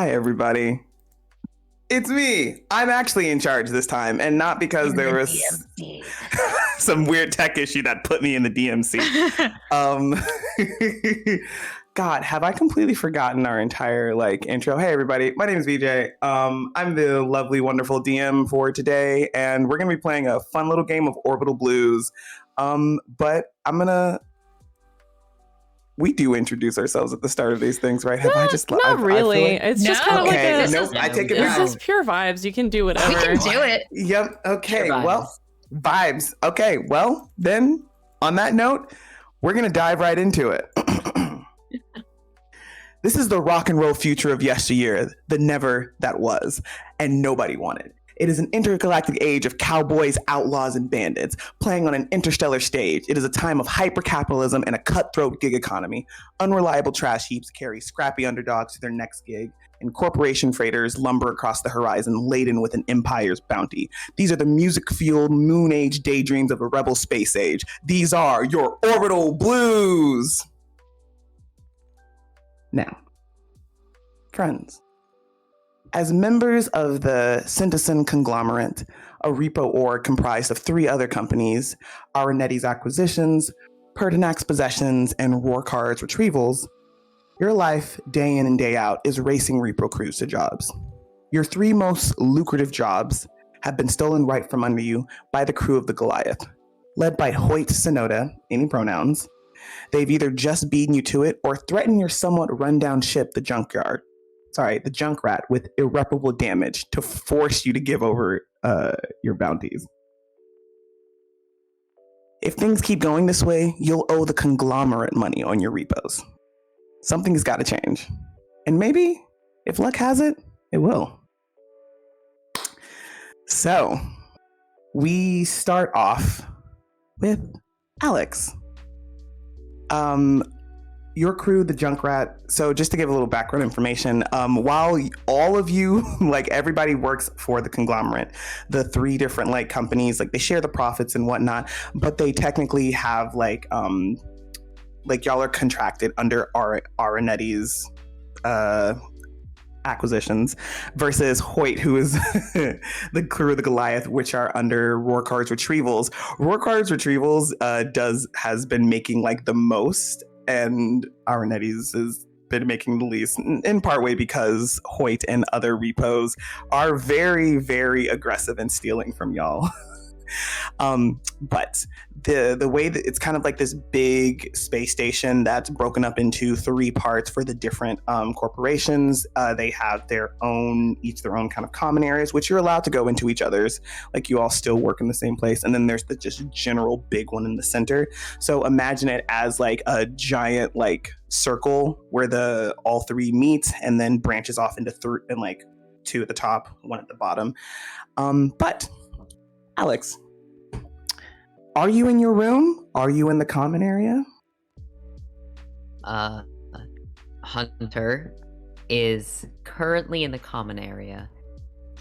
Hi, everybody. It's me. I'm actually in charge this time, and not because there was some weird tech issue that put me in the DMC. Um, God, have I completely forgotten our entire intro? Hey, everybody. My name is VJ. I'm the lovely, wonderful DM for today, and we're gonna be playing a fun little game of Orbital Blues. But we do introduce ourselves at the start of these things, right? Not really. It's just kind of like I take it back. This is pure vibes. You can do whatever. We can do it. Yep. Okay. Pure vibes. Well, vibes. Okay. Well, then on that note, we're going to dive right into it. This is the rock and roll future of yesteryear, the never that was, and nobody wanted. It is an intergalactic age of cowboys, outlaws, and bandits, playing on an interstellar stage. It is a time of hyper-capitalism and a cutthroat gig economy. Unreliable trash heaps carry scrappy underdogs to their next gig, and corporation freighters lumber across the horizon, laden with an empire's bounty. These are the music-fueled moon age daydreams of a rebel space age. These are your Orbital Blues! Now, friends, as members of the Citizen Conglomerate, a repo org comprised of 3 other companies, Aranetti's Acquisitions, Pertinax Possessions, and Roarcard's Retrievals, your life, day in and day out, is racing repo crews to jobs. Your 3 most lucrative jobs have been stolen right from under you by the crew of the Goliath. Led by Hoyt Sonoda, any pronouns, they've either just beaten you to it or threatened your somewhat rundown ship, the Junkrat, with irreparable damage to force you to give over your bounties. If things keep going this way, you'll owe the conglomerate money on your repos. Something's got to change. And maybe, if luck has it, it will. So, we start off with Alex. Your crew, the Junkrat. So just to give a little background information, while all of you, everybody works for the conglomerate, the 3 different companies, they share the profits and whatnot, but they technically have y'all are contracted under Aranetti's Acquisitions versus Hoyt, who is the crew of the Goliath, which are under Roarcard's Retrievals. Roarcard's Retrievals has been making the most, and Aranetti's has been making the least, in part way because Hoyt and other repos are very, very aggressive in stealing from y'all. But the way that it's kind of this big space station that's broken up into 3 parts for the different corporations. They have each their own kind of common areas, which you're allowed to go into each other's. You all still work in the same place. And then there's the just general big one in the center. So imagine it as a giant circle where all 3 meet and then branches off into 2 at the top, 1 at the bottom. But Alex, are you in your room? Are you in the common area? Hunter is currently in the common area.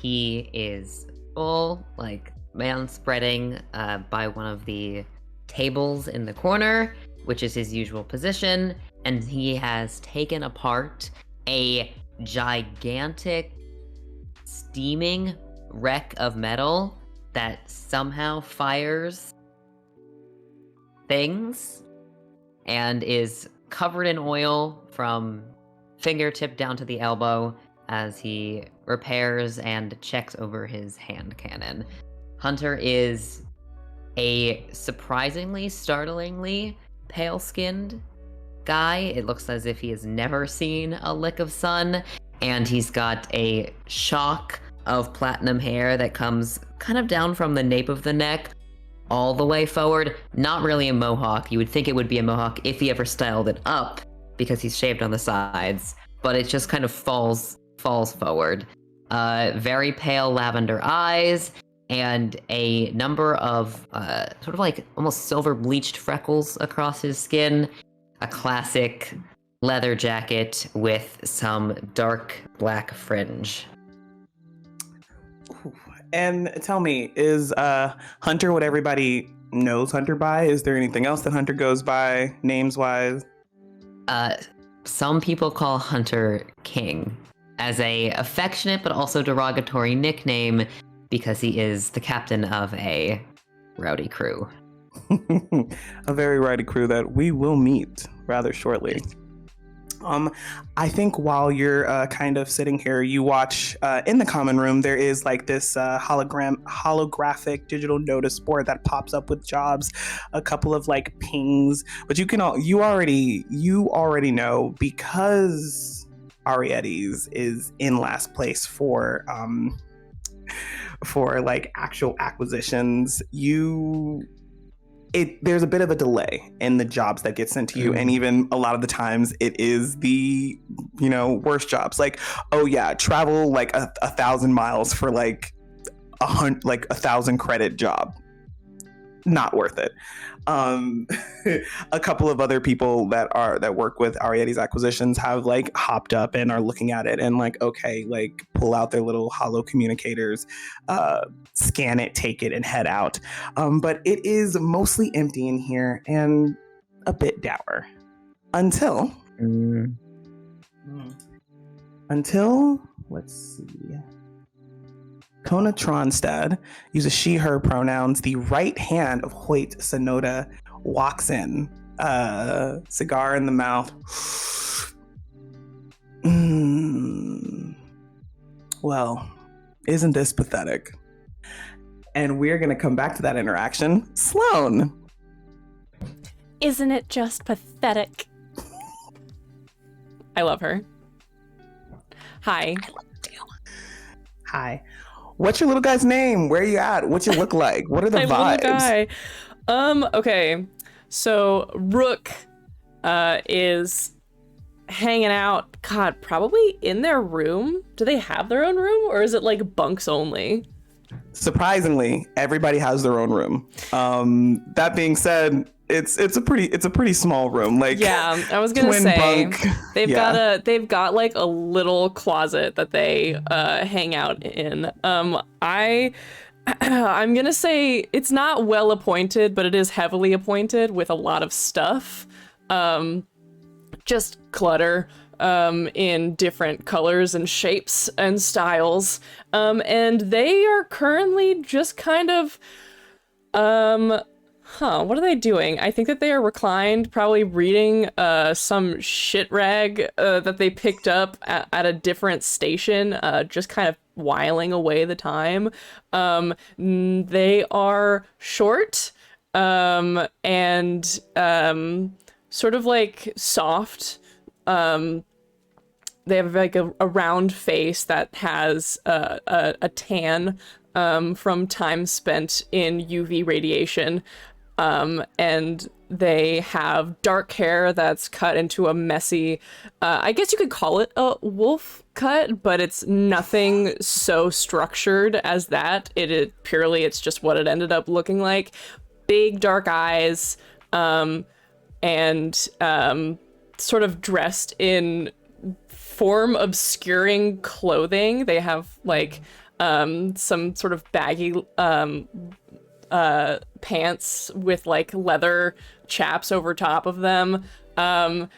He is full, man spreading by one of the tables in the corner, which is his usual position, and he has taken apart a gigantic steaming wreck of metal that somehow fires things and is covered in oil from fingertip down to the elbow as he repairs and checks over his hand cannon. Hunter is a surprisingly, startlingly pale-skinned guy. It looks as if he has never seen a lick of sun, and he's got a shock of platinum hair that comes kind of down from the nape of the neck all the way forward. Not really a mohawk. You would think it would be a mohawk if he ever styled it up, because he's shaved on the sides, but it just kind of falls forward. Very pale lavender eyes and a number of sort of almost silver bleached freckles across his skin. A classic leather jacket with some dark black fringe. And tell me, is Hunter what everybody knows Hunter by? Is there anything else that Hunter goes by, names-wise? Some people call Hunter King. as a affectionate but also derogatory nickname because he is the captain of a rowdy crew. A very rowdy crew that we will meet rather shortly. I think while you're kind of sitting here, you watch in the common room, there is like this holographic digital notice board that pops up with jobs, a couple of like pings, but you already know, because Arietes is in last place for like actual acquisitions, there's a bit of a delay in the jobs that get sent to you. And even a lot of the times it is the, worst jobs. Like, oh yeah, travel like 1,000 miles for like 1,000 credit job. Not worth it. A couple of other people that work with Arietes acquisitions have like hopped up and are looking at it and like, okay, like pull out their little holo communicators, scan it, take it, and head out. But it is mostly empty in here and a bit dour until let's see. Kona Tronstad uses she, her pronouns. The right hand of Hoyt Sonoda walks in, cigar in the mouth. Well, isn't this pathetic? And we're going to come back to that interaction. Sloan. Isn't it just pathetic? I love her. Hi. I love you too. Hi. What's your little guy's name? Where are you at? What's you look like? What are the vibes? Little guy. Okay. So Rook is hanging out, God, probably in their room. Do they have their own room, or is it like bunks only? Surprisingly, everybody has their own room. That being said, it's a pretty small room. Like, yeah, I was gonna say bunk. they've got like a little closet that they hang out in. I'm gonna say it's not well appointed, but it is heavily appointed with a lot of stuff. Just clutter in different colors and shapes and styles. And they are currently just kind of what are they doing? I think that they are reclined, probably reading some shit rag that they picked up at a different station, just kind of whiling away the time. They are short and sort of like soft. They have like a round face that has a tan from time spent in UV radiation. And they have dark hair that's cut into a messy, I guess you could call it a wolf cut, but it's nothing so structured as that. It's just what it ended up looking like. Big dark eyes, and sort of dressed in form obscuring clothing. They have like some sort of baggy pants with like leather chaps over top of them, and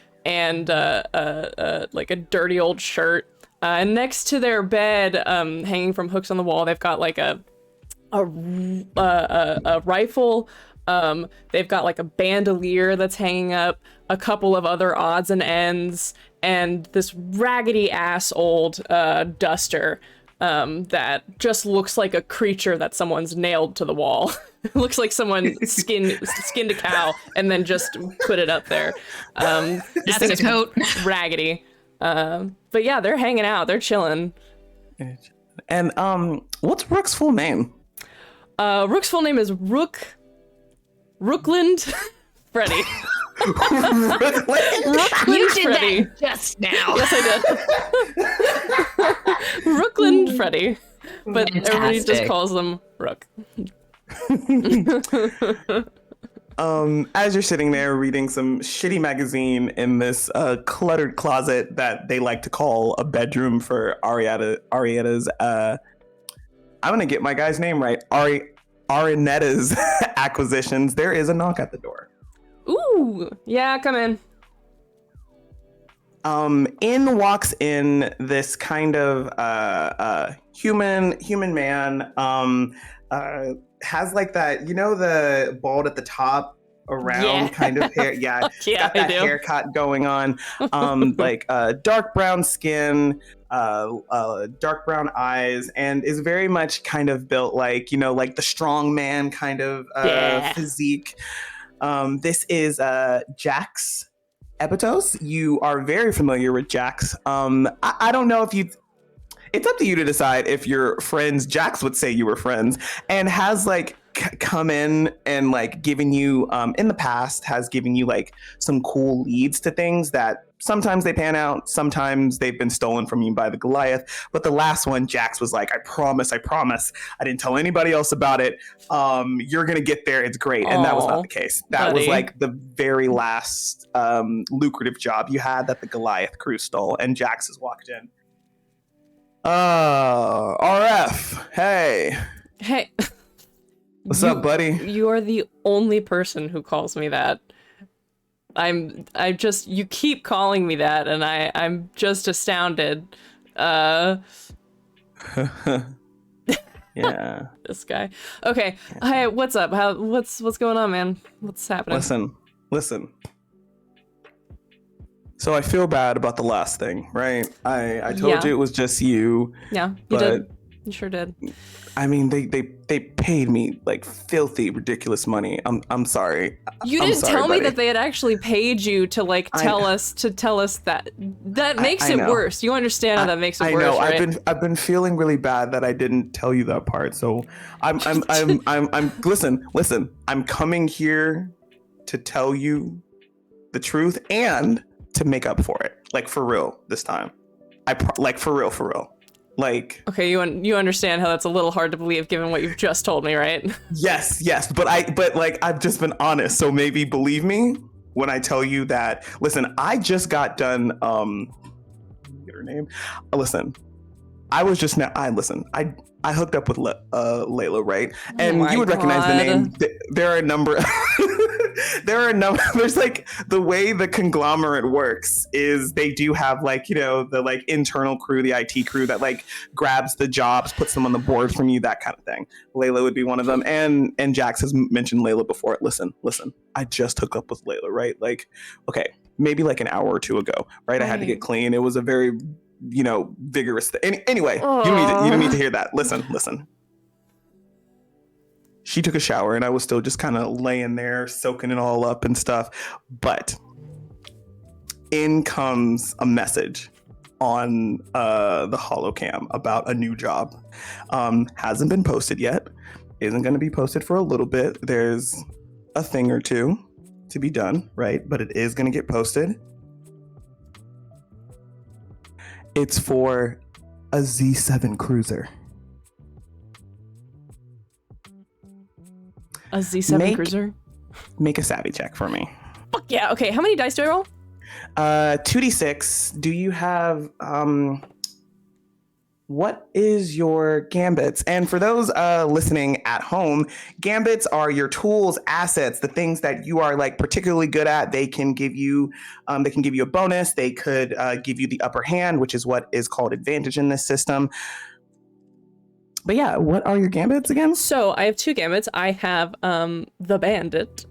like a dirty old shirt. And next to their bed, hanging from hooks on the wall, they've got like a rifle. They've got like a bandolier that's hanging up, a couple of other odds and ends, and this raggedy ass old duster that just looks like a creature that someone's nailed to the wall. It looks like someone skinned a cow and then just put it up there. This thing is coat. Raggedy. But yeah, they're hanging out. They're chilling. And what's Rook's full name? Rook's full name is Rookland Freddy. You did Freddy. that just now. Yes, I did. Rookland Freddy. But Fantastic. everybody just calls them Rook. As you're sitting there reading some shitty magazine in this cluttered closet that they like to call a bedroom for Arietta's, I'm gonna get my guy's name right, Arinetta's acquisitions, there is a knock at the door. Ooh, yeah, come in. In walks in this kind of human man. Has like that, the bald at the top around kind of hair. Yeah, Yeah, got that I do. haircut going on. Like dark brown skin, dark brown eyes, and is very much kind of built like, like the strong man kind of Yeah. physique. This is Jax Epitos. You are very familiar with Jax. I don't know if you. It's up to you to decide if you're friends. Jax would say you were friends, and has like come in and like given you in the past has given you like some cool leads to things that sometimes they pan out, sometimes they've been stolen from you by the Goliath. But the last one, Jax was like, I promise, I didn't tell anybody else about it. You're gonna get there. It's great. And that was not the case. That was like the very last lucrative job you had that the Goliath crew stole, and Jax has walked in. RF, hey. What's up, buddy? You are the only person who calls me that. You keep calling me that, and I'm just astounded. Yeah. This guy. Okay. Hi, what's up? What's going on, man? What's happening? Listen. So I feel bad about the last thing, right? I told you it was just you. Yeah, you did. You sure did. I mean, they paid me like filthy, ridiculous money. I'm sorry. You didn't tell me that they had actually paid you to like tell us that. That makes it worse. You understand how that makes it worse, right? I know. I've been feeling really bad that I didn't tell you that part. So I'm listen. I'm coming here to tell you the truth and to make up for it, like for real this time. For real. Like, okay, you understand how that's a little hard to believe given what you've just told me, right? Yes, but I've just been honest, so maybe believe me when I tell you that. Listen, I just got done. Get her name. Listen, I hooked up with Layla, right? And you would recognize the name. There are a number. There's like the way the conglomerate works is they do have like, the like internal crew, the IT crew that like grabs the jobs, puts them on the board from you, that kind of thing. Layla would be one of them. And Jax has mentioned Layla before. Listen, I just hooked up with Layla, right? Like, okay, maybe like an hour or two ago, right? I had to get clean. It was a very, vigorous thing. Anyway, you don't need to hear that. Listen. She took a shower and I was still just kind of laying there, soaking it all up and stuff. But in comes a message on the holocam about a new job. Hasn't been posted yet. Isn't going to be posted for a little bit. There's a thing or two to be done, right? But it is going to get posted. It's for a Z7 cruiser. A Z7 cruiser? Make a savvy check for me. Fuck yeah. Okay, how many dice do I roll? 2d6. Do you have what is your gambits? And for those listening at home, gambits are your tools, assets, the things that you are like particularly good at. They can give you a bonus. They could give you the upper hand, which is what is called advantage in this system. But yeah, what are your gambits again? So I have two gambits. I have the bandit,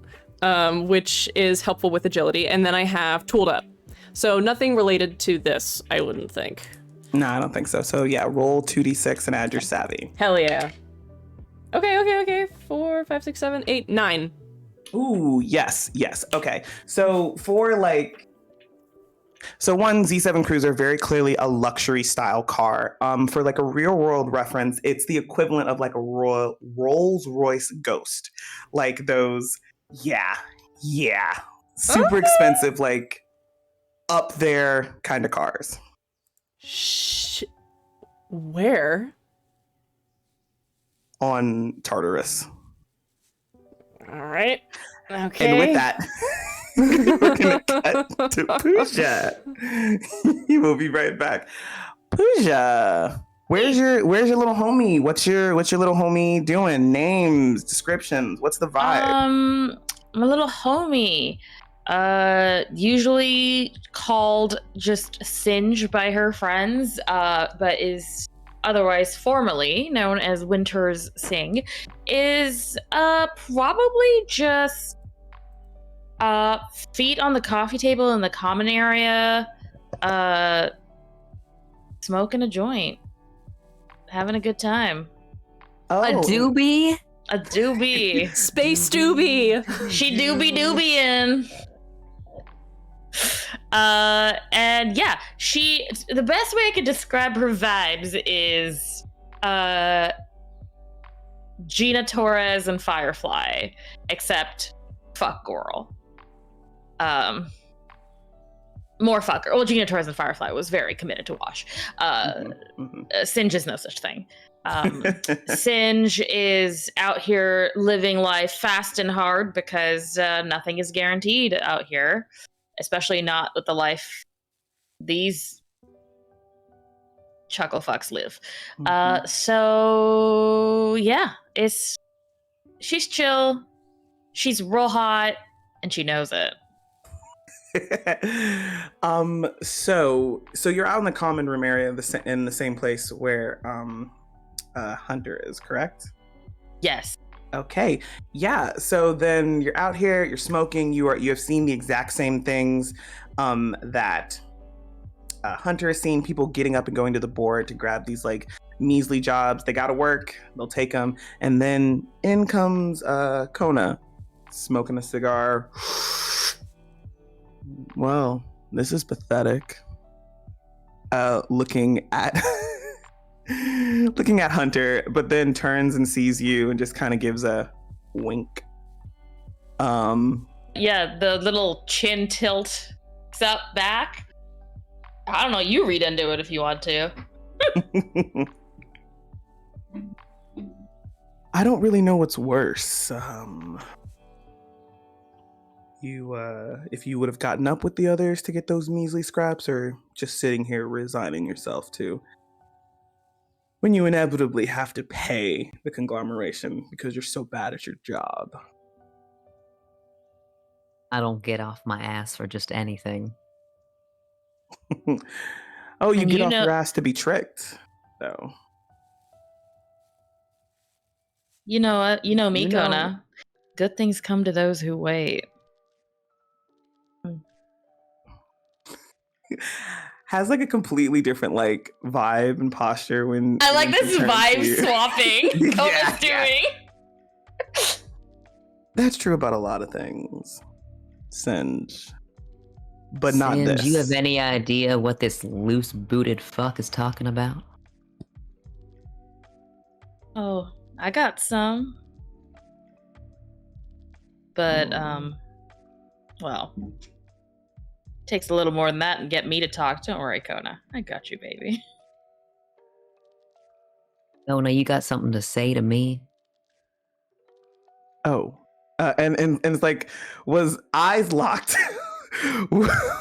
which is helpful with agility, and then I have tooled up. So nothing related to this, I wouldn't think. No, I don't think so. So yeah, roll 2d6 and add your savvy. Hell yeah. Okay. 4, 5, 6, 7, 8, 9. Ooh, yes. Okay. So one Z7 Cruiser, very clearly a luxury style car. For like a real world reference, it's the equivalent of like a Rolls Royce Ghost. Like those, yeah. Super expensive, like up there kind of cars. Where? On Tartarus. All right. Okay. And with that, we're gonna cut to Pooja. We'll be right back. Pooja, where's your little homie? What's your little homie doing? Names, descriptions. What's the vibe? My little homie. Usually called just Singe by her friends, but is otherwise formally known as Winter's Sing, is probably just feet on the coffee table in the common area, smoking a joint, having a good time. Oh, A doobie? A doobie. Space doobie. She doobie-doobieing. And yeah, the best way I could describe her vibes is Gina Torres and Firefly, except fuck girl. More fucker. Well, Gina Torres and Firefly was very committed to Wash. Singe is no such thing. Singe is out here living life fast and hard because nothing is guaranteed out here, especially not with the life these chuckle fucks live. So yeah, she's chill, she's real hot, and she knows it. So you're out in the common room area in the same place where Hunter is, correct? Yes. Okay. Yeah. So then you're out here, you're smoking, you have seen the exact same things that Hunter has seen, people getting up and going to the board to grab these like measly jobs. They gotta work, they'll take them. And then in comes Kona, smoking a cigar. Well, this is pathetic. Looking at Hunter, but then turns and sees you and just kind of gives a wink. Yeah, the little chin tilt up back. I don't know, you read into it if you want to. I don't really know what's worse. If you would have gotten up with the others to get those measly scraps, or just sitting here resigning yourself to when you inevitably have to pay the conglomeration because you're so bad at your job. I don't get off my ass for just anything. Oh, you And get you off know- your ass to be tricked, though. You know what? You know me, You know- Kona. Good things come to those who wait. Has like a completely different like vibe and posture when I like when this she turns to vibe you. swapping Kona's Yeah, yeah. doing. That's true about a lot of things, Singe, but not Singe, this. you have any idea what this loose-booted fuck is talking about? Oh, I got some. But, well, takes a little more than that and get me to talk. Don't worry, Kona. I got you, baby. Nona, you got something to say to me? Oh, and it's like, was eyes locked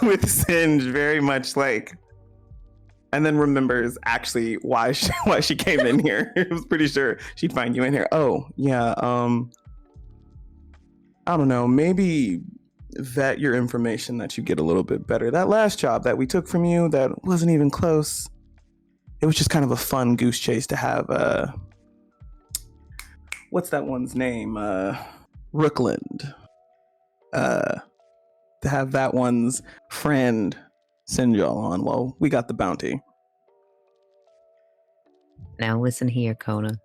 with Singe, very much like, and then remembers actually why she came in here. I was pretty sure she'd find you in here. Oh yeah, I don't know, maybe vet your information that you get a little bit better. That last job that we took from you that wasn't even close, it was just kind of a fun goose chase to have what's that one's name? Rookland. To have that one's friend send y'all on. Well, we got the bounty. Now listen here, Kona.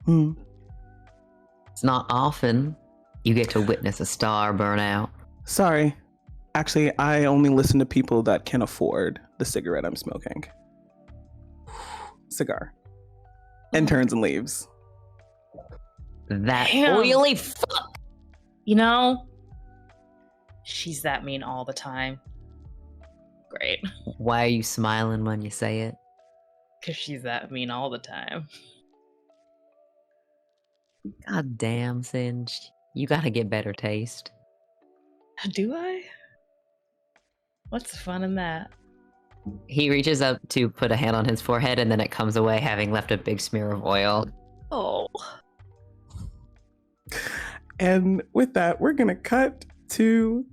It's not often you get to witness a star burn out. Sorry. Actually, I only listen to people that can afford the cigarette I'm smoking. Cigar. And turns and leaves. That Damn. oily fuck! You know, she's that mean all the time. Great. Why are you smiling when you say it? Because she's that mean all the time. God damn, Singe. You gotta get better taste. Do I? What's the fun in that? He reaches up to put a hand on his forehead and then it comes away having left a big smear of oil. Oh. And with that, we're gonna cut to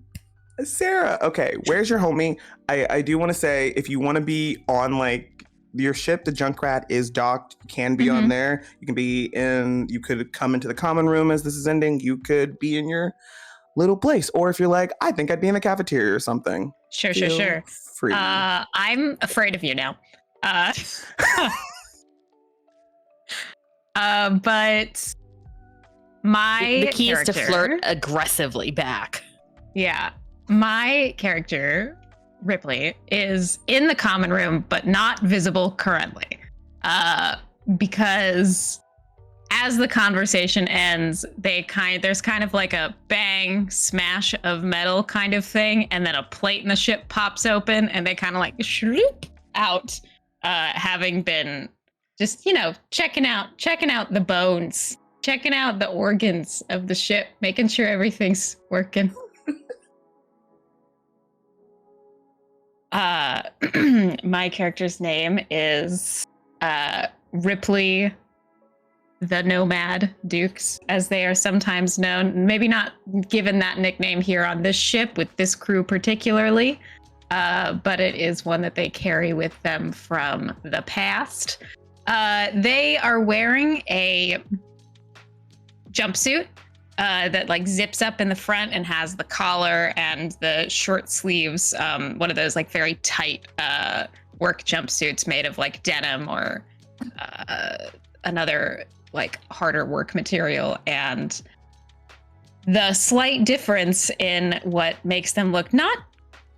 Sarah, okay, where's your homie? I do want to say, if you want to be on like your ship, the Junkrat is docked. You can be on there. You can be in. You could come into the common room as this is ending. You could be in your little place, or if you're like, I think I'd be in the cafeteria or something. Sure. Free. I'm afraid of you now. But my The key is to character- flirt aggressively back. Yeah. My character, Ripley, is in the common room, but not visible currently. Because as the conversation ends, there's kind of like a bang, smash of metal kind of thing, and then a plate in the ship pops open, and they kind of like shroop out, having been just, checking out the bones, checking out the organs of the ship, making sure everything's working. My character's name is Ripley the Nomad Dukes, as they are sometimes known. Maybe not given that nickname here on this ship with this crew particularly, but it is one that they carry with them from the past. They are wearing a jumpsuit that like zips up in the front and has the collar and the short sleeves, one of those like very tight work jumpsuits made of like denim or another like harder work material. And the slight difference in what makes them look not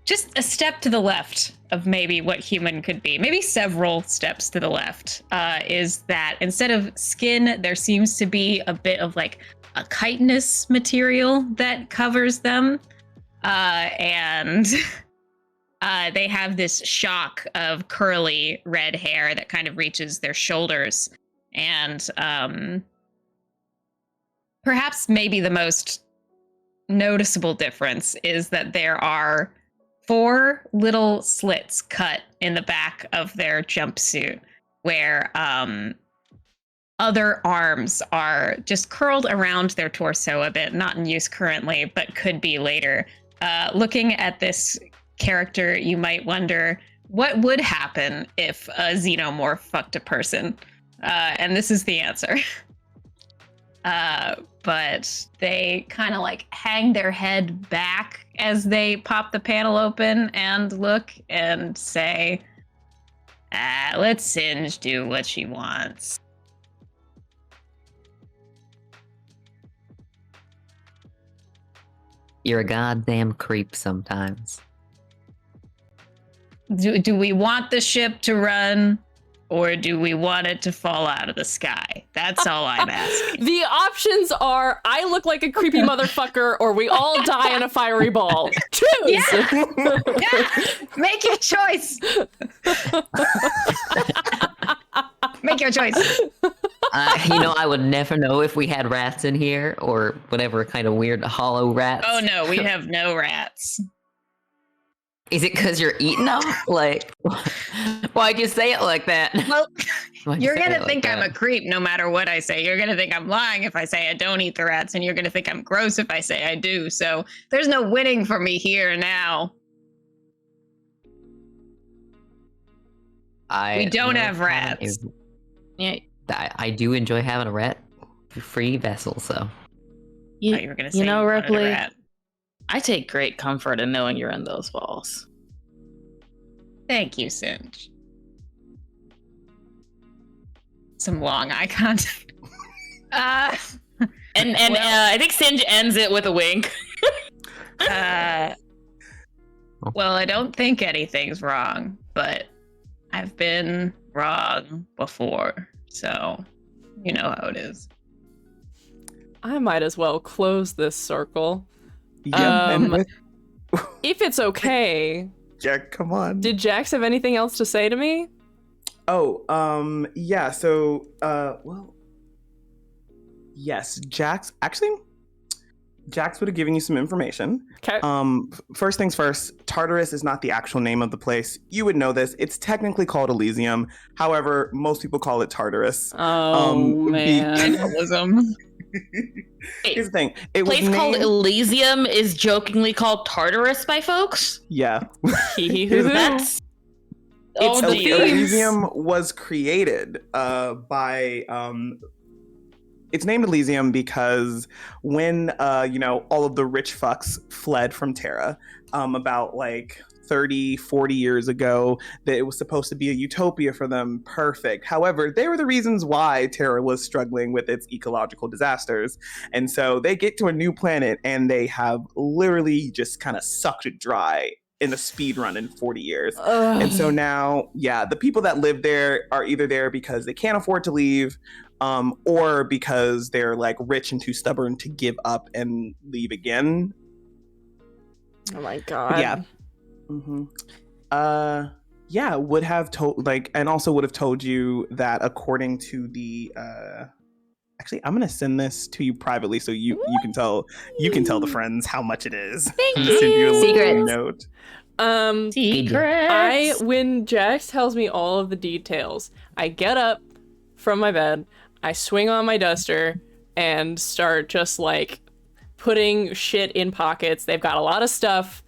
just a step to the left of maybe what human could be, maybe several steps to the left, is that instead of skin, there seems to be a bit of like a chitinous material that covers them. And they have this shock of curly red hair that kind of reaches their shoulders. And perhaps maybe the most noticeable difference is that there are 4 little slits cut in the back of their jumpsuit where other arms are just curled around their torso a bit, not in use currently, but could be later. Looking at this character, you might wonder what would happen if a xenomorph fucked a person. And this is the answer. But they kind of like hang their head back as they pop the panel open and look and say, let Singe do what she wants. You're a goddamn creep sometimes. Do we want the ship to run, or do we want it to fall out of the sky? That's all I'm asking. The options are I look like a creepy motherfucker or we all die in a fiery ball. Choose! Yeah! Make your choice! Make your choice. I would never know if we had rats in here or whatever kind of weird hollow rats. Oh no, we have no rats. Is it because you're eating them? Like, why'd you say it like that? Well, Why'd you you're say gonna it like think I'm that? a creep no matter what I say. You're gonna think I'm lying if I say I don't eat the rats, and you're gonna think I'm gross if I say I do. So there's no winning for me here now. We don't have rats. Yeah, I do enjoy having a rat-free vessel, so. you, Oh, you were gonna say you know, you wanted a Ripley, rat. I take great comfort in knowing you're in those balls. Thank you, Singe. Some long eye contact. And Well- I think Singe ends it with a wink. Well, I don't think anything's wrong, but I've been wrong before, so you know how it is. I might as well close this circle. Yeah, and with, If it's okay, yeah, come on. did Jax have anything else to say to me? Yeah, so, well, yes, Jax would have given you some information. Okay. First things first, Tartarus is not the actual name of the place. You would know this. It's technically called Elysium. However, most people call it Tartarus. Oh, man. Cannibalism. Here's the thing. It was Place called named... Elysium is jokingly called Tartarus by folks. Yeah. That's It's the dear. theme. Elysium was created by it's named Elysium because when all of the rich fucks fled from Terra about like 30, 40 years ago, that it was supposed to be a utopia for them. Perfect. However, they were the reasons why Terra was struggling with its ecological disasters. And so they get to a new planet and they have literally just kind of sucked it dry in a speed run in 40 years. And so now, the people that live there are either there because they can't afford to leave, or because they're like rich and too stubborn to give up and leave again. Oh my god. Yeah. Mm-hmm. Would have told and also would have told you that according to the actually, I'm gonna send this to you privately so you can tell the friends how much it is. Thank Send you a little Secrets. note. Secrets. When Jax tells me all of the details, I get up from my bed, I swing on my duster, and start just like putting shit in pockets. They've got a lot of stuff.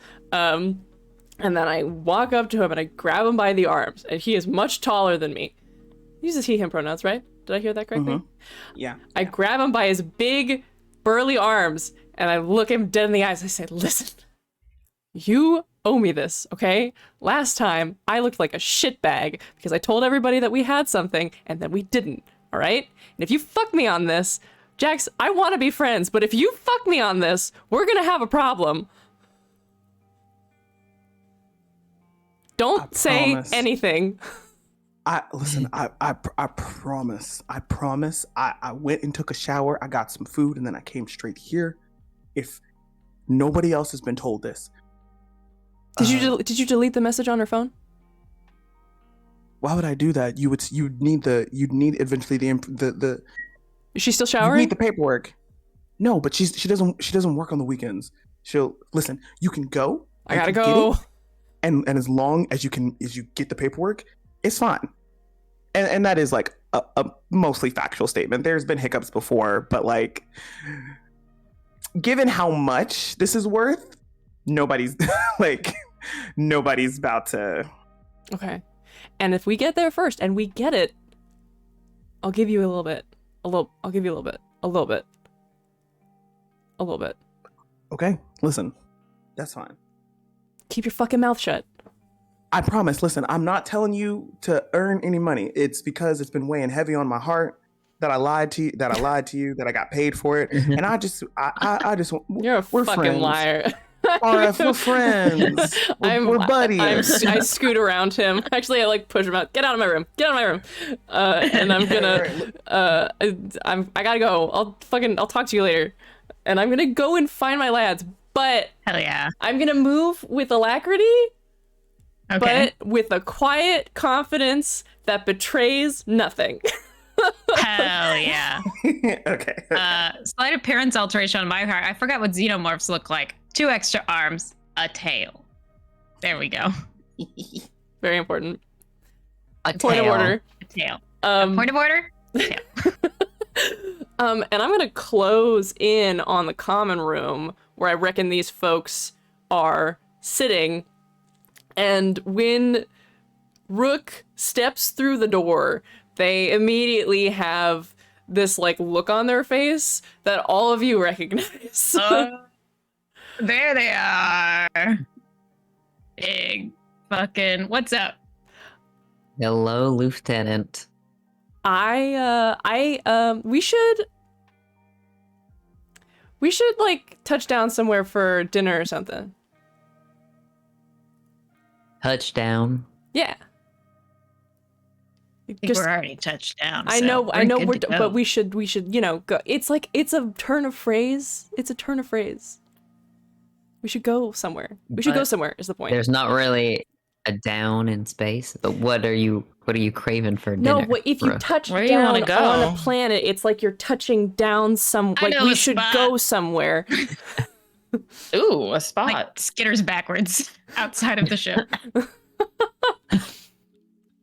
And then I walk up to him and I grab him by the arms. And he is much taller than me. He uses he, him pronouns, right? Did I hear that correctly? Mm-hmm. Yeah. I grab him by his big, burly arms and I look him dead in the eyes. I say, listen, you owe me this, okay? Last time, I looked like a shitbag because I told everybody that we had something and then we didn't, all right? And if you fuck me on this, Jax, I want to be friends, but if you fuck me on this, we're going to have a problem. Don't say anything. I promise. I went and took a shower. I got some food, and then I came straight here. If nobody else has been told this, did you delete the message on her phone? Why would I do that? You'd need eventually the. Is she still showering? You need the paperwork. No, but she doesn't work on the weekends. She'll listen. You can go. I gotta go. And as long as you get the paperwork, it's fine. And that is like a mostly factual statement. There's been hiccups before, but like, given how much this is worth, nobody's about to. Okay. And if we get there first and we get it, I'll give you a little bit. I'll give you a little bit. A little bit. A little bit. Okay. Listen, that's fine. Keep your fucking mouth shut. I promise. Listen, I'm not telling you to earn any money. It's because it's been weighing heavy on my heart that I lied to you, that I got paid for it. And I just You're a we're fucking friends. liar. RF, we're friends. We're buddies. I scoot around him. Actually, I like push him out. Get out of my room. Get out of my room. And I'm gonna. I gotta go. I'll talk to you later. And I'm gonna go and find my lads. But Hell yeah. I'm gonna move with alacrity. Okay. But with a quiet confidence that betrays nothing. Hell yeah. Okay. Slight appearance alteration on my part. I forgot what xenomorphs look like. 2 extra arms, a tail. There we go. Very important. A Point tail. of order. A tail. Point of order? Tail. And I'm gonna close in on the common room where I reckon these folks are sitting. And when Rook steps through the door, they immediately have this like look on their face that all of you recognize. There they are. Big fucking, what's up? Hello, Lieutenant. We should like touch down somewhere for dinner or something. Touchdown. Yeah. I think we're already touched down. I so know, good we're to go. but we should, go. It's like, it's a turn of phrase. It's a turn of phrase. We should go somewhere. We should go But somewhere is the point. There's not really a down in space, but what are you craving for No, dinner? if you Rook? touch Where do you down wanna go? on a planet, it's like you're touching down some, I like know we a should spot. go somewhere. Ooh, a spot. Like skitters backwards outside of the ship.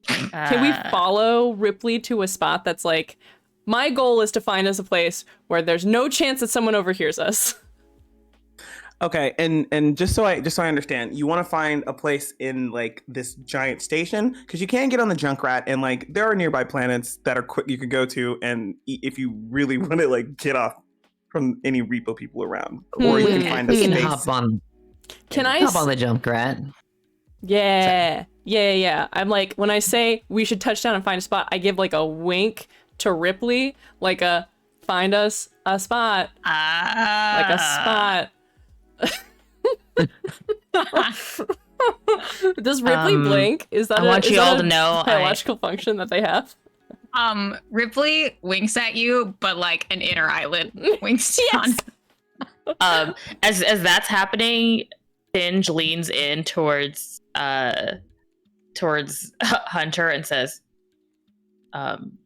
Can we follow Ripley to a spot that's like My goal is to find us a place where there's no chance that someone overhears us. Okay, and just so I understand, you want to find a place in like this giant station because you can get on the Junkrat, and like there are nearby planets that are quick you could go to, and if you really want to like get off from any repo people around, or you can find a We can space. hop on. Can I hop on the Junkrat? Yeah. I'm like, when I say we should touch down and find a spot, I give like a wink to Ripley, like a find us a spot, like a spot. Does Ripley blink? Is that I want you all to know biological function that they have? Ripley winks at you, but like an inner eyelid winks down. As that's happening, Singe leans in towards Hunter and says,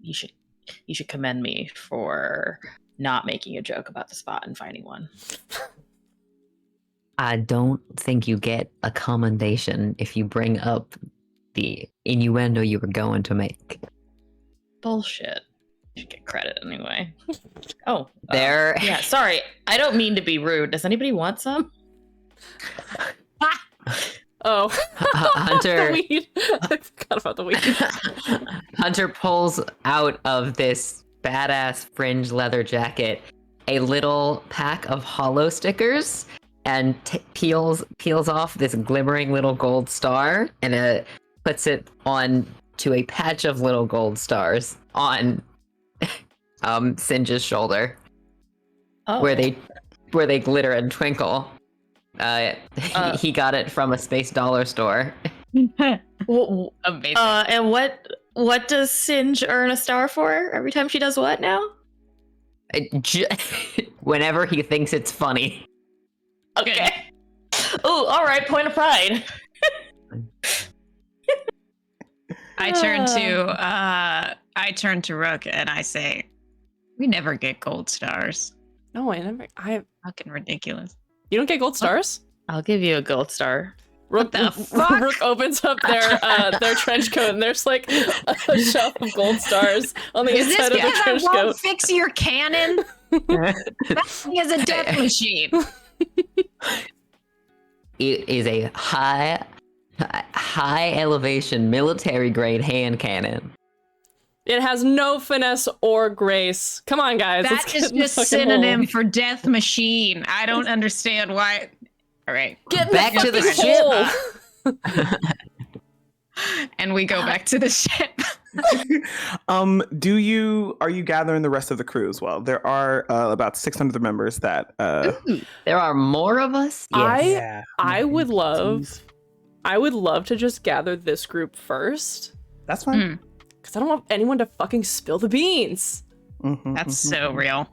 you should commend me for not making a joke about the spot and finding one. I don't think you get a commendation if you bring up the innuendo you were going to make. Bullshit. You should get credit anyway. Oh, There. yeah, sorry. I don't mean to be rude. Does anybody want some? Oh, Hunter. the weed. I forgot about the weed. Hunter pulls out of this badass fringe leather jacket a little pack of hollow stickers and peels off this glimmering little gold star and puts it on to a patch of little gold stars on Singe's shoulder, where they glitter and twinkle. He got it from a space dollar store. Amazing. And what does Singe earn a star for every time she does what now? Whenever he thinks it's funny. Okay. Oh, all right. Point of pride. I turn to Rook and I say, "We never get gold stars. No, I Fucking ridiculous." You don't get gold stars? I'll give you a gold star. Rook, the fuck? Rook opens up their trench coat and there's like a shelf of gold stars on the Is this inside of the because I trench won't coat. fix your cannon? That thing is a death machine. It is a high elevation military grade hand cannon. It has no finesse or grace. Come on, guys. That let's is get in the just fucking synonym hole. for death machine. I don't understand why. All right. Get in Back to the fucking ship. hole. And we go back to the ship. Are you gathering the rest of the crew as well? There are about 600 members that There are more of us? Yes. I would love to just gather this group first. That's fine. Because I don't want anyone to fucking spill the beans. That's so real.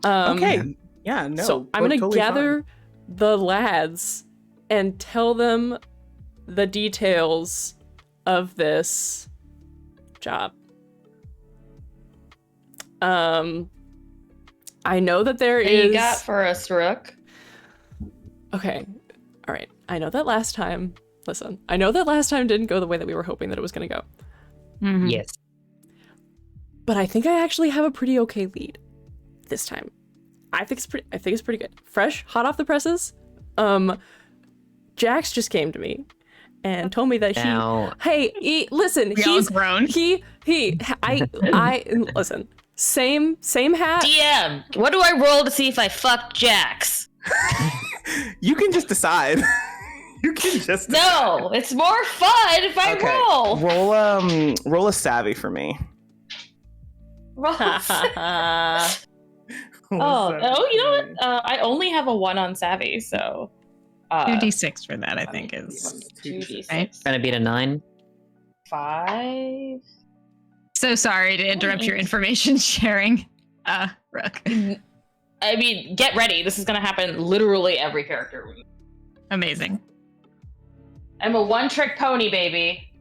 Okay. Yeah, no. So I'm going to totally gather the lads and tell them the details of this job. I know that there What is... you got for us, Rook? Okay. All right. I know that last time didn't go the way that we were hoping that it was going to go. Mhm. Yes. But I think I actually have a pretty okay lead this time. I think it's pretty good. Fresh, hot off the presses. Jax just came to me and told me that listen, We all grown. I listen. Same hat. DM, what do I roll to see if I fuck Jax? You can just decide. You can just No, it's more fun if I roll. Roll a savvy for me. Roll. You know what? I only have a 1 on savvy, so 2d6 for that, I think, is 2d6. right? Trying to beat a 9? 5. So sorry to interrupt your information sharing, Rook. I mean, get ready. This is gonna happen literally every character week. Amazing. I'm a one-trick pony, baby.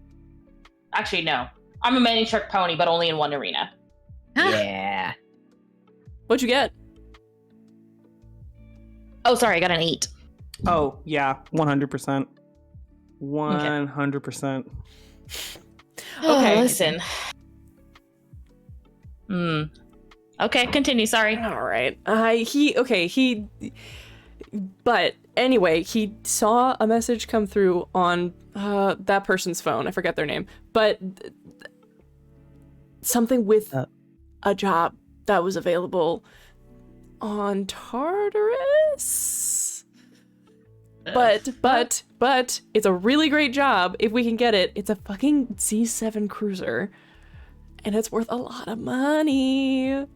Actually, no. I'm a many-trick pony, but only in one arena. Yeah. What'd you get? Oh, sorry, I got an 8. Oh, yeah, 100%. 100%. Okay. Listen. Okay, continue. Sorry. All right. But anyway, he saw a message come through on that person's phone. I forget their name, but something with a job that was available on Tartarus. But it's a really great job if we can get it. It's a fucking Z7 cruiser, and it's worth a lot of money.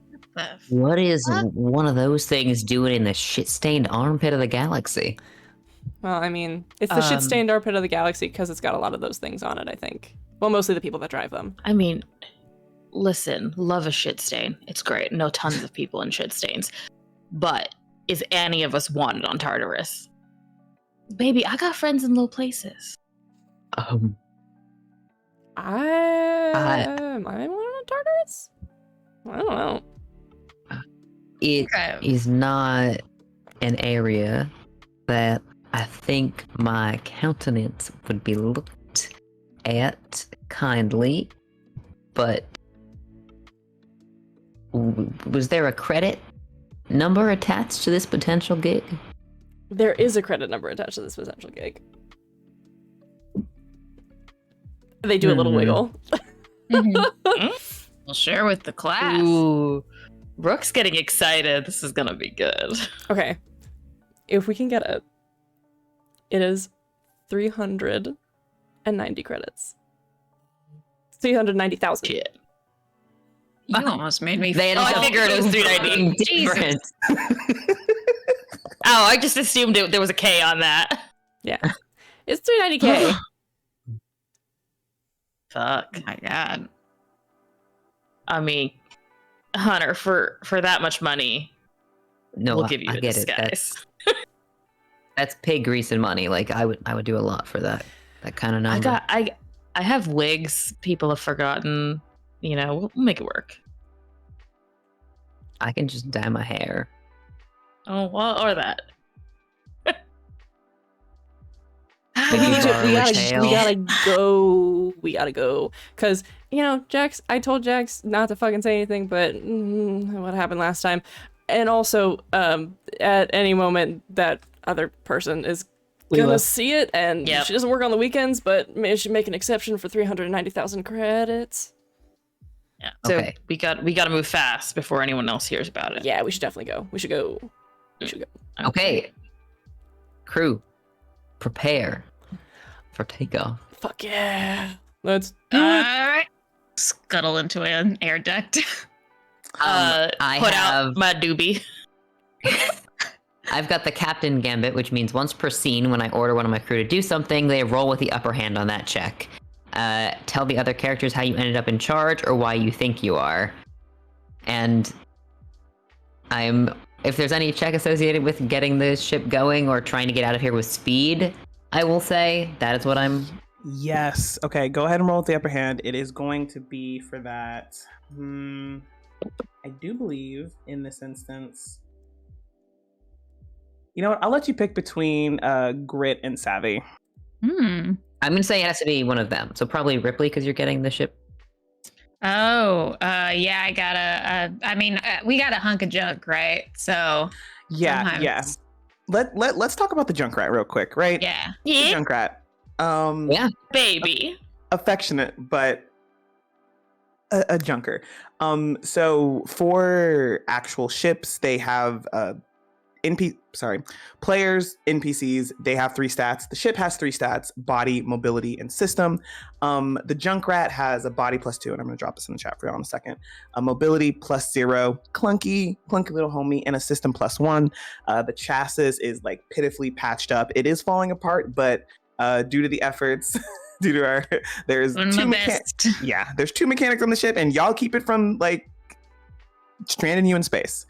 What is one of those things doing in the shit-stained armpit of the galaxy? Well, I mean, it's the shit-stained armpit of the galaxy because it's got a lot of those things on it, I think. Well, mostly the people that drive them. I mean, listen, love a shit stain. It's great. Know tons of people in shit stains. But is any of us wanted on Tartarus? Baby, I got friends in low places. Am I wanted on Tartarus? I don't know. It is not an area that I think my countenance would be looked at kindly, but was there a credit number attached to this potential gig? There is a credit number attached to this potential gig. They do a little wiggle. We'll share with the class. Ooh. Brooke's getting excited. This is gonna be good. Okay. If we can get it, it is 390 credits. 390,000. Shit. You almost made me. I figured it was 390. Different. Oh, I just assumed there was a K on that. Yeah. It's 390K. Fuck. Oh my god. I mean, Hunter, for that much money, No, we'll give you I a get disguise. it. That's pig grease and money. Like I would do a lot for that kind of number. I have wigs people have forgotten. You know, we'll make it work. I can just dye my hair. Oh, well, or that. We gotta go. Cause, you know, Jax, I told Jax not to fucking say anything, but what happened last time? And also, at any moment, that other person is gonna see it, and she doesn't work on the weekends, but maybe she make an exception for 390,000 credits. Yeah. So Okay. we got to move fast before anyone else hears about it. Yeah, we should definitely go. We should go. Okay. Crew, prepare for takeoff. Fuck yeah. Let's do All it. right. Scuttle into an air duct. I put have out my doobie. I've got the captain gambit, which means once per scene, when I order one of my crew to do something, they roll with the upper hand on that check. Tell the other characters how you ended up in charge or why you think you are. And if there's any check associated with getting the ship going or trying to get out of here with speed, I will say that is what I'm... Yes. Okay, go ahead and roll with the upper hand. It is going to be for that. I do believe in this instance. You know what? I'll let you pick between grit and savvy. I'm going to say it has to be one of them. So probably Ripley, because you're getting the ship. Oh, yeah, I got we got a hunk of junk, right? So Yeah. Let's talk about the Junkrat real quick, right? Yeah. The Junkrat. Yeah. Baby. Affectionate, but a junker. So for actual ships, they have players, NPCs, they have 3 stats. The ship has 3 stats: body, mobility, and system. The Junkrat has a body +2, and I'm going to drop this in the chat for y'all in a second. A mobility +0, clunky little homie, and a system +1. The chassis is like pitifully patched up. It is falling apart, but due to the efforts, there's 2 mechanics. Yeah, there's 2 mechanics on the ship, and y'all keep it from like stranding you in space.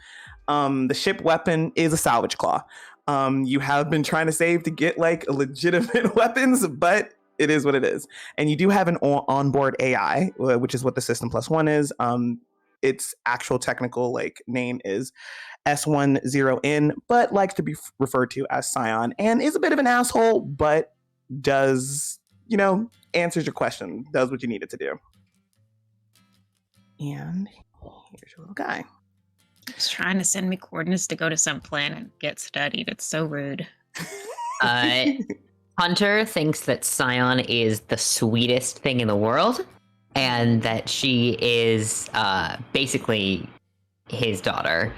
The ship weapon is a salvage claw. You have been trying to save to get like legitimate weapons, but it is what it is. And you do have an onboard AI, which is what the system +1 is. Its actual technical like name is S10N, but likes to be referred to as Scion, and is a bit of an asshole, but does, answers your question, does what you need it to do. And here's your little guy. He's trying to send me coordinates to go to some planet and get studied. It's so rude. Hunter thinks that Scion is the sweetest thing in the world, and that she is basically his daughter.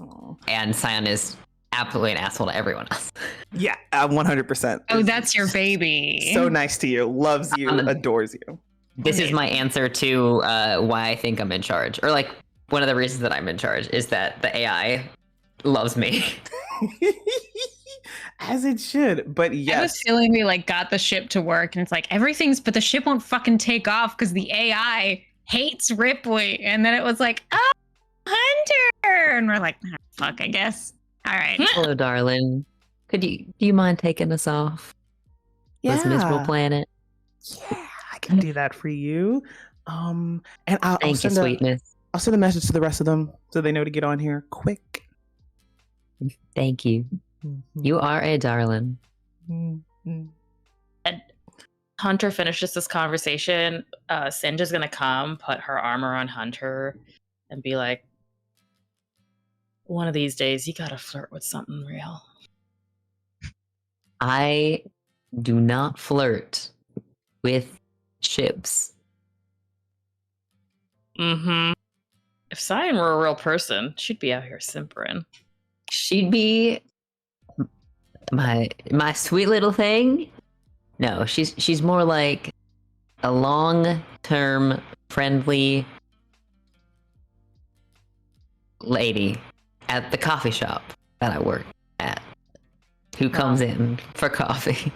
Aw. And Scion is absolutely an asshole to everyone else. Yeah, 100%. Oh, that's your baby. So nice to you, loves you, adores you. This is my answer to why I think I'm in charge, or like one of the reasons that I'm in charge is that the AI loves me. As it should, but I have yes. a feeling we like got the ship to work, and it's like everything's, but the ship won't fucking take off because the AI hates Ripley. And then it was like, oh, Hunter, and we're like, oh, fuck, I guess. All right. Hello, darling. Do you mind taking us off this miserable planet? Yeah, I can do that for you. And I'll Thank you, send sweetness. I'll send a message to the rest of them so they know to get on here quick. Thank you. You are a darling. And Hunter finishes this conversation. Singe is gonna come, put her arm around Hunter, and be like, "One of these days, you gotta flirt with something real." I do not flirt with ships. Mm-hmm. If Cyan were a real person, she'd be out here simpering. She'd be my sweet little thing. No, she's more like a long-term friendly lady at the coffee shop that I work at, who comes in for coffee.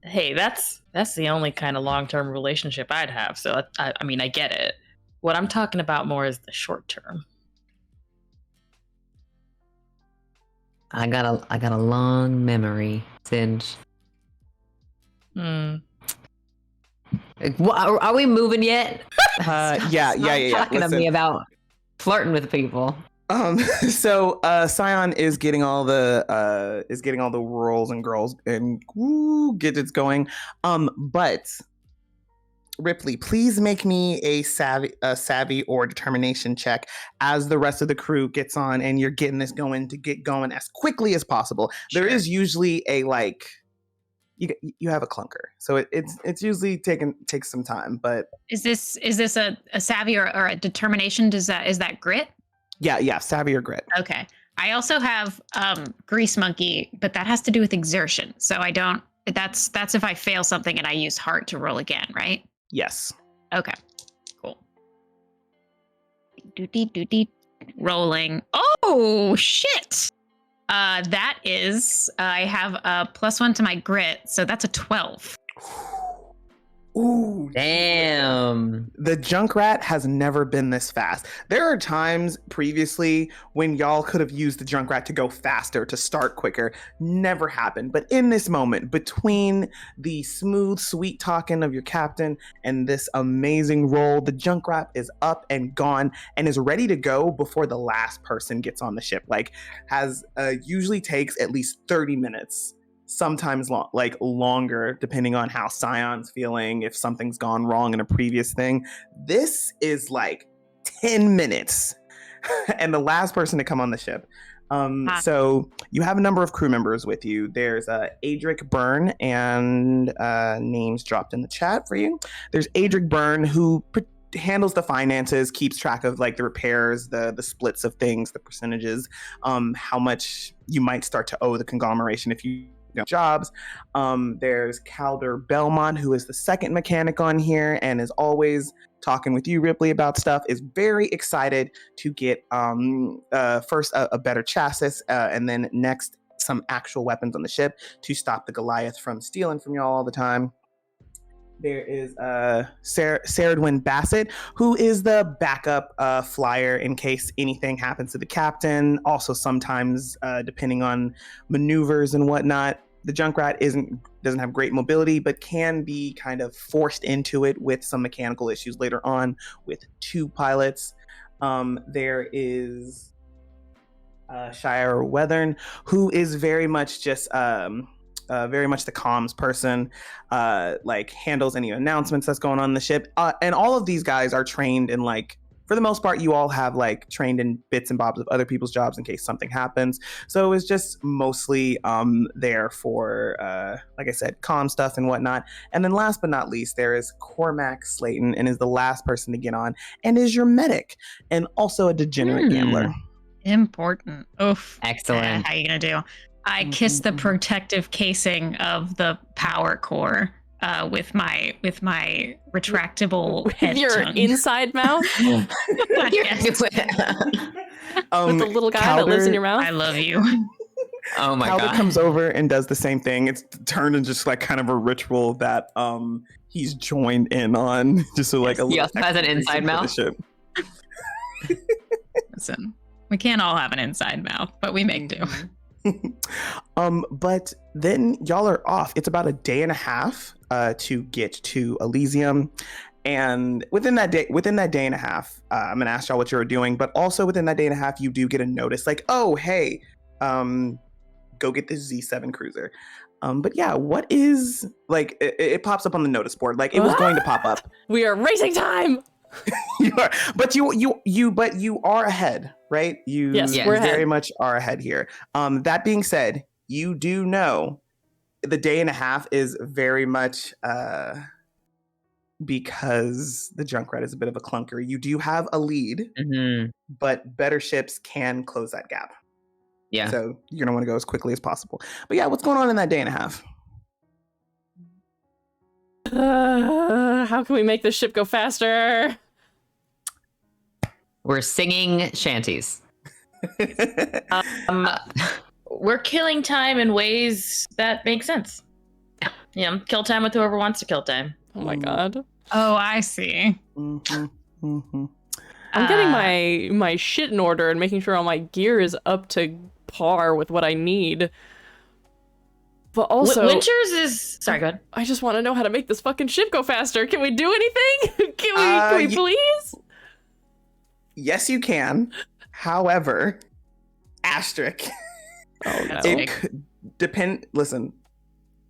Hey, that's the only kind of long-term relationship I'd have. So I mean, I get it. What I'm talking about more is the short term. I got a long memory, Singe. Are we moving yet? Yeah. Talking to me about flirting with people. So Scion is getting all the rules and girls and gadgets going. But Ripley, please make me a savvy or determination check as the rest of the crew gets on and you're getting this going to get going as quickly as possible. Sure. There is usually a you have a clunker, so it's usually takes some time. But is this a savvy or a determination? Is that grit? Yeah, savvy or grit. Okay. I also have grease monkey, but that has to do with exertion. So I don't. That's if I fail something and I use heart to roll again, right? Yes. Okay. Cool. Rolling. Oh shit. That is I have a +1 to my grit, so that's a 12. Ooh, damn. The Junkrat has never been this fast. There are times previously when y'all could have used the Junkrat to go faster, to start quicker. Never happened. But in this moment, between the smooth, sweet talking of your captain and this amazing roll, the Junkrat is up and gone and is ready to go before the last person gets on the ship. Like, usually takes at least 30 minutes. Sometimes longer, depending on how Scion's feeling, if something's gone wrong in a previous thing. This is like 10 minutes and the last person to come on the ship. So you have a number of crew members with you. There's Adric Byrne, and names dropped in the chat for you. There's Adric Byrne, who handles the finances, keeps track of like the repairs, the splits of things, the percentages, how much you might start to owe the conglomeration if you jobs. There's Calder Belmont, who is the second mechanic on here and is always talking with you, Ripley, about stuff, is very excited to get first a better chassis and then next some actual weapons on the ship to stop the Goliath from stealing from y'all all the time. There is Saradwin Bassett, who is the backup flyer in case anything happens to the captain. Also, sometimes, depending on maneuvers and whatnot, the Junkrat doesn't have great mobility, but can be kind of forced into it with some mechanical issues later on with 2 pilots. There is Shire Weathern, who is very much just very much the comms person, like handles any announcements that's going on in the ship. And all of these guys are trained in like for the most part, you all have like trained in bits and bobs of other people's jobs in case something happens. So it was just mostly there for, like I said, comm stuff and whatnot. And then last but not least, there is Cormac Slayton, and is the last person to get on, and is your medic, and also a degenerate gambler. Important. Oof. Excellent. How you gonna do? I kiss the protective casing of the power core with my retractable head Your tongue. inside mouth Yes. with the little guy that lives in your mouth. I love you. Oh my Calder god. comes over and does the same thing. It's turned into just like kind of a ritual that he's joined in on, just so like a He little also has an extra inside reason for the mouth? ship. Listen, we can't all have an inside mouth, but we make do. But then y'all are off. It's about a day and a half to get to Elysium. And within that day and a half, I'm gonna ask y'all what you're doing, but also within that day and a half, you do get a notice like, oh, hey, go get this Z7 cruiser. But yeah, what is like it pops up on the notice board. Like it was going to pop up. We are racing time. You are, but you are ahead, right? You Yes, we're ahead. very much are ahead here. That being said, you do know the day and a half is very much because the Junkrat is a bit of a clunker. You do have a lead, but better ships can close that gap. Yeah. So you're gonna want to go as quickly as possible. But yeah, what's going on in that day and a half? How can we make this ship go faster? We're singing shanties. We're killing time in ways that make sense. Yeah, kill time with whoever wants to kill time. Oh my god. Oh, I see. I'm getting my shit in order and making sure all my gear is up to par with what I need. But also, Winters is sorry. Go ahead. I just want to know how to make this fucking ship go faster. Can we do anything? Can we please? Yes, you can. However, asterisk. Oh no. It could depend. Listen,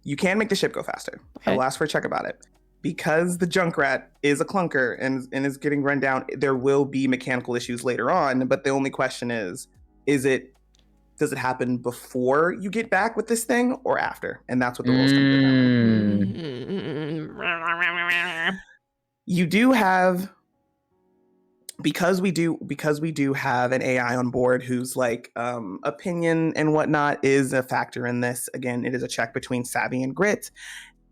you can make the ship go faster. Okay. I will ask for a check about it. Because the Junkrat is a clunker and is getting run down, there will be mechanical issues later on. But the only question is does it happen before you get back with this thing or after? And that's what the rules come to. You do have, because we do have an AI on board whose like opinion and whatnot is a factor in this. Again, it is a check between savvy and grit.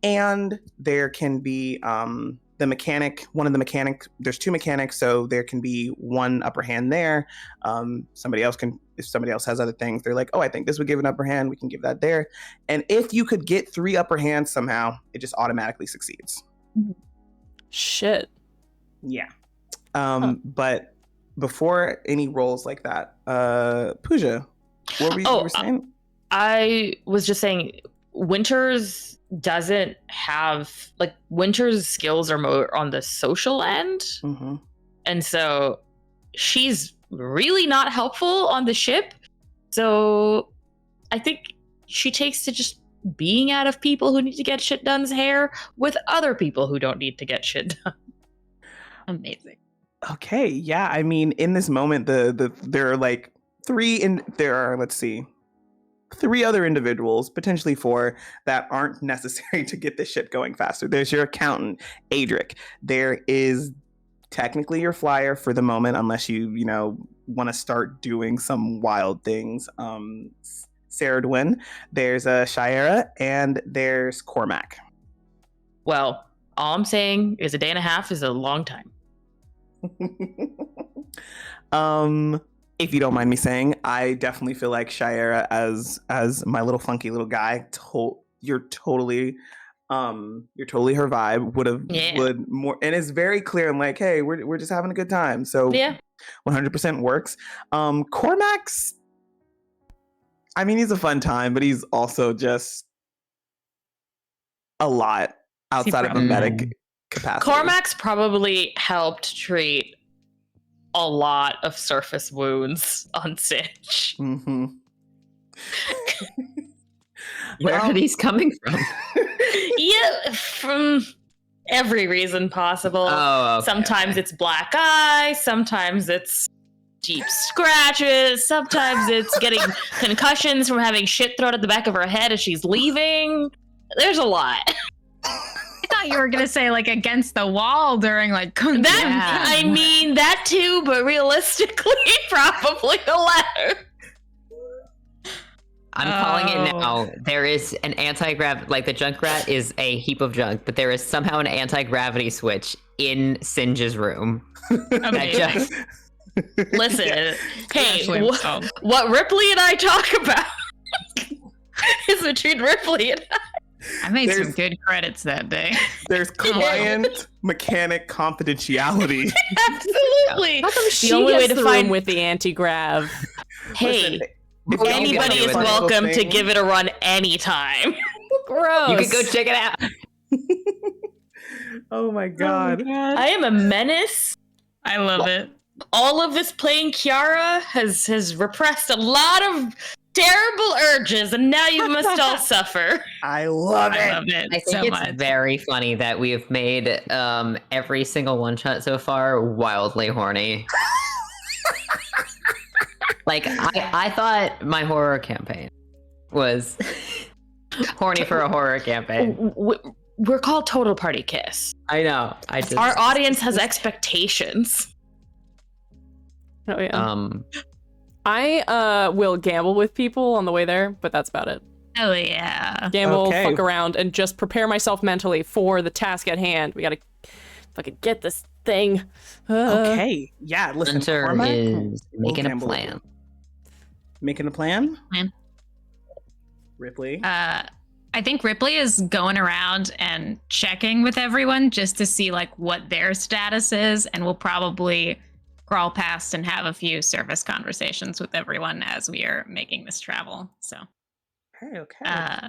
And there can be one of the mechanics, there's two mechanics, so there can be one upper hand there. If somebody else has other things, they're like, oh, I think this would give an upper hand, we can give that there. And if you could get 3 upper hands somehow, it just automatically succeeds. Shit. Yeah. But before any rolls like that, Pooja, what were you saying? I was just saying, Winters doesn't have like Winter's skills are more on the social end, and so she's really not helpful on the ship. So I think she takes to just being out of people who need to get shit done's hair with other people who don't need to get shit done. Amazing. Okay, yeah. I mean, in this moment, there are like 3 other individuals, potentially 4, that aren't necessary to get this ship going faster. There's your accountant, Adric. There is technically your flyer for the moment, unless you want to start doing some wild things. Sarah Dwin. There's Shiera, and there's Cormac. Well, all I'm saying is a day and a half is a long time. If you don't mind me saying, I definitely feel like Shiera as my little funky little guy. You're totally her vibe. Would more, and it's very clear. I'm like, hey, we're just having a good time. So yeah, 100% works. Cormac's, I mean, he's a fun time, but he's also just a lot outside of a medic capacity. Cormac's probably helped treat a lot of surface wounds on Singe. Where are these coming from? Yeah, from every reason possible. Oh, okay, Sometimes okay. it's black eye, sometimes it's deep scratches, sometimes it's getting concussions from having shit thrown at the back of her head as she's leaving. There's a lot. I thought you were gonna say like against the wall during like kung fu. I mean that too, but realistically, probably the latter. I'm calling it now. There is an anti-grav, like the Junkrat is a heap of junk, but there is somehow an anti-gravity switch in Singe's room. That just Listen, hey, Actually, what Ripley and I talk about is between Ripley and I made some There's- good credits that day. There's client mechanic confidentiality. Absolutely. How come she only way gets to the find- room with the anti-grav? Hey, If y'all Anybody anybody do is it. welcome to Thing- give it a run anytime. Gross. you could go check it out. Oh my god. I am a menace. I love it. All of this playing Kiara has repressed a lot of terrible urges, and now you must all suffer. I love I it. love it I think so it's much. very funny that we have made every single one shot so far wildly horny. Like I thought my horror campaign was horny for a horror campaign. We're called Total Party Kiss. I know. I just Our audience has expectations. Oh yeah. I will gamble with people on the way there, but that's about it. Oh yeah. Gamble, Okay. fuck around, and just prepare myself mentally for the task at hand. We gotta fucking get this thing. Okay. Yeah, listen. Hunter Cormac is will making a gamble. plan. Making a plan? Plan. Ripley. I think Ripley is going around and checking with everyone just to see like what their status is, and we'll probably crawl past and have a few service conversations with everyone as we are making this travel. So, Okay.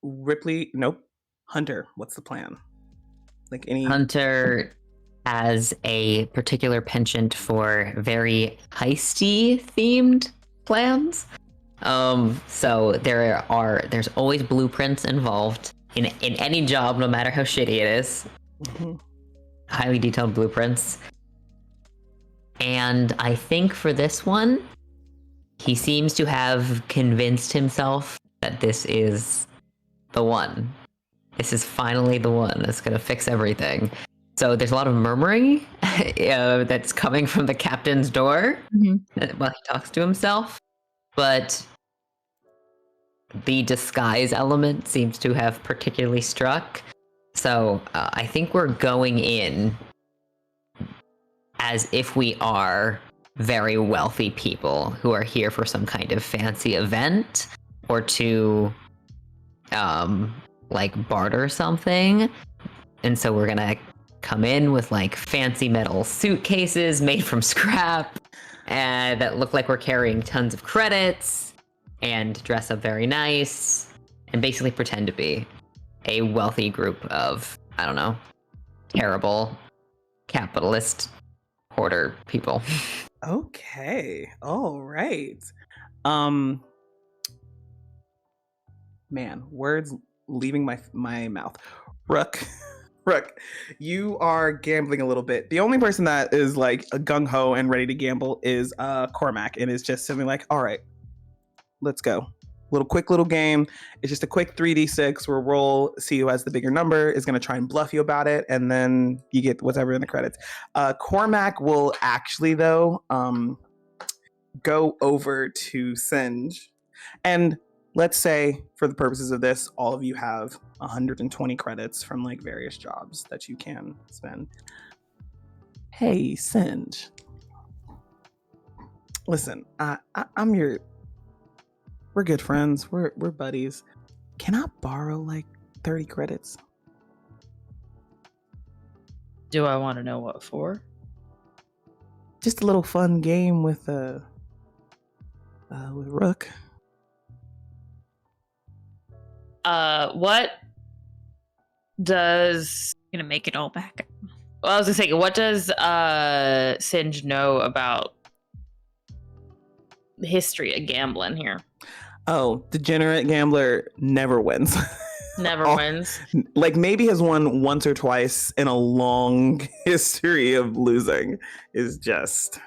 Ripley. Nope. Hunter. What's the plan? Like any. Hunter has a particular penchant for very heisty themed plans. So there's always blueprints involved in any job, no matter how shitty it is. Mhm. Highly detailed blueprints. And I think for this one, he seems to have convinced himself that this is the one. This is finally the one that's going to fix everything. So there's a lot of murmuring that's coming from the captain's door while he talks to himself. But the disguise element seems to have particularly struck. So I think we're going in as if we are very wealthy people who are here for some kind of fancy event or to like barter something. And so we're gonna come in with like fancy metal suitcases made from scrap and that look like we're carrying tons of credits and dress up very nice and basically pretend to be a wealthy group of, I don't know, terrible capitalist hoarder people. Okay. All right. Man, words leaving my mouth. Rook, you are gambling a little bit. The only person that is like a gung ho and ready to gamble is Cormac, and is just something like, all right, let's go. Quick little game. It's just a quick 3d6 where roll, see who has the bigger number, is going to try and bluff you about it, and then you get whatever in the credits. Cormac will actually, though, go over to Singe. And let's say, for the purposes of this, all of you have 120 credits from like various jobs that you can spend. Hey, Singe. Listen, I'm your... We're good friends. We're buddies. Can I borrow like 30 credits? Do I want to know what for? Just a little fun game with Rook. What does... Gonna make it all back. Well, I was gonna say, what does Singe know about the history of gambling here? Oh, degenerate gambler never wins. Never Oh. wins. Like maybe has won once or twice in a long history of losing. Is just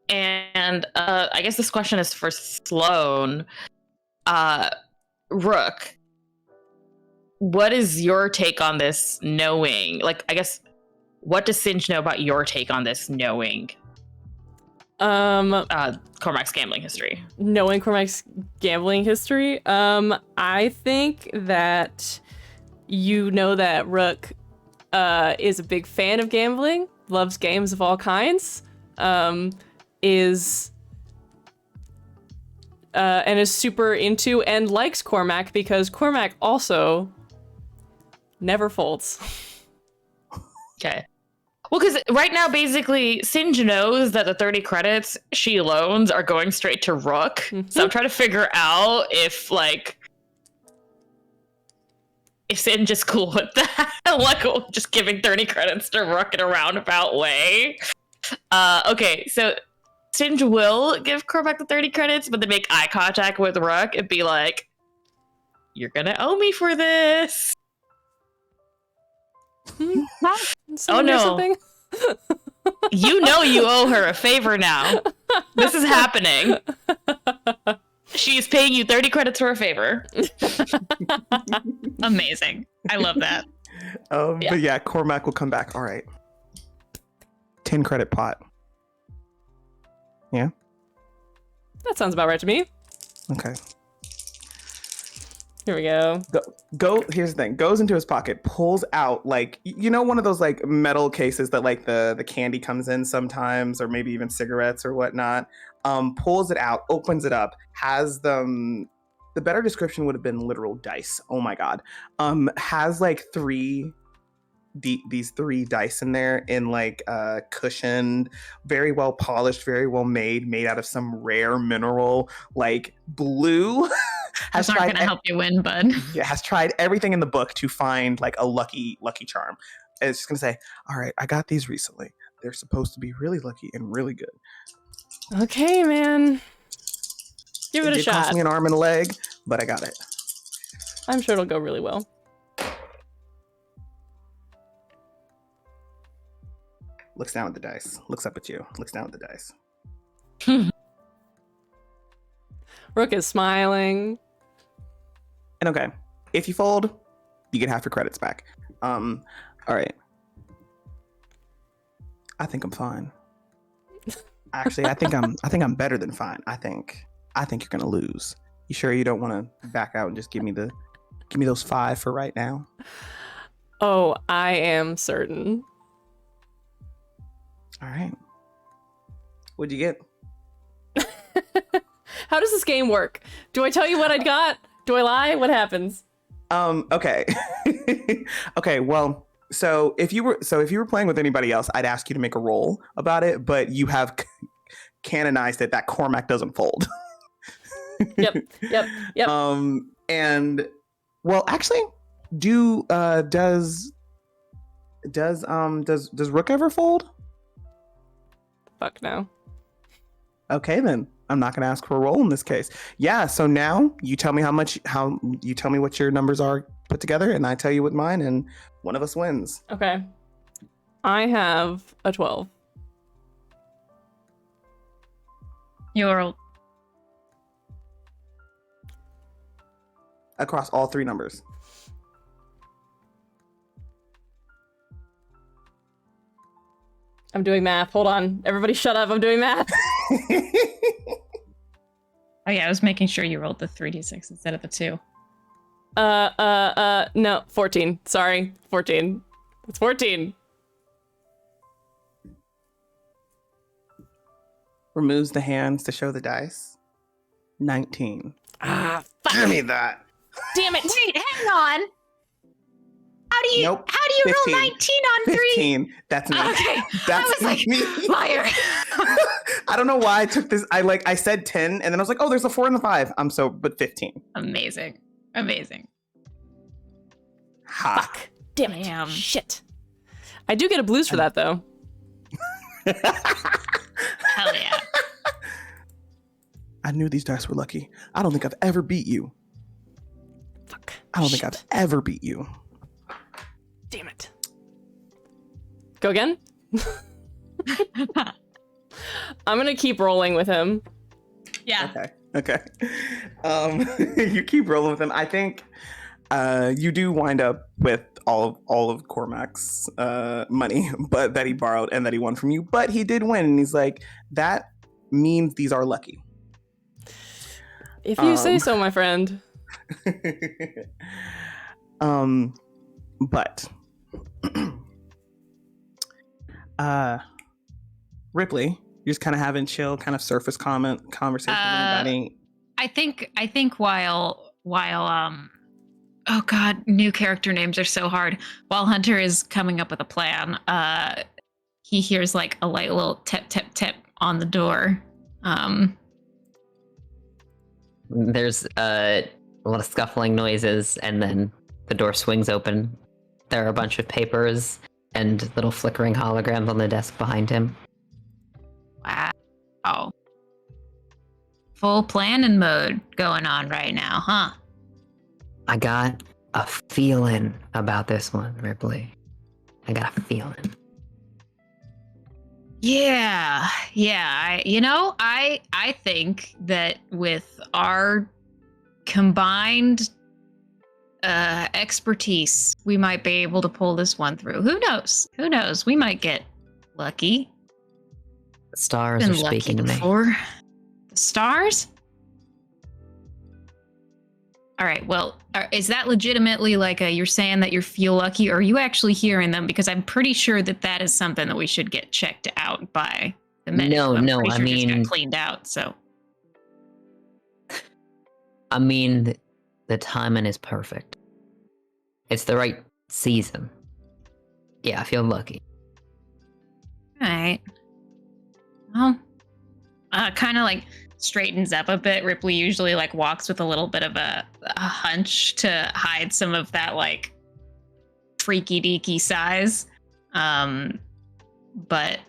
And I guess this question is for Sloane. Rook, what is your take on this knowing? Like, I guess, what does Singe know about your take on this knowing Cormac's gambling history? Knowing Cormac's gambling history, I think that you know that Rook is a big fan of gambling, loves games of all kinds, is super into and likes Cormac because Cormac also never folds. Okay. Well, because right now, basically, Singe knows that the 30 credits she loans are going straight to Rook. So I'm trying to figure out if Singe is cool with that. Like, just giving 30 credits to Rook in a roundabout way. Okay, so Singe will give Cormac the 30 credits, but then make eye contact with Rook and be like, "You're gonna owe me for this." Oh no. Something? You know you owe her a favor now. This is happening. She is paying you 30 credits for a favor. Amazing. I love that. Yeah. But yeah, Cormac will come back. All right. 10 credit pot. Yeah. That sounds about right to me. Okay. Here we go. Go. Here's the thing. Goes into his pocket, pulls out like one of those like metal cases that like the candy comes in sometimes, or maybe even cigarettes or whatnot. Pulls it out, opens it up, has them. The better description would have been literal dice. Oh my god. Has like these 3 dice in there in like cushioned, very well polished, very well made out of some rare mineral like blue. That's not going to help you win, bud. Yeah, has tried everything in the book to find like a lucky charm. And it's just gonna say, all right, I got these recently. They're supposed to be really lucky and really good. Okay, man. Give it a It cost shot. me an arm and a leg, but I got it. I'm sure it'll go really well. Looks down at the dice. Looks up at you. Looks down at the dice. Rook is smiling. And okay, if you fold, you get half your credits back. All right. I think I'm fine. Actually, I think I'm better than fine. I think you're gonna lose. You sure you don't want to back out and just give me those 5 for right now? Oh, I am certain. All right. What'd you get? How does this game work? Do I tell you what I got? Do I lie? What happens? Okay. Okay, well, so if you were playing with anybody else, I'd ask you to make a roll about it, but you have canonized it that Cormac doesn't fold. Yep. And well, actually, does Rook ever fold? Fuck no. Okay, then I'm not going to ask for a roll in this case. Yeah. So now you tell me you tell me what your numbers are put together, and I tell you what mine, and one of us wins. Okay. I have a 12. You're Across all 3 numbers. I'm doing math. Hold on. Everybody shut up. I'm doing math. Oh yeah, I was making sure you rolled the 3d6 instead of the 2. No, 14. Sorry. 14. It's 14. Removes the hands to show the dice. 19. Ah, fuck. Give me that. Damn it. Wait, hang on. How do you Nope. how do you 15. roll 19 on 3? 15. That's me. Okay. That's I was like, me. liar. I don't know why I took this. I said 10, and then I was like, oh, there's a 4 and a 5. But 15. Amazing. Ha. Fuck. Damn it. Damn. Shit. I do get a blues for that, though. Hell yeah. I knew these dice were lucky. I don't think I've ever beat you. Fuck. I don't think I've ever beat you. Damn it. Go again? I'm gonna keep rolling with him. Yeah. Okay. You keep rolling with him. I think you do wind up with all of Cormac's money, but that he borrowed and that he won from you. But he did win, and he's like, that means these are lucky. If you say so, my friend. But Ripley, you're just kind of having chill, kind of surface conversation with anybody. I think while oh god, new character names are so hard. While Hunter is coming up with a plan, he hears like a light little tip tip tip on the door. There's a lot of scuffling noises, and then the door swings open. There are a bunch of papers and little flickering holograms on the desk behind him. Wow. Full planning mode going on right now, huh? I got a feeling about this one, Ripley. I got a feeling. Yeah. I think that with our combined expertise, we might be able to pull this one through. Who knows? We might get lucky. The stars Been are speaking to me. before. The stars? All right, well, is that legitimately like you're saying that you feel lucky, or are you actually hearing them? Because I'm pretty sure that is something that we should get checked out by the minute. No, I I mean, just got cleaned out, so. I mean, the timing is perfect. It's the right season. Yeah, I feel lucky. All right. Well, kind of like straightens up a bit. Ripley usually like walks with a little bit of a hunch to hide some of that like freaky deaky size. But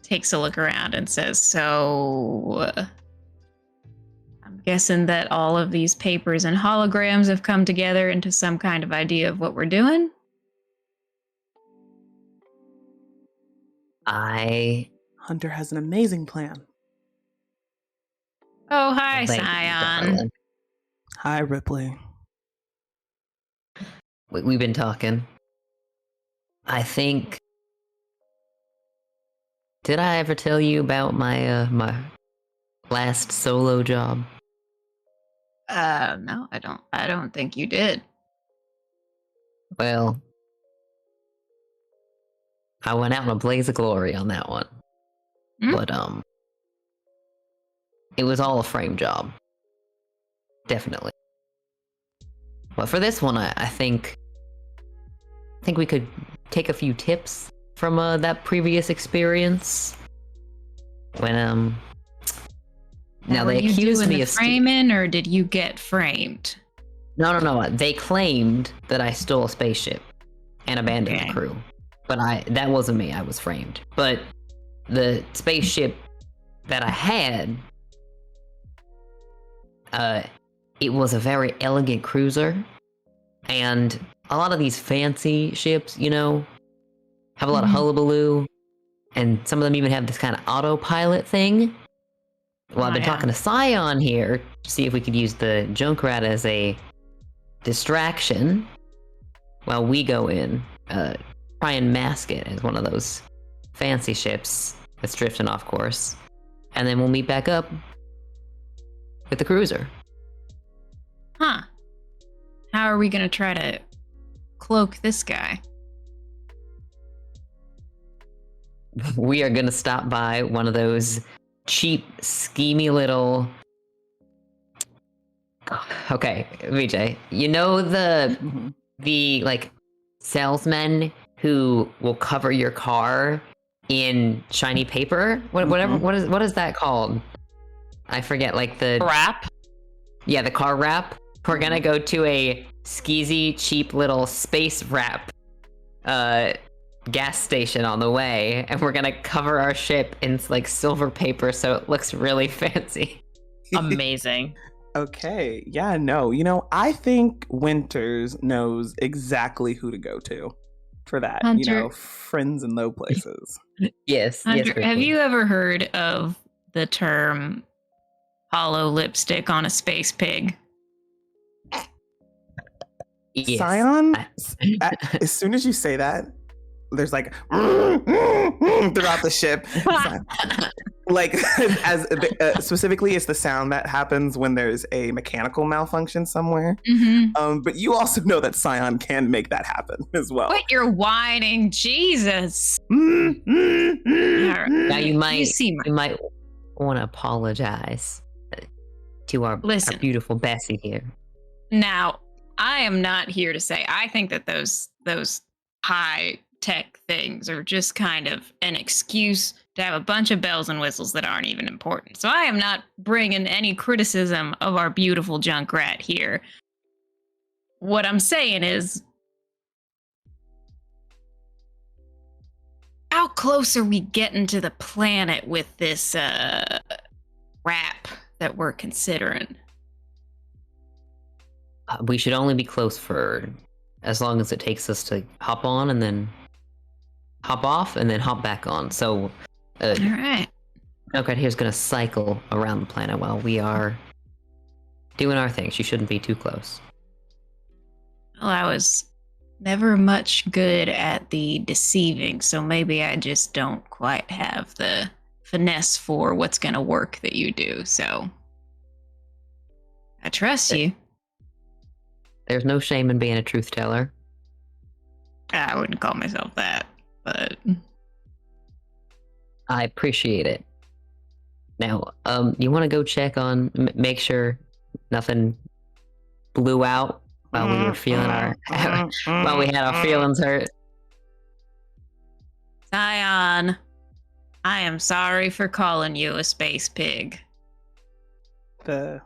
takes a look around and says, so I'm guessing that all of these papers and holograms have come together into some kind of idea of what we're doing. Hunter has an amazing plan. Oh, hi, Thank you, Scion. darling. Hi, Ripley. We've been talking. I think. Did I ever tell you about my my last solo job? No, I don't think you did. Well, I went out in a blaze of glory on that one. Hmm? But it was all a frame job. Definitely. But for this one, I think we could take a few tips from that previous experience. When now Were they you accused doing me the of framing, or did you get framed? No. They claimed that I stole a spaceship and abandoned Okay. the crew. But that wasn't me. I was framed. But the spaceship that I had, it was a very elegant cruiser, and a lot of these fancy ships, have a lot of hullabaloo, and some of them even have this kind of autopilot thing. Well, I've been talking to Scion here to see if we could use the Junkrat as a distraction while we go in, try and mask it as one of those fancy ships that's drifting off course, and then we'll meet back up with the cruiser. Huh. How are we going to try to cloak this guy? We are gonna stop by one of those cheap, schemy little. Okay, VJ, the like salesmen who will cover your car in shiny paper. What is that called? I forget. Like the Wrap. Yeah, the car wrap. We're gonna go to a skeezy, cheap little space wrap gas station on the way, and we're gonna cover our ship in like silver paper so it looks really fancy. Amazing. Okay. Yeah, no. I think Winters knows exactly who to go to for that. Hunter. Friends in low places. Yes, Hunter, have Ripley. you ever heard of the term hollow lipstick on a space pig? Yes. Scion, as soon as you say that, there's like throughout the ship. Like as specifically, it's the sound that happens when there's a mechanical malfunction somewhere. Mm-hmm. But you also know that Scion can make that happen as well. What, you're whining? Jesus. Now Alright. you might see want to apologize to our beautiful Bessie here. Now, I am not here to say I think that those high tech things are just kind of an excuse to have a bunch of bells and whistles that aren't even important. So I am not bringing any criticism of our beautiful Junkrat here. What I'm saying is, how close are we getting to the planet with this wrap that we're considering? We should only be close for as long as it takes us to hop on and then hop off and then hop back on. So, All right. Junkrat here's gonna cycle around the planet while we are doing our thing. She shouldn't be too close. Well, I was never much good at the deceiving, so maybe I just don't quite have the finesse for what's going to work that you do. So I trust you. There's no shame in being a truth teller. I wouldn't call myself that, but I appreciate it. Now, you want to go check on, make sure nothing blew out while we were feeling while we had our feelings hurt. Scion, I am sorry for calling you a space pig. Okay.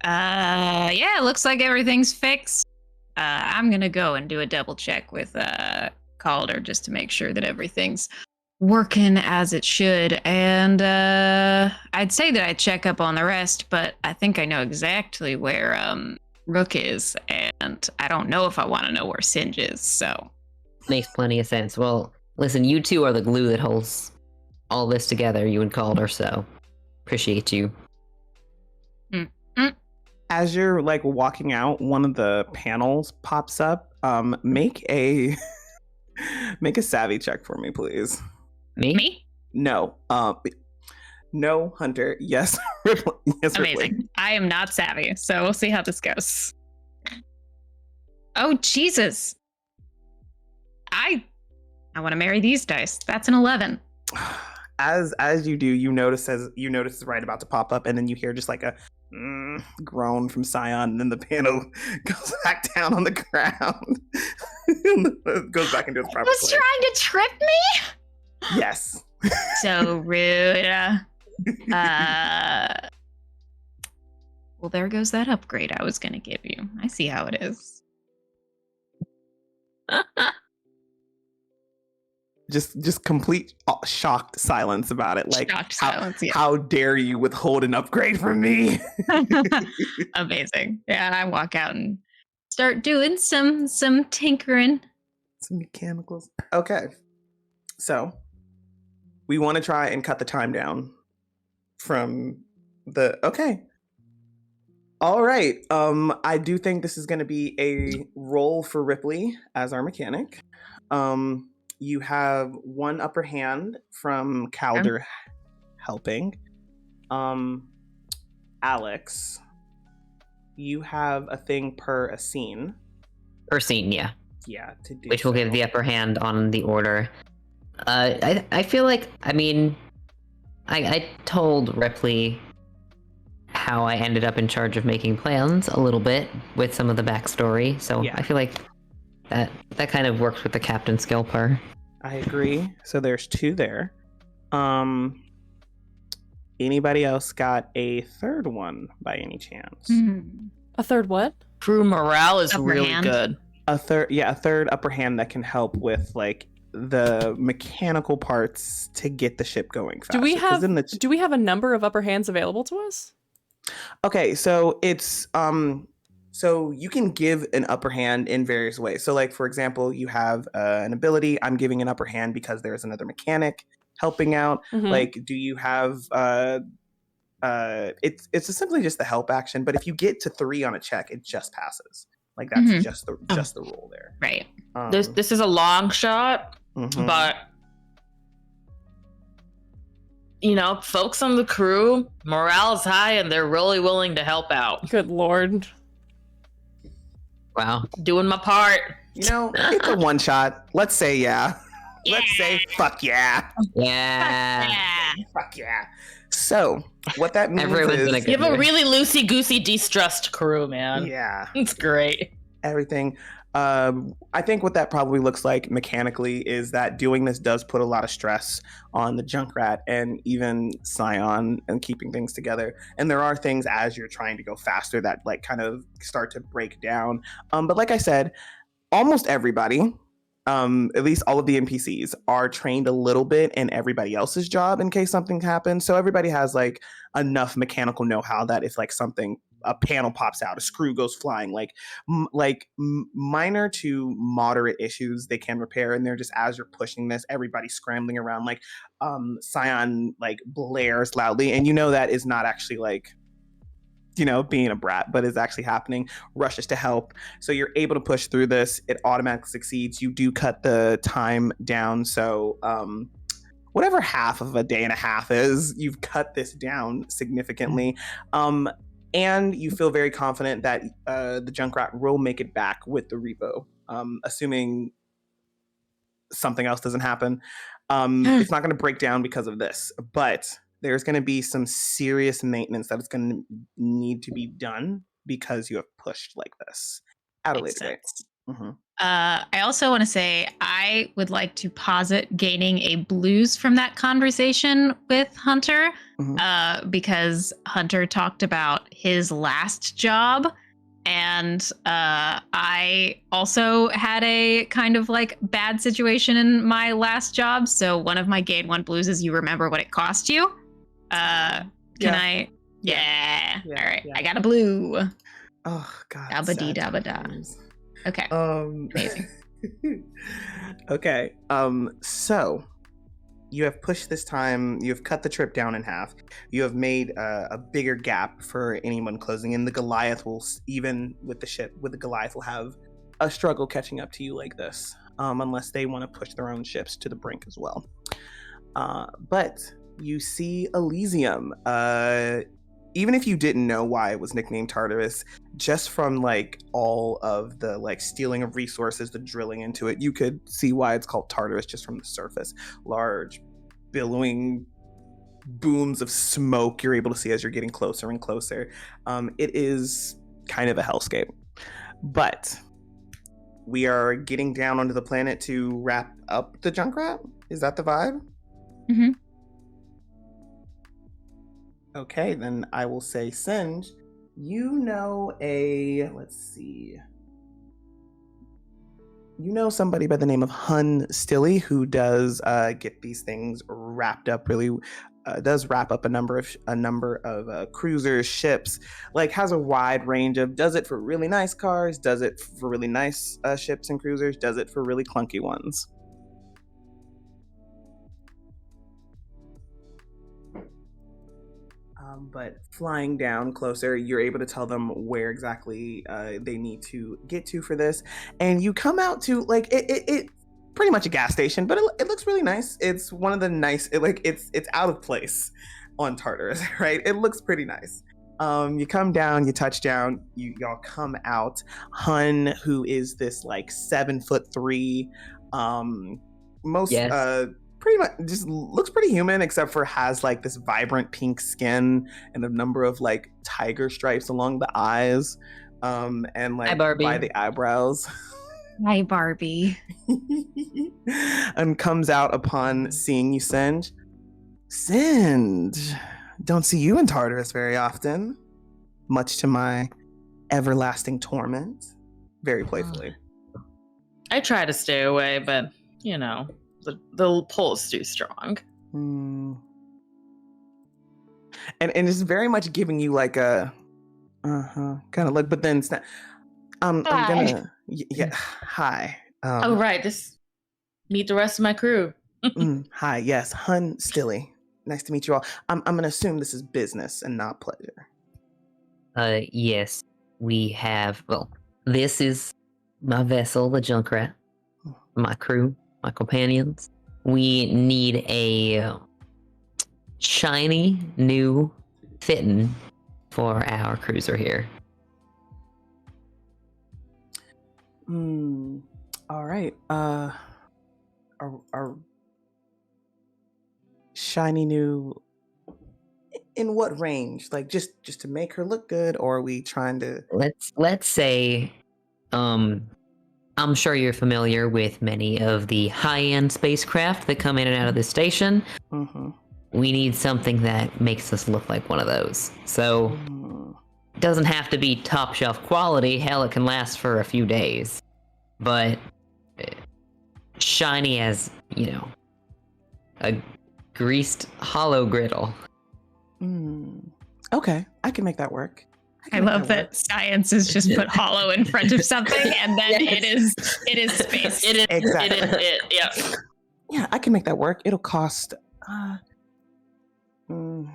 Yeah, it looks like everything's fixed. I'm gonna go and do a double check with Calder just to make sure that everything's working as it should. And I'd say that I check up on the rest, but I think I know exactly where Rook is, and I don't know if I want to know where Singe is. So makes plenty of sense. Well, listen, you two are the glue that holds all this together. You and Calder, so appreciate you. As you're like walking out, one of the panels pops up. Make a savvy check for me, please. Me? No. No, Hunter. Yes. Ripley. Yes, Amazing. Ripley. I am not savvy, so we'll see how this goes. Oh, Jesus. I want to marry these dice. That's an 11. As you do, you notice it's right about to pop up, and then you hear just like a groan from Scion, and then the panel goes back down on the ground. Goes back into its proper Was place. trying to trip me? Yes. So rude. Well, there goes that upgrade I was going to give you. I see how it is. Just complete shocked silence about it. Like, Shocked silence, yeah. How dare you withhold an upgrade from me? Amazing. Yeah, and I walk out and start doing some tinkering. Some mechanicals. Okay. So, we want to try and cut the time down from the... Okay. All right. I do think this is going to be a role for Ripley as our mechanic. You have one upper hand from Calder helping. Alex, you have a thing per scene. Per scene, yeah. Yeah, to do which will give the upper hand on the order. I feel like, I mean, I told Ripley how I ended up in charge of making plans a little bit with some of the backstory, so yeah. I feel like that kind of works with the captain skill per. I agree. So there's 2 there. Anybody else got a third one by any chance? A third what? Crew morale is Upper really hand. good. A third upper hand that can help with like the mechanical parts to get the ship going faster. Do we 'Cause have then do we have a number of upper hands available to us? Okay, so it's so you can give an upper hand in various ways. So like for example, you have an ability, I'm giving an upper hand because there's another mechanic helping out. Mhm. Like do you have it's simply just the help action, but if you get to 3 on a check, it just passes. Like that's Mhm. just the rule there. Right. This is a long shot, Mhm. but you know, folks on the crew, morale is high and they're really willing to help out. Good lord. Wow. Doing my part. You know, it's a one shot. Let's say yeah. Let's say fuck yeah. Yeah. Fuck yeah. So what that means Everyone's is gonna You have a really loosey-goosey de-stressed crew, man. yeah, It's great. everything. I think what that probably looks like mechanically is that doing this does put a lot of stress on the Junkrat and even Scion and keeping things together. And there are things as you're trying to go faster that like kind of start to break down. But like I said, almost everybody, at least all of the NPCs, are trained a little bit in everybody else's job in case something happens. So everybody has like enough mechanical know-how that if like a panel pops out, a screw goes flying, minor to moderate issues they can repair. And they're just, as you're pushing this, everybody's scrambling around, like Scion like blares loudly, and you know that is not actually like, you know, being a brat, but is actually happening, rushes to help. So you're able to push through this. It automatically succeeds. You do cut the time down. So whatever half of a day and a half is, you've cut this down significantly. And you feel very confident that the Junkrat will make it back with the repo, assuming something else doesn't happen. It's not going to break down because of this, but there's going to be some serious maintenance that is going to need to be done because you have pushed like this at a Makes later date. sense. Mm-hmm. I also want to say I would like to posit gaining a blues from that conversation with Hunter, because Hunter talked about his last job, and I also had a kind of like bad situation in my last job. So one of my gain 1 blues is you remember what it cost you. Can I? Yeah. All right. I got a blue. Oh God. Dabba dee sad dabba da. times. Okay. Amazing. Okay. So you have pushed this time. You have cut the trip down in half. You have made a bigger gap for anyone closing in. The Goliath will, even with the ship, with the Goliath will have a struggle catching up to you like this, unless they want to push their own ships to the brink as well. But you see Elysium. Even if you didn't know why it was nicknamed Tartarus, just from like all of the like stealing of resources, the drilling into it, you could see why it's called Tartarus just from the surface. Large, billowing booms of smoke you're able to see as you're getting closer and closer. It is kind of a hellscape. But we are getting down onto the planet to wrap up the Junkrat. Is that the vibe? Mm-hmm. Okay, then I will say, Singe, you know somebody by the name of Hun Stilly who does get these things wrapped up really, does wrap up a number of cruisers, ships, like has a wide range of, does it for really nice cars, does it for really nice ships and cruisers, does it for really clunky ones. But flying down closer, you're able to tell them where exactly they need to get to for this, and you come out to like it pretty much a gas station, but it looks really nice. It's one of the nice, it's out of place on Tartarus, right? It looks pretty nice. You come down, you touch down, y'all come out. Hun, who is this like 7'3", pretty much just looks pretty human, except for has like this vibrant pink skin and a number of like tiger stripes along the eyes, and like by the eyebrows. Hi, Barbie. And comes out upon seeing you, Singe. Singe, don't see you in Tartarus very often, much to my everlasting torment. Very playfully. I try to stay away, but you know, the pull is too strong. Mm. And it's very much giving you like a kind of look, but then it's not. I'm gonna yeah. Hi. Oh right, meet the rest of my crew. Hi. Yes, Hun Stilly. Nice to meet you all. I'm gonna assume this is business and not pleasure. Yes, we have. Well, this is my vessel, the Junkrat. My crew, my companions. We need a shiny new fitting for our cruiser here. All right. Our shiny new. In what range? Like just to make her look good, or are we trying to? Let's say, I'm sure you're familiar with many of the high-end spacecraft that come in and out of the station. Mm-hmm. We need something that makes us look like one of those. So it doesn't have to be top shelf quality. Hell, it can last for a few days. But shiny as, a greased hollow griddle. Okay, I can make that work. I love that science is just put hollow in front of something, and then it is space. It is Exactly. Yeah. Yeah, I can make that work. It'll cost. And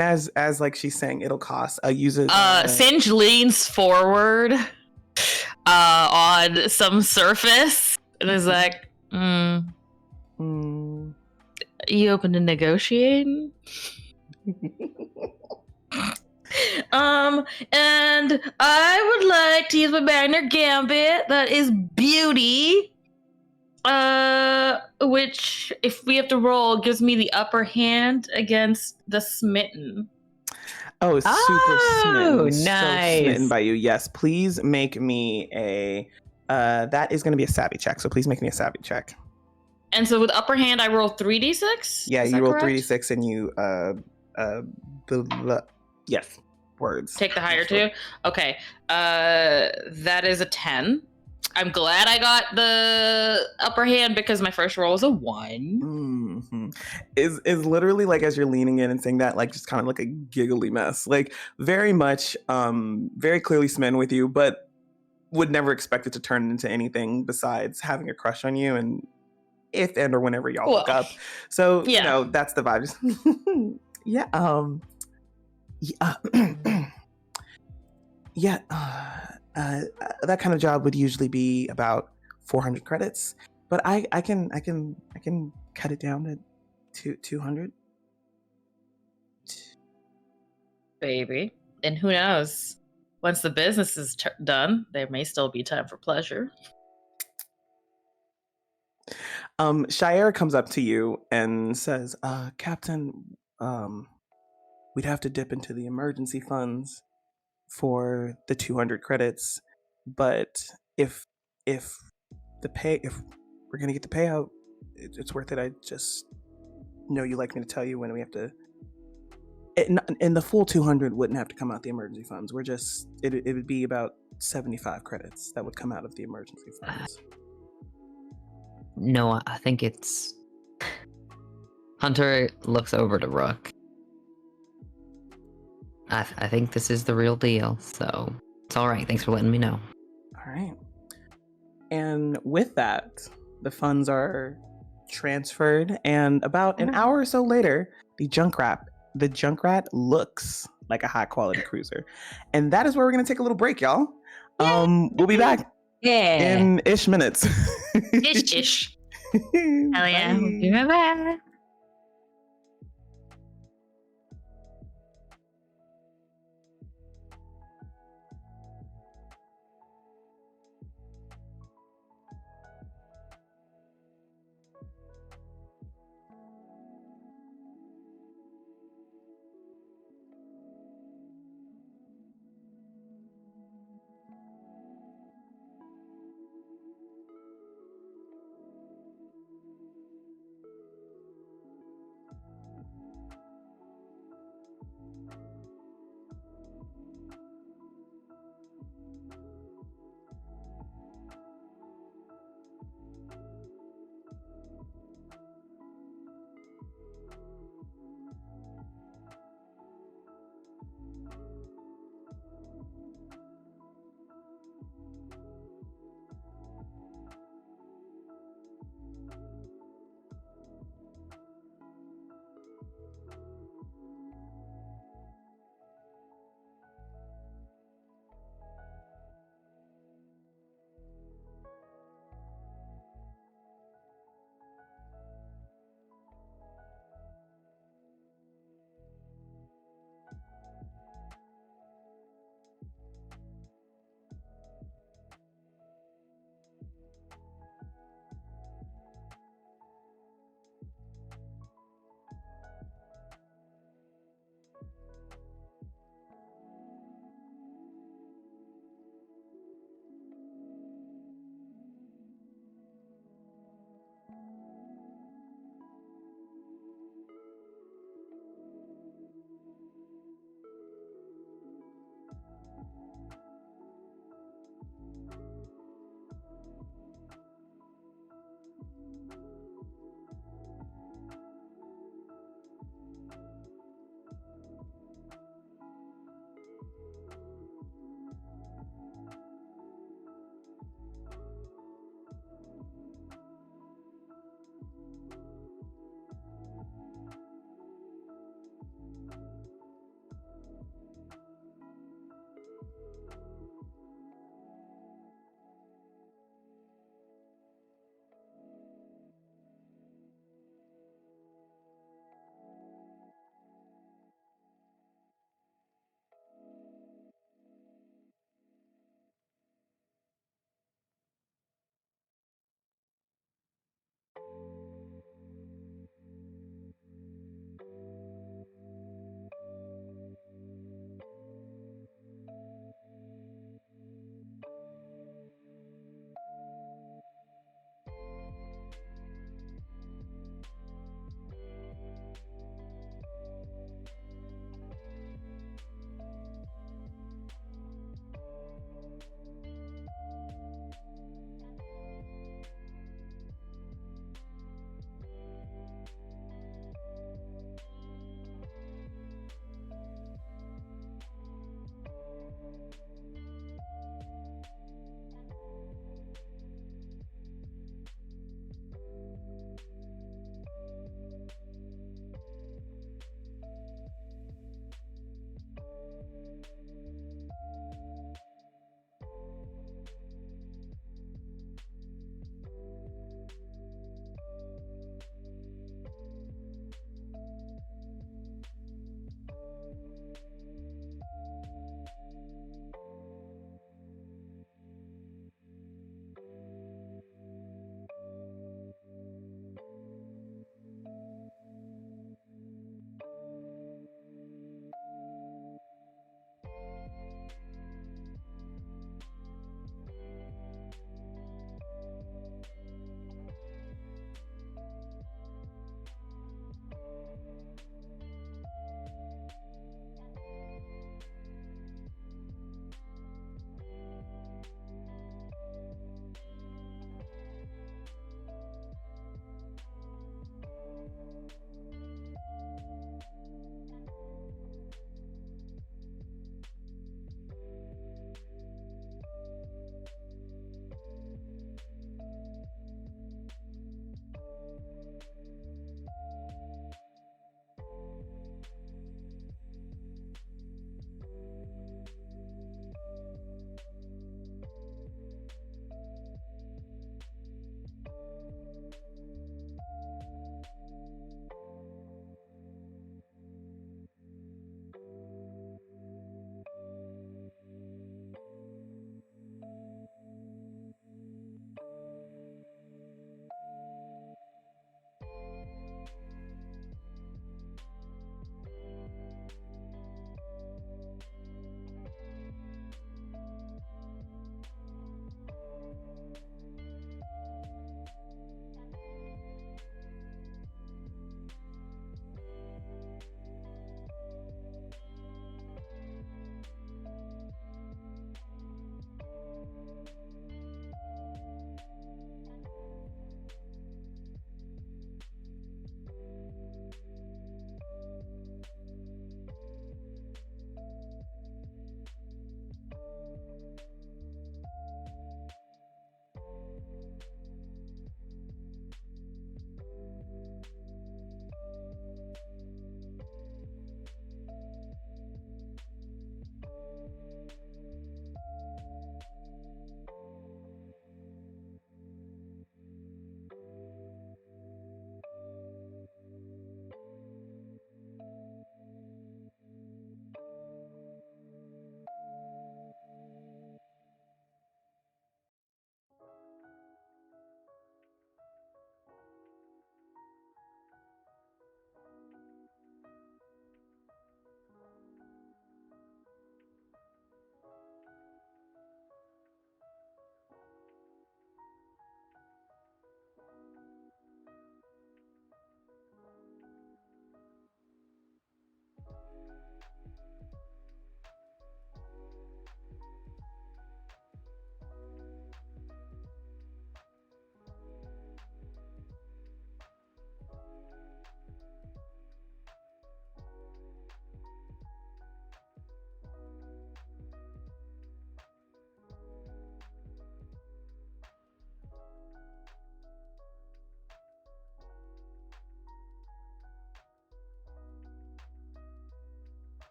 as like she's saying, it'll cost. I'll use it. Singe leans forward on some surface and is like, you open to negotiating? And I would like to use my Magner Gambit. That is beauty. Which, if we have to roll, gives me the upper hand against the smitten. Oh, super smitten. Nice. So smitten by you. Yes, please make me a. That is going to be a savvy check. So please make me a savvy check. And so with upper hand, I roll 3d6. Yeah, you roll 3d6 and you yes, words. Take the higher two. Okay. That is a 10. I'm glad I got the upper hand because my first roll was a 1. Mm-hmm. Is literally like as you're leaning in and saying that, like just kind of like a giggly mess, like very much, very clearly smitten with you, but would never expect it to turn into anything besides having a crush on you, and if and or whenever y'all hook up. So yeah. That's the vibe. Yeah. Yeah. That kind of job would usually be about 400 credits, but I can cut it down to 200. Baby. And who knows? Once the business is done, there may still be time for pleasure. Shire comes up to you and says, Captain, we'd have to dip into the emergency funds for the 200 credits, but if we're gonna get the payout, it's worth it. I just know you like me to tell you when we have to. And the full 200 wouldn't have to come out the emergency funds. It would be about 75 credits that would come out of the emergency funds. No, I think it's... Hunter looks over to Rook. I think this is the real deal, so it's all right. Thanks for letting me know. All right. And with that, the funds are transferred, and about an hour or so later, the Junkrat looks like a high-quality cruiser. And that is where we're going to take a little break, y'all. We'll be back in ish minutes. Ish. Hell yeah. We'll be right back.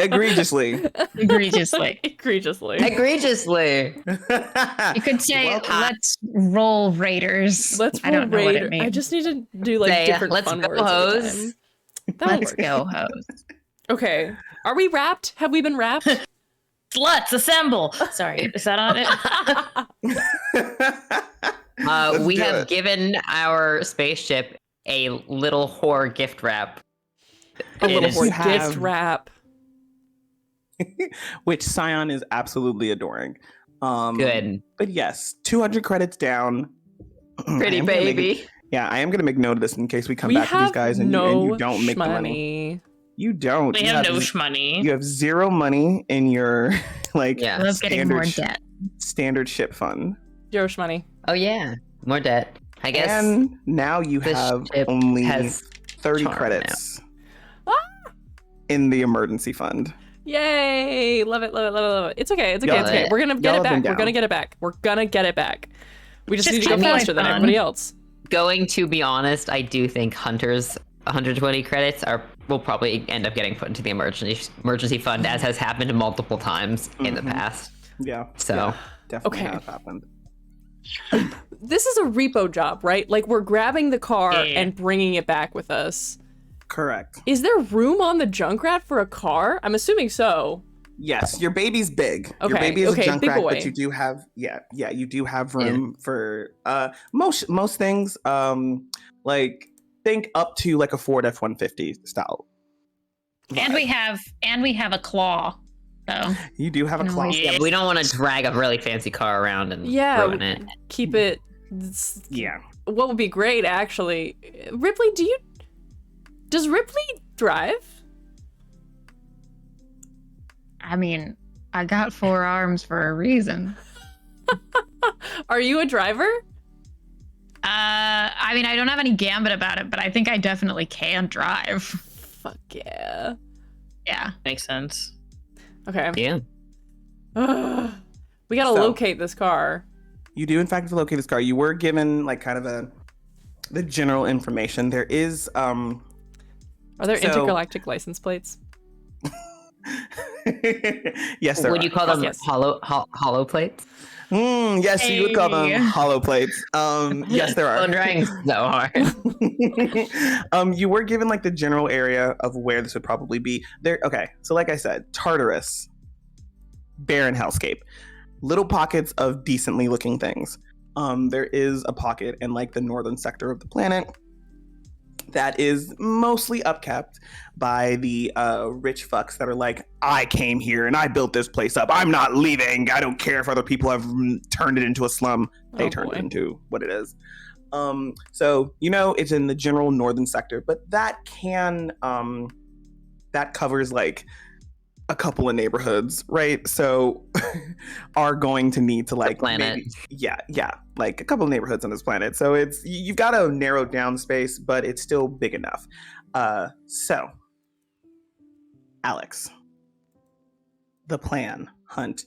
Egregiously. Egregiously. Egregiously. Egregiously. You could say, Well, let's roll Raiders. Let's I don't know what it Raider. means. I just need to do like Say, different let's fun go, words at a hoes. time. That'll Let's work. go, host. Okay. Are we wrapped? Have we been wrapped? Sluts assemble. Sorry, is that on it? Let's We do have it. given our spaceship a little whore gift wrap. A little is- more You gift have- wrap. Which Scion is absolutely adoring. Good. But yes, 200 credits down. Pretty I am gonna make baby. I am going to make note of this in case we come We back to these have guys and, no you don't make the money. You don't. We You have no shmoney. You have zero money in your like Yeah. I love getting more standard debt. standard ship fund. Yosh money. Oh yeah. More debt. I guess And now you this have ship only has 30 charm credits Ah! in the emergency fund. Yay! Love it, love it, love it, love it. It's okay, it's okay, Y'all- it's okay. We're gonna get y'all it have been back. We're down. gonna get it back. We're gonna get it back. We just Just need to go keep going faster than fun. everybody else. going to be honest, I do think Hunter's 120 credits will probably end up getting put into the emergency fund, as has happened multiple times in the Mhm. past. Yeah. So yeah, definitely Okay. has happened. This is a repo job, right? Like we're grabbing the car Yeah. and bringing it back with us. Correct. Is there room on the Junkrat for a car? I'm assuming so. Yes, your baby's big. Your Okay, baby is okay, a junk big rack, boy. but you do have you do have room for most things. Like think up to like a Ford F-150 style. And we have a claw. So You do have a No, claw. we- yeah, but we don't want to drag a really fancy car around and Yeah, ruin it. keep it. Yeah. What would be great, actually, Ripley? Does Ripley drive? I mean, I got 4 arms for a reason. Are you a driver? I mean, I don't have any gambit about it, but I think I definitely can drive. Fuck yeah. Yeah. Makes sense. Okay. Yeah. We gotta So- locate this car. You do in fact locate this car. You were given like kind of the general information. There is Are there So- intergalactic license plates? yes, there Would are. you call them Yes. hollow plates? Yes, you would call them Hey. hollow plates. Yes, there I'm are. trying so hard. You were given like the general area of where this would probably be. There. Okay, so like I said, Tartarus, barren hellscape, little pockets of decently looking things. There is a pocket in like the northern sector of the planet that is mostly upkept by the rich fucks that are like, I came here and I built this place up. I'm not leaving. I don't care if other people have turned it into a slum. They Oh, turned boy. it into what it is. So it's in the general northern sector, but that covers like a couple of neighborhoods, right? So are going to need to like planet. like a couple of neighborhoods on this planet. So you've got to narrow down space, but it's still big enough. So Alex, the plan, Hunter,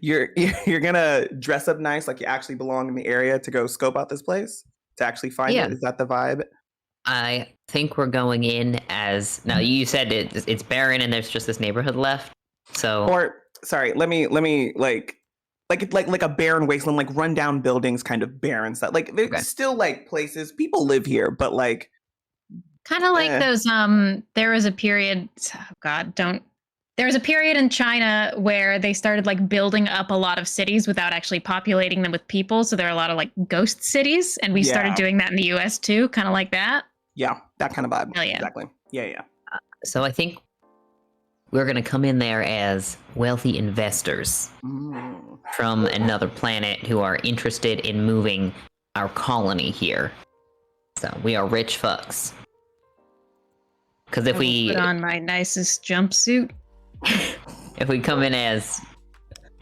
you're gonna dress up nice, like you actually belong in the area to go scope out this place to actually find Yeah. it. Is that the vibe? I think we're going in as now. You said it's barren and there's just this neighborhood left. So Or sorry, let me like a barren wasteland, like rundown buildings, kind of barren stuff. Like there's Okay. still like places people live here, but like Kind of like Eh. those there was a period there was a period in China where they started like building up a lot of cities without actually populating them with people, so there are a lot of like ghost cities, and we started Yeah. doing that in the US too, kind of like that. yeah, that kind of vibe. Hell yeah. Exactly. Yeah. I think we're gonna come in there as wealthy investors Mm. from another planet who are interested in moving our colony here. So we are rich fucks. Because I if will we put on my nicest jumpsuit. come in as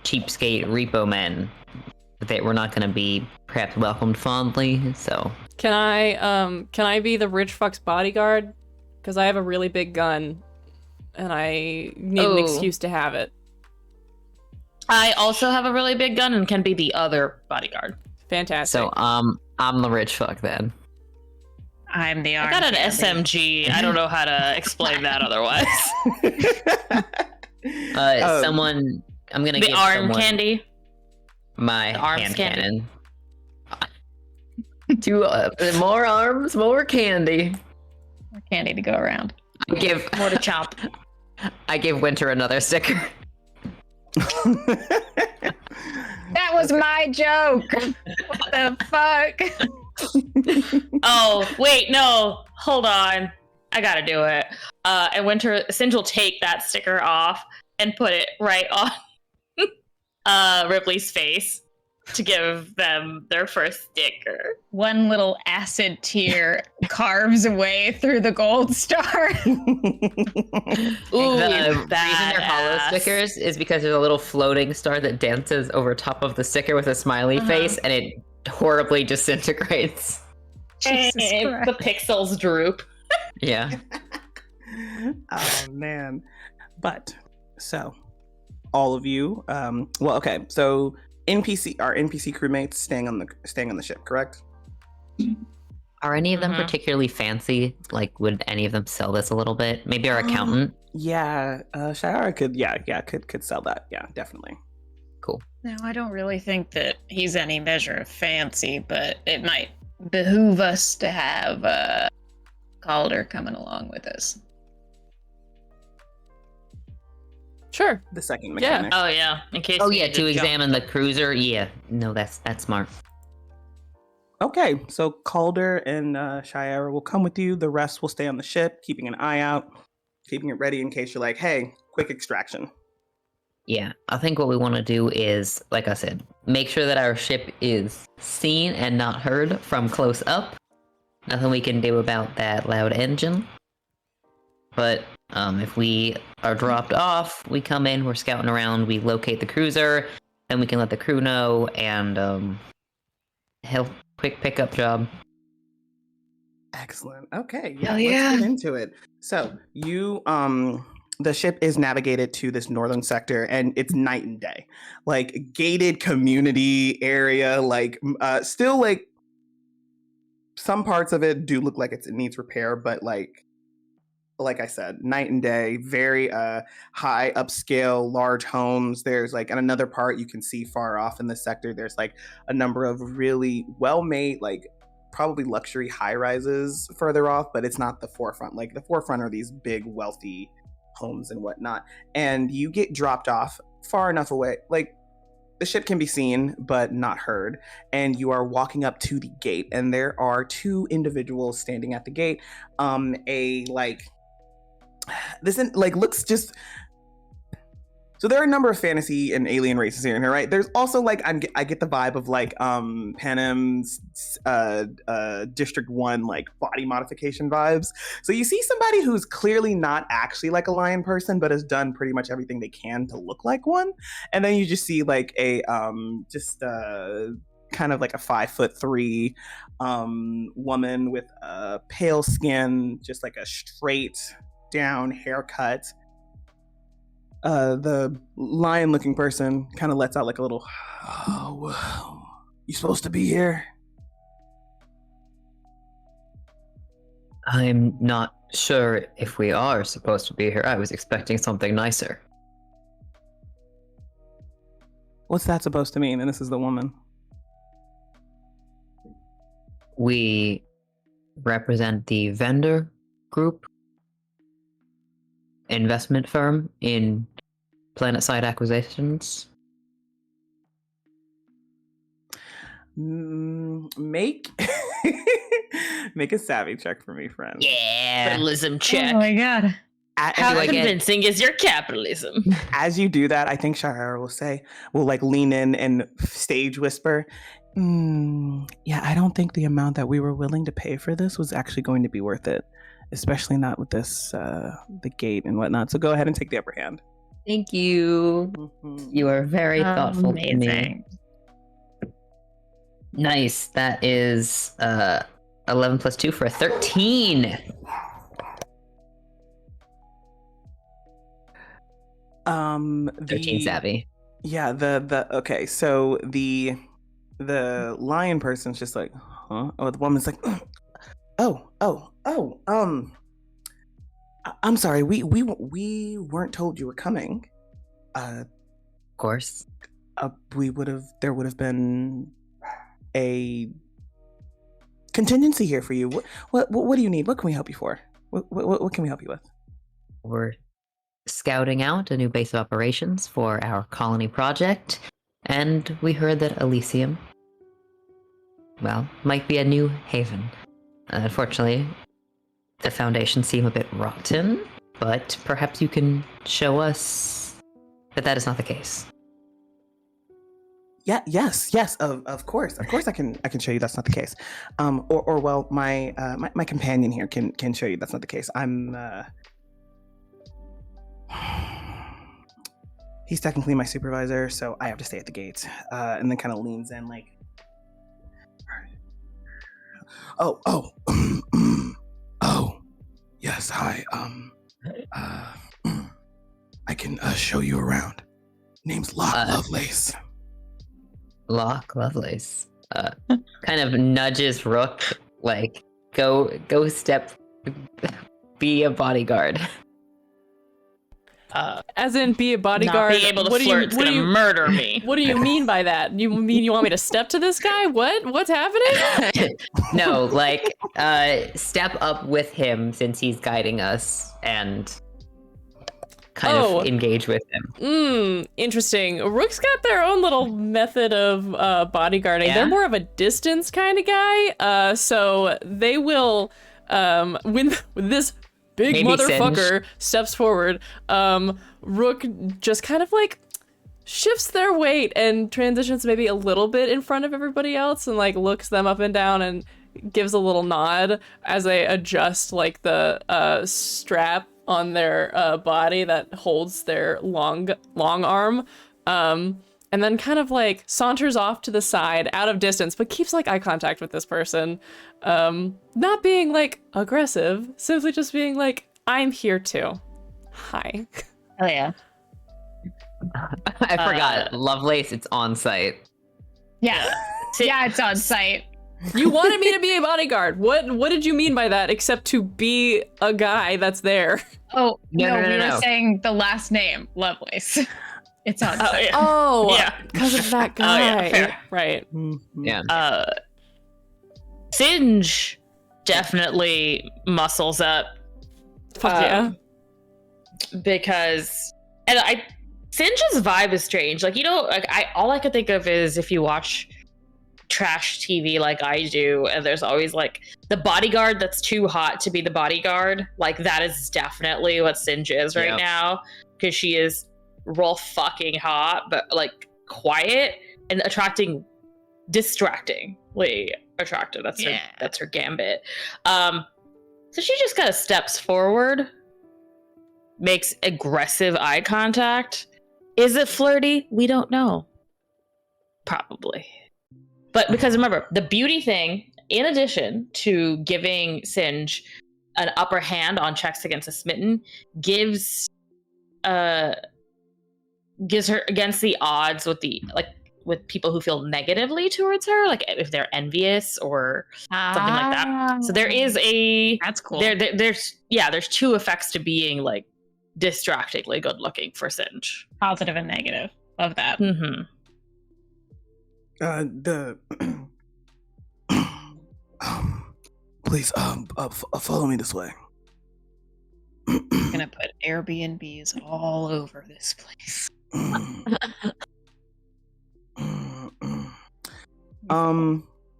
cheapskate repo men, we're not gonna be perhaps welcomed fondly. So Can I be the rich fuck's bodyguard? Because I have a really big gun, and I need an Oh. excuse to have it. I also have a really big gun and can be the other bodyguard. Fantastic. so I'm the rich fuck then. I'm the arm. I got an candy. SMG. I don't know how to explain that otherwise. Someone, I'm gonna The give arm someone candy. my The arms hand candy. cannon. Two more arms, more candy. More candy to go around. I give More to chop. I give Winter another sticker. That was my joke. What the fuck? Oh, wait, no. Hold on. I gotta do it. And Singe will take that sticker off and put it right on Ripley's face to give them their first sticker. One little acid tear carves away through the gold star. Ooh, The reason badass. they're hollow stickers is because there's a little floating star that dances over top of the sticker with a smiley face, and it horribly disintegrates. Jesus Christ. The pixels droop. Yeah. Oh man. But so all of you, well, okay, so our NPC crewmates staying on the ship, correct? Are any of them Mhm. particularly fancy? Like, would any of them sell this a little bit? Maybe our accountant? Yeah, Shayara could sell that. Yeah, definitely. No, I don't really think that he's any measure of fancy, but it might behoove us to have Calder coming along with us. Sure. The second Yeah. mechanic. Oh yeah, in case. Oh we yeah, need to jump. examine the cruiser. Yeah, no, that's smart. Okay, so Calder and Shayara will come with you. The rest will stay on the ship, keeping an eye out, keeping it ready in case you're like, hey, quick extraction. Yeah, I think what we want to do is, like I said, make sure that our ship is seen and not heard from close up. Nothing we can do about that loud engine. But if we are dropped off, we come in, we're scouting around, we locate the cruiser, then we can let the crew know, and quick pickup job. Excellent. Okay, yeah, Hell let's yeah. get into it. So you, the ship is navigated to this northern sector, and it's night and day. Like gated community area, like still like some parts of it do look like it needs repair, but like I said, night and day, very high upscale, large homes. There's like, in another part you can see far off in the sector, there's like a number of really well-made, like probably luxury high rises further off, but it's not the forefront. Like the forefront are these big, wealthy homes and whatnot. And you get dropped off far enough away, like the ship can be seen but not heard, and you are walking up to the gate, and there are two individuals standing at the gate. Looks just. So there are a number of fantasy and alien races here, right? There's also like I get the vibe of like Panem's District 1 like body modification vibes. So you see somebody who's clearly not actually like a lion person, but has done pretty much everything they can to look like one. And then you just see like a kind of like a 5'3" woman with pale skin, just like a straight down haircut. The lion looking person kind of lets out like a little, oh, you supposed to be here? I'm not sure if we are supposed to be here. I was expecting something nicer. What's that supposed to mean? And this is the woman. We represent the vendor group, investment firm in planet-side acquisitions. Make a savvy check for me, friend. Yeah. Capitalism check. Oh my god. How do I get- convincing is your capitalism? As you do that, I think Shahara will like lean in and stage whisper, yeah, I don't think the amount that we were willing to pay for this was actually going to be worth it, especially not with this, the gate and whatnot. So go ahead and take the upper hand. Thank you. You are very thoughtful to me. Amazing. Nice. That is 11 plus 2 for a 13. The 13 savvy. Yeah, okay, so the lion person's just like, huh? Oh, the woman's like, I'm sorry. We weren't told you were coming. Of course. There would have been a contingency here for you. What do you need? What can we help you for? What can we help you with? We're scouting out a new base of operations for our colony project, and we heard that Elysium, well, might be a new haven. Unfortunately, the Foundation seem a bit rotten, but perhaps you can show us that that is not the case. Yeah, yes, of course. Of course I can show you that's not the case. Well, my companion here can show you that's not the case. He's technically my supervisor, so I have to stay at the gate. And then kind of leans in like, oh, yes, hi. I can show you around. Name's Locke Lovelace. Locke Lovelace kind of nudges Rook, like, go step, be a bodyguard. As in, be a bodyguard. Not being able to flirt's gonna murder me. What do you mean by that? You mean you want me to step to this guy? What's happening? No, like, step up with him since he's guiding us and kind of engage with him. Interesting. Rook's got their own little method of bodyguarding. Yeah? They're more of a distance kind of guy. So they will, when this big Maybe motherfucker steps forward, Rook just kind of like shifts their weight and transitions maybe a little bit in front of everybody else and like looks them up and down and gives a little nod as they adjust like the strap on their body that holds their long arm, and then kind of like saunters off to the side out of distance, but keeps like eye contact with this person, not being like aggressive, simply just being like, I'm here too. Hi. Oh yeah. I forgot. Lovelace, it's on site. Yeah. Yeah, it's on site. You wanted me to be a bodyguard. What did you mean by that except to be a guy that's there? Oh, No, we no. were saying the last name, Lovelace. It's on site. Yeah. Oh, Yeah. because of that guy. yeah, fair. Right. Yeah. Singe definitely muscles up. Fuck yeah. Because Singe's vibe is strange. Like, like all I could think of is if you watch trash TV like I do, and there's always like the bodyguard that's too hot to be the bodyguard. Like that is definitely what Singe is right now, because she is real fucking hot, but like quiet and distractingly attractive. That's her gambit. So she just kind of steps forward, makes aggressive eye contact. Is it flirty? We don't know. Probably. But because remember, the beauty thing, in addition to giving Singe an upper hand on checks against a smitten, gives her against the odds with people who feel negatively towards her, like if they're envious or something like that. So there is that's cool. There's two effects to being like distractingly good looking for Singe. Positive and negative. Love that. Mm-hmm. Please, follow me this way. I'm gonna put Airbnbs all over this place.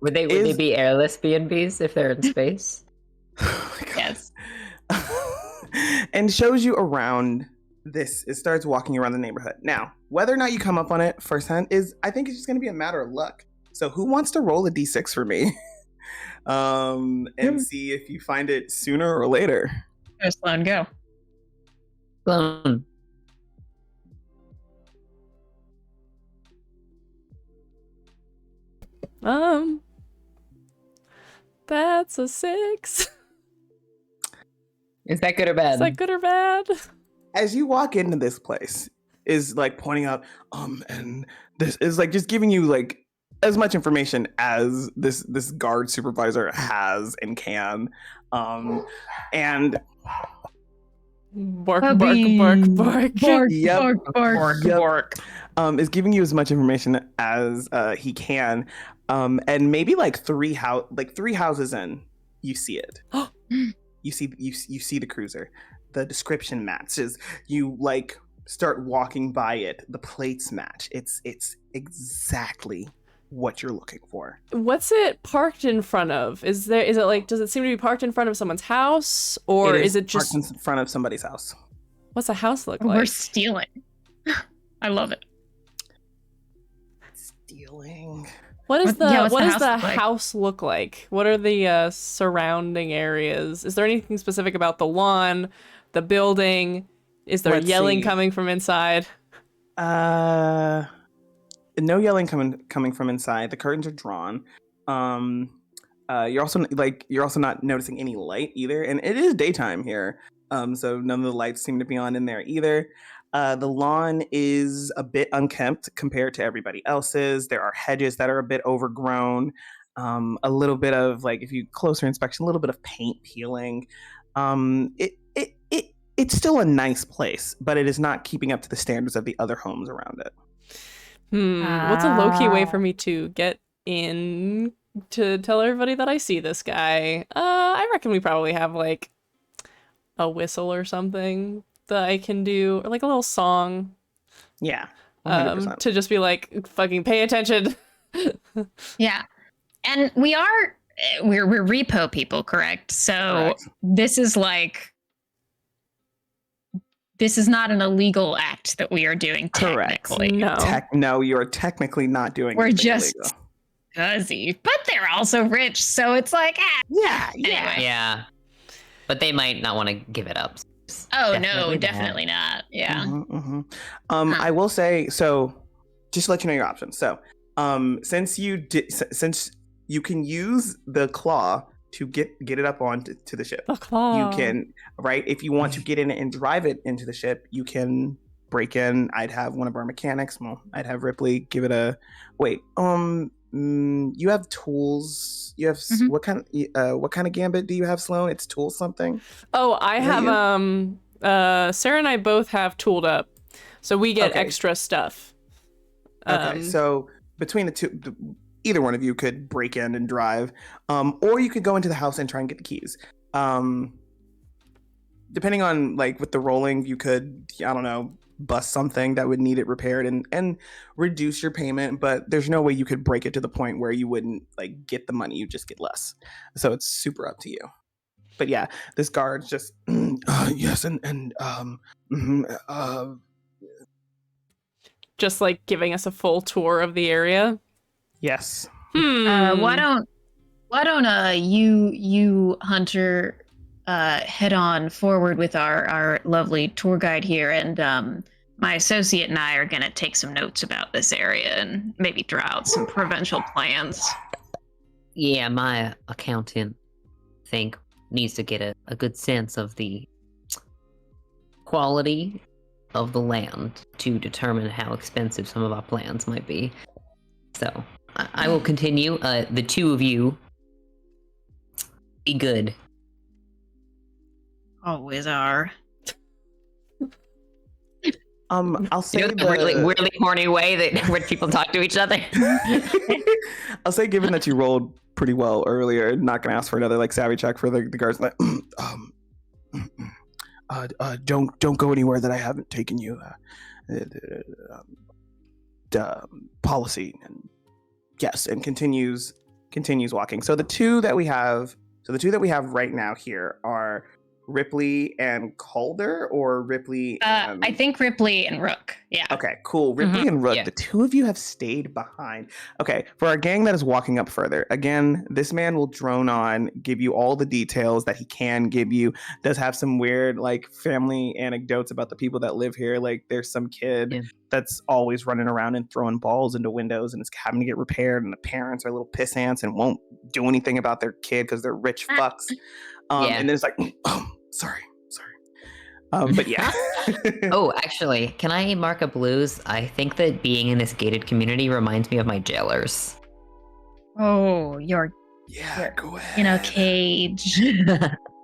Would they be airless B&Bs if they're in space? Yes. And shows you around this. It starts walking around the neighborhood. Now, whether or not you come up on it firsthand I think it's just going to be a matter of luck. So who wants to roll a d6 for me? And see if you find it sooner or later. Sloan, go. Sloan. That's a 6. Is that good or bad? Is that good or bad? As you walk into this place, is like pointing out, and this is like just giving you like as much information as this guard supervisor has and can. And Bark, bark, Puppy. bark, bark. Bark, Yep. bark, bark. Yep. Bork. Is giving you as much information as he can. And maybe like three houses in, you see it. you see the cruiser. The description matches. You like start walking by it. The plates match. It's exactly what you're looking for. What's it parked in front of? Is it like, does it seem to be parked in front of someone's house, or is it just parked in front of somebody's house? what's a house look We're like? stealing. I love it. Stealing. What is What- the yeah, what's what the does house the look like? house look like? What are the surrounding areas? Is there anything specific about the lawn, the building? Is there Let's yelling see. coming from inside? No yelling coming from inside. The curtains are drawn. You're also not noticing any light either, and it is daytime here. So none of the lights seem to be on in there either. The lawn is a bit unkempt compared to everybody else's. There are hedges that are a bit overgrown. A little bit of like, if you closer inspection, a little bit of paint peeling. It's still a nice place, but it is not keeping up to the standards of the other homes around it. What's a low-key way for me to get in to tell everybody that I see this guy? I reckon we probably have like a whistle or something that I can do, or like a little song, Yeah, 100%. to just be like, fucking pay attention. Yeah. And we're repo people, correct? So Correct. this is not an illegal act that we are doing Correct. technically. No. No, you are technically not doing. We're anything just illegal. fuzzy, but they're also rich, so it's like, Yeah. Anyway. Yeah. But they might not want to give it up. Oh Definitely no, not. definitely not. Yeah. Mhm. I will say, so just to let you know your options. So, since you can use the claw to get it up onto to the ship. The claw. You can, right? If you want to get in it and drive it into the ship, you can break in. I'd have one of our mechanics. Well, I'd have Ripley give it a wait. You have tools. You have Mhm. what kind of gambit do you have, Sloan? It's tool something. Oh, I Is that have Sarah and I both have tooled up, so we get Okay. extra stuff. Okay, so between the two, either one of you could break in and drive, or you could go into the house and try and get the keys. Depending on like with the rolling, you could, I don't know, bust something that would need it repaired and reduce your payment. But there's no way you could break it to the point where you wouldn't like get the money. You just get less. So it's super up to you. But yeah, this guard's just yes, Just like giving us a full tour of the area. yes. Why don't you Hunter head on forward with our lovely tour guide here, and my associate and I are gonna take some notes about this area and maybe draw out some provincial plans. Yeah, my accountant, I think, needs to get a good sense of the quality of the land to determine how expensive some of our plans might be. So, I will continue. The two of you, be good. Always are. I'll say You know, the really horny way that when people talk to each other. I'll say, given that you rolled pretty well earlier, not gonna ask for another like savvy check for the guards. Like, don't go anywhere that I haven't taken you. Policy, and yes, and continues walking. So the two that we have right now here are Ripley and Calder, or Ripley and I think Ripley and Rook. Yeah. Okay, cool. Ripley and Rook, yeah. the two of you have stayed behind. Okay, for our gang that is walking up further, again, this man will drone on, give you all the details that he can give you. Does have some weird, like, family anecdotes about the people that live here. Like, there's some kid that's always running around and throwing balls into windows, and it's having to get repaired, and the parents are little piss ants and won't do anything about their kid because they're rich fucks. And then it's like, sorry. But yeah. Oh, actually, can I mark a blues? I think that being in this gated community reminds me of my jailers. Oh, you're Yeah, go ahead. in a cage.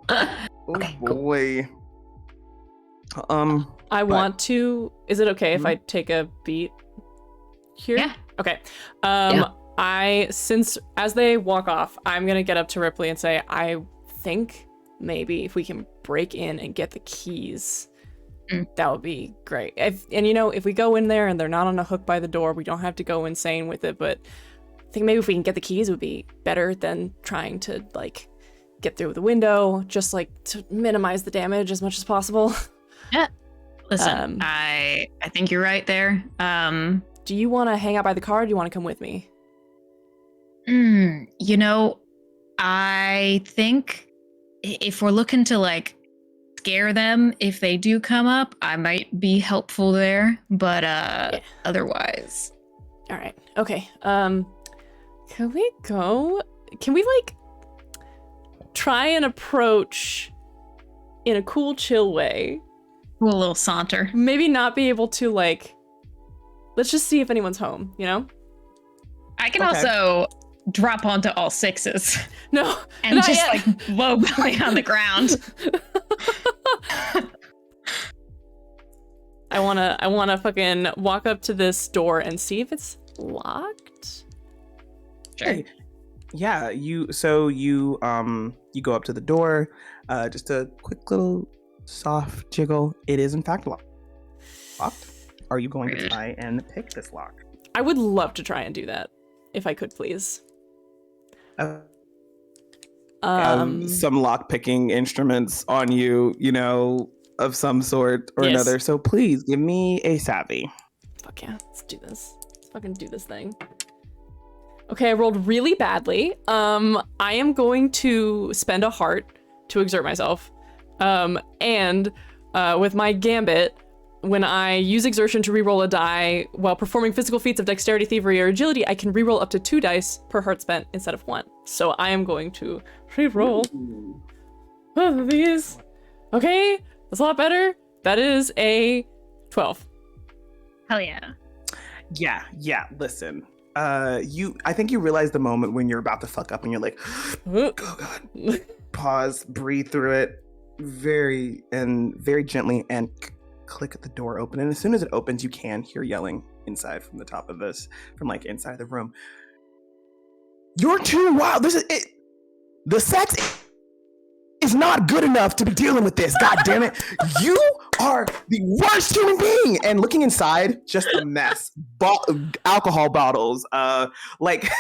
Oh Okay, cool. boy. I want to. Is it okay if I take a beat here? Yeah. Okay. Yeah. Since as they walk off, I'm gonna get up to Ripley and say, I think maybe if we can break in and get the keys, that would be great. If we go in there and they're not on a hook by the door, we don't have to go insane with it. But I think maybe if we can get the keys, it would be better than trying to like get through the window, just like to minimize the damage as much as possible. Yeah. Listen, I think you're right there. Do you want to hang out by the car? Or do you want to come with me? I think if we're looking to like scare them, if they do come up, I might be helpful there. But otherwise, all right. Okay. Can we go? Can we like try and approach in a cool, chill way? a little saunter. Maybe not be able to like. Let's just see if anyone's home. I can Okay. also drop onto all sixes No. and not just yet. like low belly on the ground. I wanna fucking walk up to this door and see if it's locked. Sure. Hey, yeah, you go up to the door, just a quick little soft jiggle. It is in fact locked. Are you going to Rude. try and pick this lock? I would love to try and do that, if I could, please. Some lock picking instruments on you, of some sort or Yes. another. So please give me a savvy. Fuck yeah, let's do this. Let's fucking do this thing. Okay, I rolled really badly. I am going to spend a heart to exert myself. And with my gambit, when I use exertion to reroll a die while performing physical feats of dexterity, thievery, or agility, I can reroll up to 2 dice per heart spent instead of 1. So I am going to reroll both of these. Okay, that's a lot better. That is a 12. Hell yeah. Yeah, listen. I think you realize the moment when you're about to fuck up and you're like, oh god. Pause, breathe through it very gently and click the door open. And as soon as it opens, you can hear yelling inside from the top of this, from like inside the room. You're too wild. The sex is not good enough to be dealing with this. God damn it. You are the worst human being. And looking inside, just a mess. Alcohol bottles. Like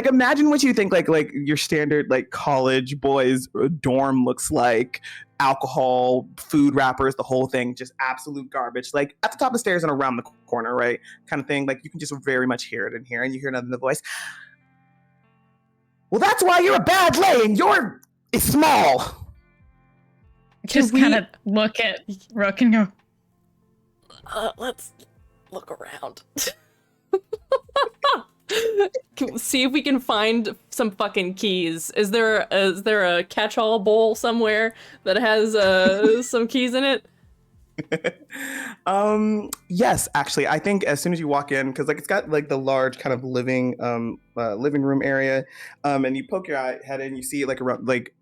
imagine what you think like your standard like college boys dorm looks like. Alcohol, food wrappers, the whole thing, just absolute garbage. Like at the top of the stairs and around the corner, right? Kind of thing. Like you can just very much hear it in here, and you hear another voice. Well, that's why you're a bad lay, and it's small. Just kind of look at Rook and go, Let's look around. See if we can find some fucking keys. Is there a catch-all bowl somewhere that has some keys in it? Yes, actually, I think as soon as you walk in, because like it's got like the large kind of living room area, and you poke your head in, you see like around like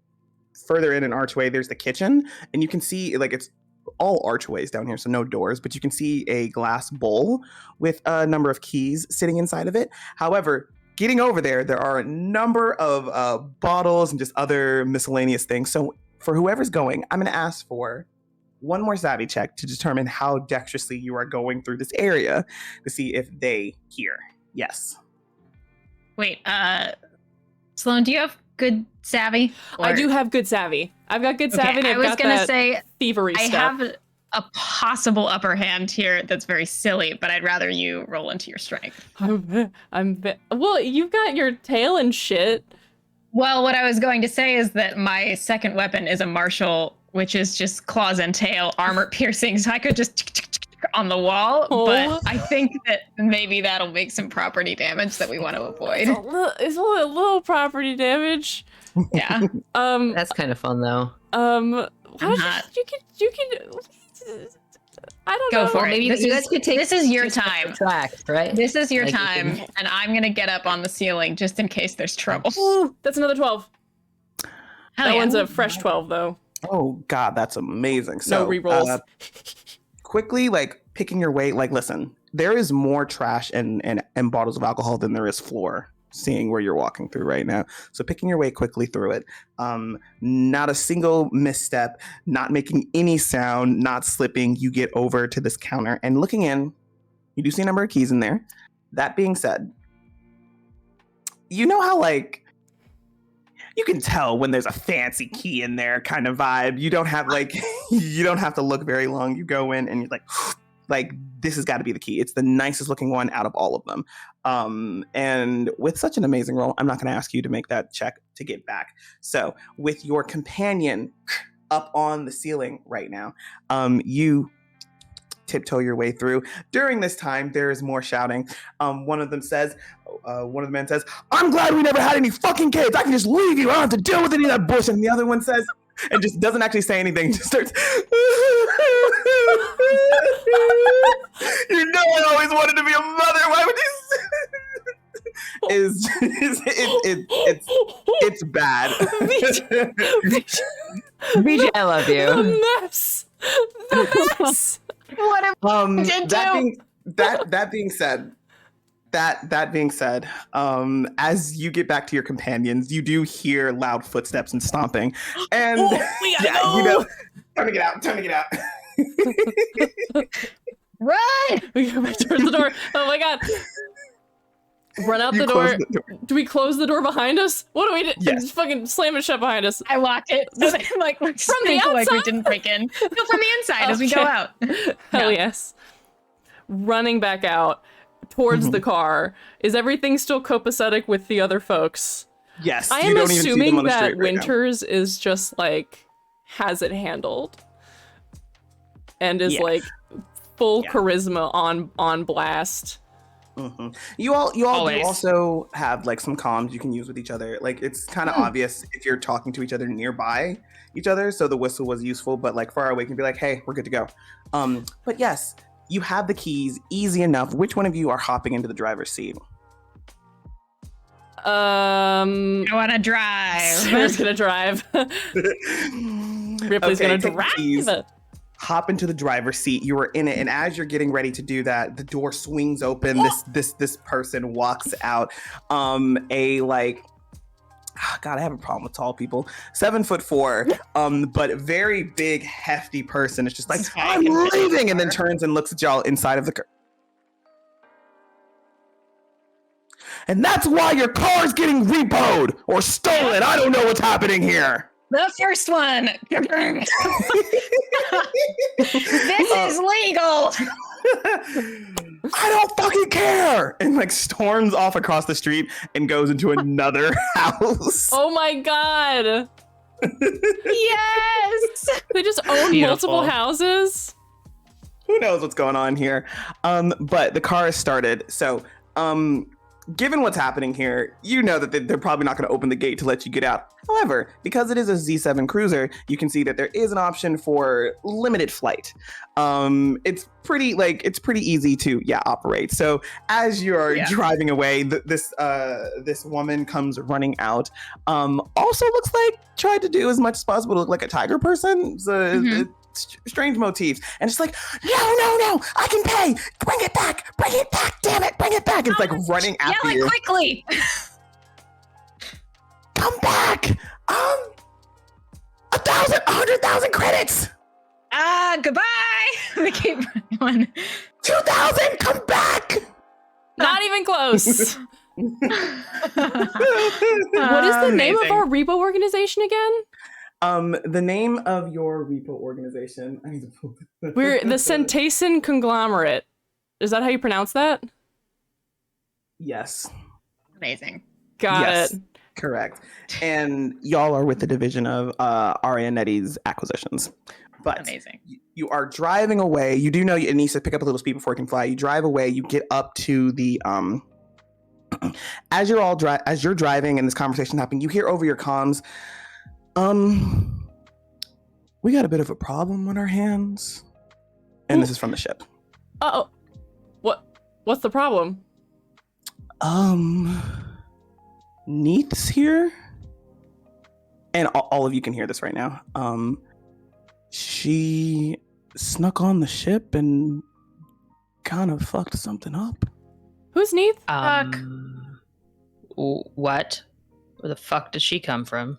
further in an archway, there's the kitchen, and you can see like it's all archways down here, so no doors, but you can see a glass bowl with a number of keys sitting inside of it. However, getting over there are a number of bottles and just other miscellaneous things. So for whoever's going, I'm going to ask for one more savvy check to determine how dexterously you are going through this area to see if they hear. Yes. wait, Sloan, do you have good savvy? I do have good savvy. I've got good savvy. And I I've was got going to that say, thievery I stuff. have a possible upper hand here that's very silly, but I'd rather you roll into your strength. Well, you've got your tail and shit. Well, what I was going to say is that my second weapon is a martial, which is just claws and tail, armor piercing, so I could just on the wall, but I think that maybe that'll make some property damage that we want to avoid. It's a little property damage. Yeah. That's kind of fun though. You can I don't Go know. for Well, it. maybe This you is- guys could take this is your two separate time. tracks, right? This is your Like, you time, can- and I'm gonna get up on the ceiling just in case there's trouble. Ooh, that's another 12. Hell That yeah. one's a fresh 12, though. Oh God, that's amazing. So No rerolls. Quickly, like picking your way. Like, listen, there is more trash and bottles of alcohol than there is floor. Seeing where you're walking through right now, so picking your way quickly through it. Not a single misstep, not making any sound, not slipping. You get over to this counter and looking in. You do see a number of keys in there. That being said, you know how like you can tell when there's a fancy key in there kind of vibe. You don't have like you don't have to look very long. You go in and you're like this has got to be the key. It's the nicest looking one out of all of them. And with such an amazing roll, I'm not going to ask you to make that check to get back. So with your companion up on the ceiling right now, you tiptoe your way through. During this time, there is more shouting. One of the men says, "I'm glad we never had any fucking kids. I can just leave you. I don't have to deal with any of that bullshit." And the other one says, and just doesn't actually say anything, just starts, "You know I always wanted to be a mother. Why would you?" It's bad. BJ, I love you. The mess. The mess. What am That being said, as you get back to your companions, you do hear loud footsteps and stomping, and We gotta yeah, go. you know, time to get out. Run! We go back towards the door. Oh my god. Run out You the close door. the door. Do we close the door behind us? What do we do? Yes. Just fucking slam it shut behind us. I lock it. So then, like, from the like we outside? didn't break in. No, from the inside as we go Okay. out. Hell Yeah. yes. Running back out towards the car. Is everything still copacetic with the other folks? Yes, I you am don't even see them assuming on the that street right now. Winters is just like has it handled and is Yeah. like full Yeah. charisma on blast. Mm-hmm. You all do Always. also have like some comms you can use with each other. Like it's kind of obvious if you're talking to each other nearby each other. So the whistle was useful, but like far away you can be like, "Hey, we're good to go." But yes, you have the keys, easy enough. Which one of you are hopping into the driver's seat? I want to drive. Sarah's gonna drive. Ripley's Okay, gonna take the keys. drive. Hop into the driver's seat. You are in it, and as you're getting ready to do that, the door swings open. This person walks out. God, I have a problem with tall people. 7'4", but very big, hefty person. It's just like, This guy "I'm can fit in the leaving," and then car. turns and looks at y'all inside of the car. "And that's why your car's getting repoed or stolen. I don't know what's happening here." The first one. This is legal. "I don't fucking care," and like storms off across the street and goes into another house. Oh my god. Yes. They just own Beautiful. multiple houses. Who knows what's going on here? But the car is started. So, given what's happening here, you know that they're probably not going to open the gate to let you get out. However, because it is a Z7 cruiser, you can see that there is an option for limited flight. It's pretty easy to operate. So as you're driving away, this woman comes running out. Also looks like tried to do as much as possible to look like a tiger person. So strange motifs, and it's like, no, I can pay. Bring it back, damn it, bring it back. It's like running after Yell it you. quickly. Come back. 100,000 credits. Goodbye. We keep going. 2,000. Come back. Not even close. What is the name of our repo organization again? The name of your repo organization. I need to pull it. We're the Centausan Conglomerate. Is that how you pronounce that? Yes. Amazing. Got Yes. it. Correct. And y'all are with the division of Aria Netti's acquisitions. But Amazing. you are driving away. You do know it needs to pick up a little speed before it can fly. You drive away. You get up to the as you're driving and this conversation happening, you hear over your comms, "We got a bit of a problem on our hands." And this is from the ship. Oh, what's the problem? Neith's here, and all of you can hear this right now. She snuck on the ship and kind of fucked something up. Who's Neith? What? Where the fuck did she come from?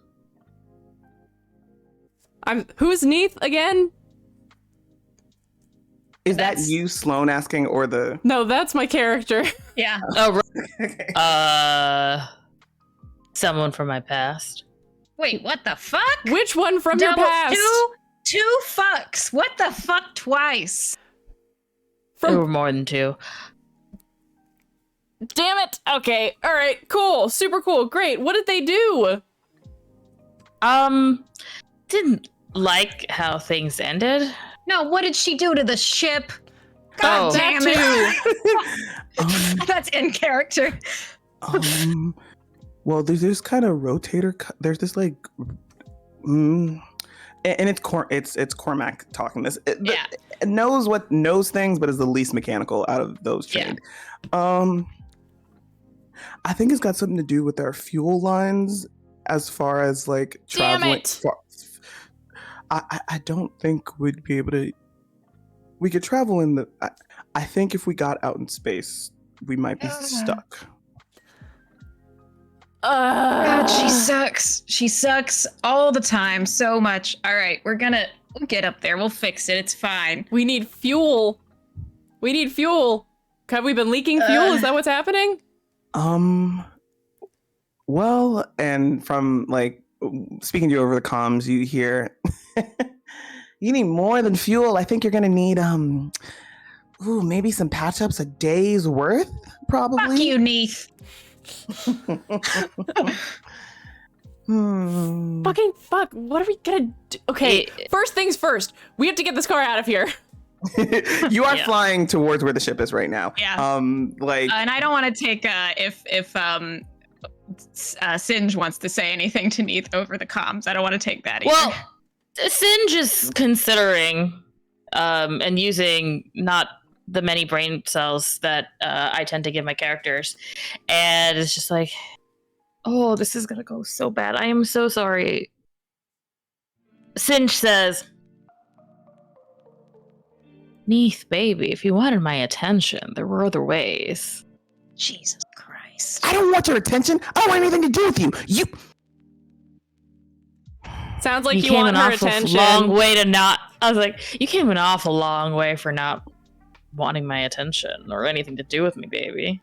Who's Neith again? Is that you, Sloan, asking, or the? No, that's my character. Yeah. Oh, Okay. Someone from my past. Wait, what the fuck? Which one from your past? Two fucks. What the fuck twice? There were more than two. Damn it. Okay. All right. Cool. Super cool. Great. What did they do? Didn't like how things ended. No, what did she do to the ship? Oh. God damn it. That's in character. Well, there's this kind of rotator. There's this like, and it's Cormac talking this. Yeah. It knows things, but is the least mechanical out of those trained. I think it's got something to do with our fuel lines, as far as like traveling. Damn it. I don't think we'd be able to. We could travel in the. I think if we got out in space, we might be stuck. God, she sucks. She sucks all the time so much. All right, we'll get up there. We'll fix it. It's fine. We need fuel. Have we been leaking fuel? Is that what's happening? Well, and from like speaking to you over the comms, you hear you need more than fuel. I think you're gonna need maybe some patch ups a day's worth, probably. Fuck you, Neith. Fucking fuck. What are we gonna do? Okay, first things first. We have to get this car out of here. You are flying towards where the ship is right now. Yeah. And I don't want to take if Singe wants to say anything to Neith over the comms. I don't want to take that either. Well, Singe is considering and using not the many brain cells that I tend to give my characters, and it's just like, oh, this is gonna go so bad. I am so sorry. Singe says, Neith, baby, if you wanted my attention, there were other ways. Jesus Christ. I don't want your attention. I don't want anything to do with you. You. Sounds like you came want an her awful attention. long way to not. I was like, you came an awful long way for not wanting my attention or anything to do with me, baby.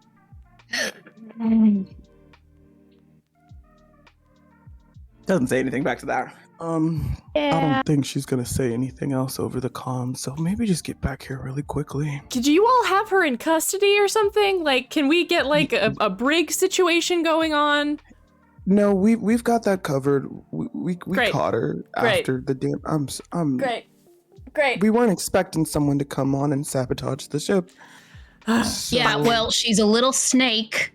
Doesn't say anything back to that. I don't think she's gonna say anything else over the comms, so maybe just get back here really quickly. Did you all have her in custody or something? Like, can we get like a brig situation going on? No, we've got that covered. We caught her after the damn. Great. We weren't expecting someone to come on and sabotage the ship. Yeah, well, she's a little snake,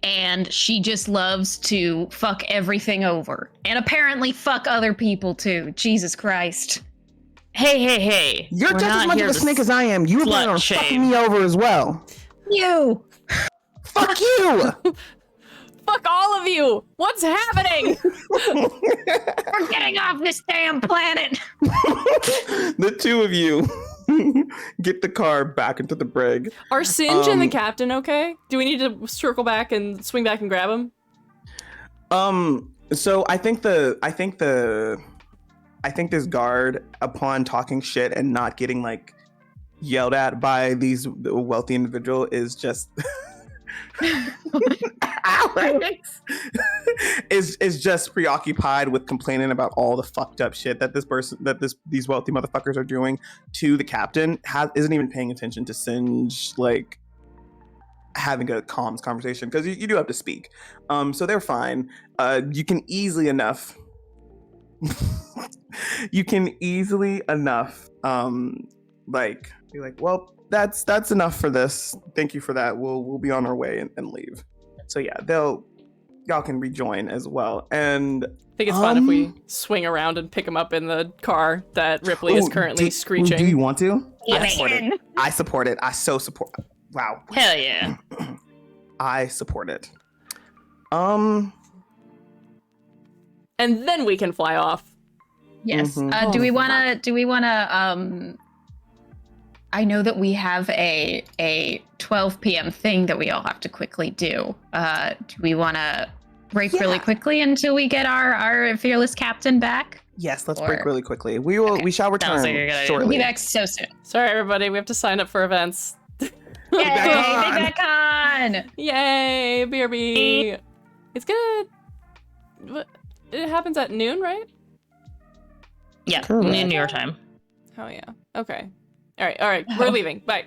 and she just loves to fuck everything over. And apparently fuck other people, too. Jesus Christ. Hey. You're just as much of a snake as I am. You were planning on fucking me over as well. You! Fuck you! Fuck all of you! What's happening? We're getting off this damn planet! The two of you get the car back into the brig. Are Singe and the captain okay? Do we need to circle back and swing back and grab him? So I think this guard, upon talking shit and not getting like yelled at by these wealthy individual, is just Alex is just preoccupied with complaining about all the fucked up shit that these wealthy motherfuckers are doing to the captain. Isn't even paying attention to Singe, like having a comms conversation, because you do have to speak. So they're fine. You can easily enough like be like, well, that's enough for this. Thank you for that. We'll be on our way and leave. So yeah, y'all can rejoin as well. And I think it's fun if we swing around and pick him up in the car that Ripley is currently screeching. Do you want to? I support it. I support it. I so support. Wow. Hell yeah. I support it. And then we can fly off. Yes. Mhm. Do we wanna I know that we have a 12 p.m. thing that we all have to quickly do. Do we wanna break really quickly until we get our fearless captain back? Yes, let's Or- break really quickly. We shall return like a good idea. We'll shortly. be back so soon. Sorry, everybody. We have to sign up for events. Yay! back on. Be back on! Yay, BRB. It's good. It happens at noon, right? Yeah, Correct. New York time. Oh, yeah. Okay. All right. We're leaving. Bye.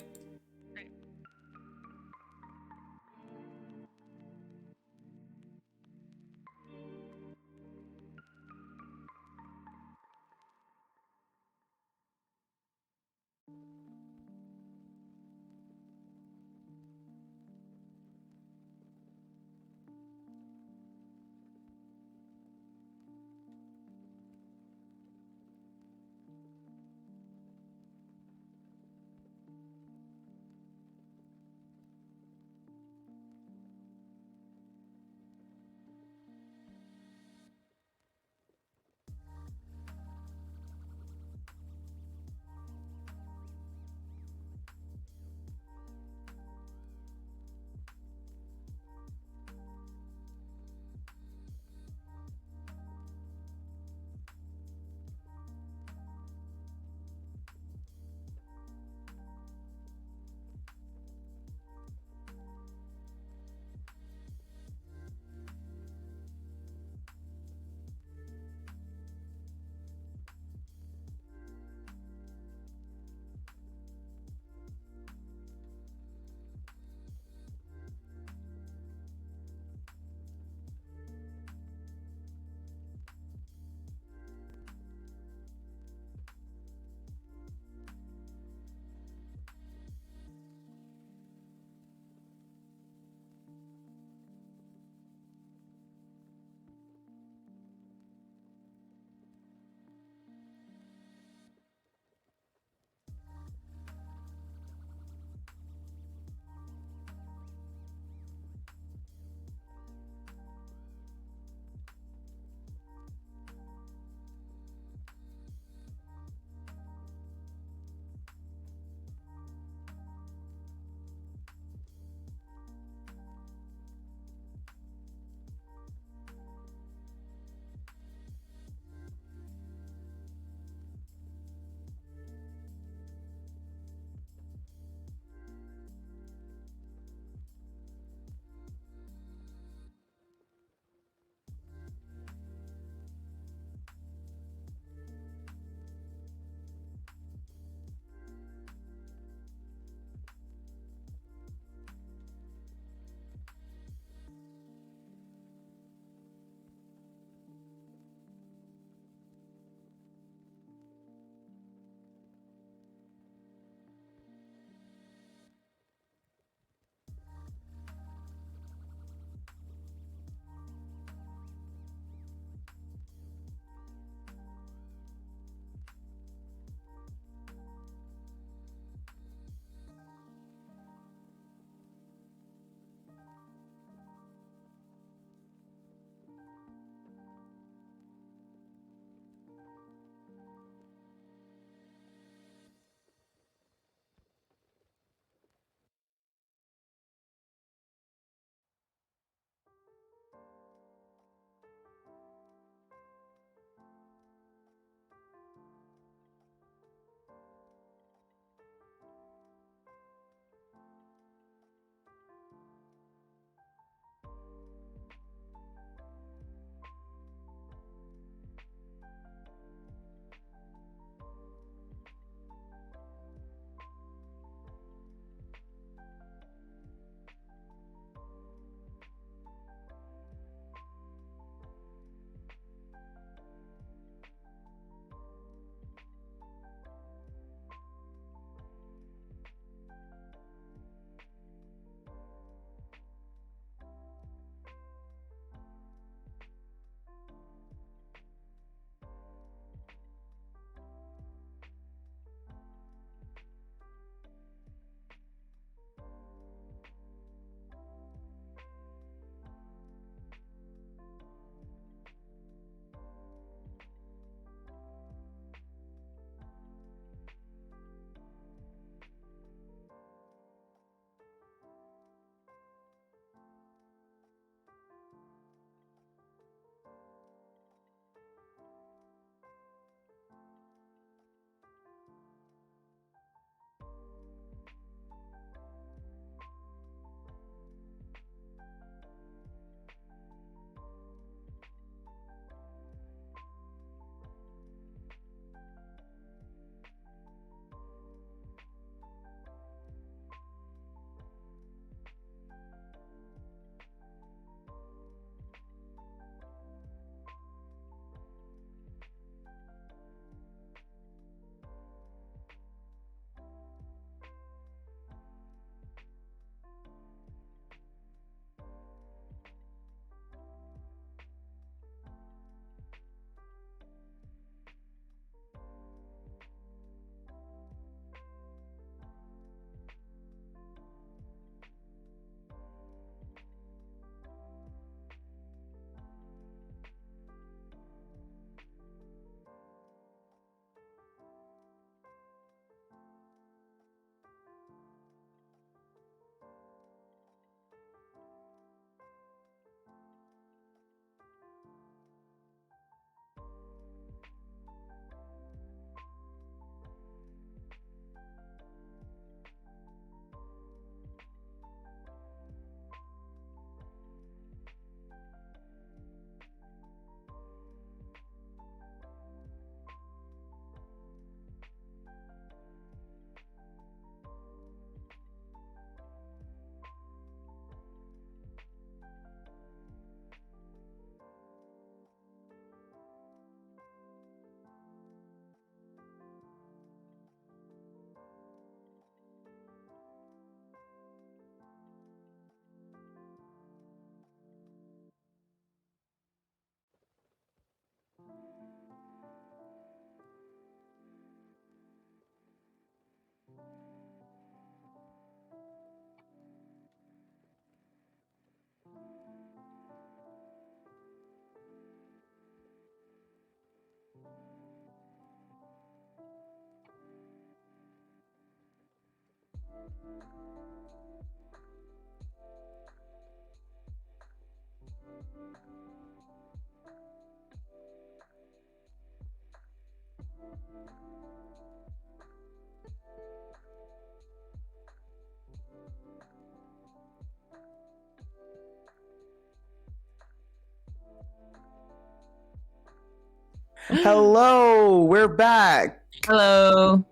Hello, we're back. Hello.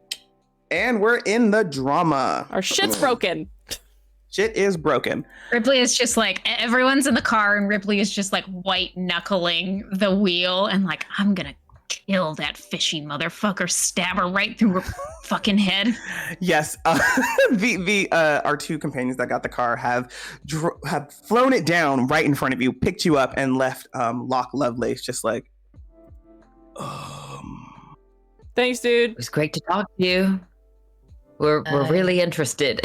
And we're in the drama. Our shit's broken. Shit is broken. Ripley is just like, everyone's in the car, and Ripley is just like white knuckling the wheel and like, I'm gonna kill that fishy motherfucker, stab her right through her fucking head. Yes, our two companions that got the car have flown it down right in front of you, picked you up, and left Locke Lovelace just like, Thanks, dude. It was great to talk to you. We're really interested.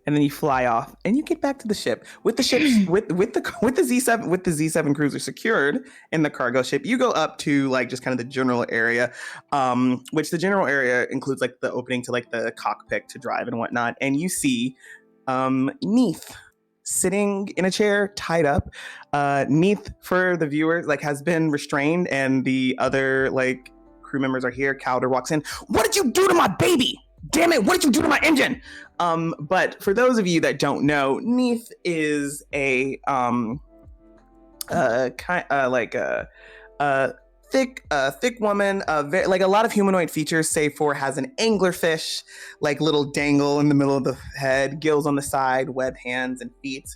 and then you fly off, and you get back to the ship with the ships with the Z7 cruiser secured in the cargo ship. You go up to like just kind of the general area, which the general area includes like the opening to like the cockpit to drive and whatnot, and you see Neith sitting in a chair, tied up. Neith, for the viewers, like has been restrained, and the other like crew members are here. Calder walks in. What did you do to my baby? Damn it! What did you do to my engine? But for those of you that don't know, Neith is a thick woman, like a lot of humanoid features, save for has an anglerfish, like little dangle in the middle of the head, gills on the side, webbed hands and feet,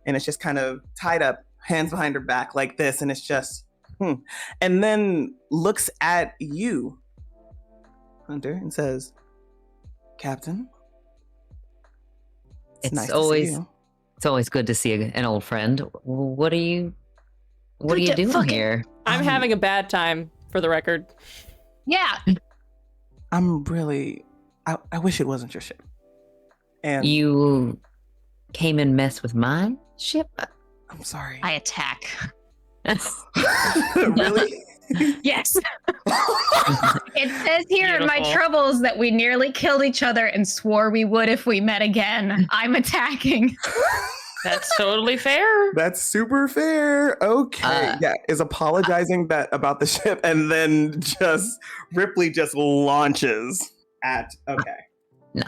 and it's just kind of tied up, hands behind her back like this, and it's just, and then looks at you, Hunter, and says, "Captain, It's nice to always see you." it's always good to see an old friend. What are you doing here? I'm having a bad time, for the record. Yeah. I'm really, I wish it wasn't your ship. And You came and messed with my ship? I'm sorry. I attack. Really? Yes. It says here in my Beautiful. troubles that we nearly killed each other and swore we would if we met again. I'm attacking. That's totally fair. That's super fair. Okay. Yeah, is apologizing that about the ship, and then just Ripley just launches at okay.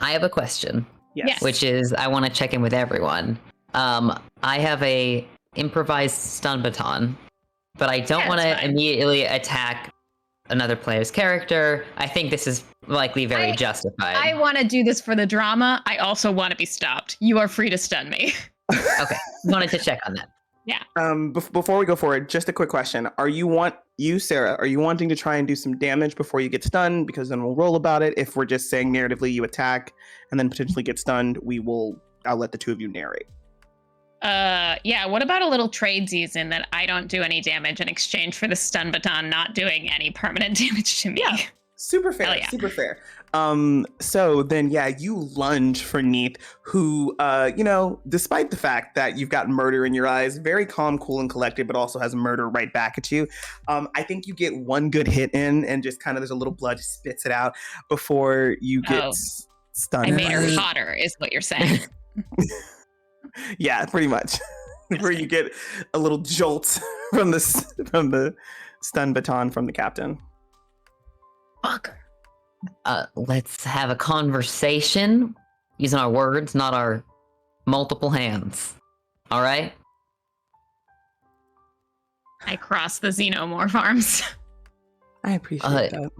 I have a question, Yes. which is I want to check in with everyone. I have a improvised stun baton, but I don't Yeah, want that's to fine. immediately attack another player's character. I think this is likely very I justified. want to do this for the drama. I also want to be stopped. You are free to stun me. Okay, wanted to check on that. Before we go forward, just a quick question: Sarah, are you wanting to try and do some damage before you get stunned? Because then we'll roll about it. If we're just saying narratively, you attack and then potentially get stunned, I'll let the two of you narrate. Yeah, what about a little tradesies in that I don't do any damage in exchange for the stun baton not doing any permanent damage to me? Yeah. Super fair. Hell yeah. Super fair. So then, yeah, you lunge for Neith, who, despite the fact that you've got murder in your eyes, very calm, cool, and collected, but also has murder right back at you. I think you get one good hit in, and just kind of there's a little blood, just spits it out before you get Oh. stunned. I made her hotter, is what you're saying. Yeah, pretty much. Where you get a little jolt from the stun baton from the captain. Fuck. Let's have a conversation using our words, not our multiple hands. All right? I cross the xenomorph arms. I appreciate that.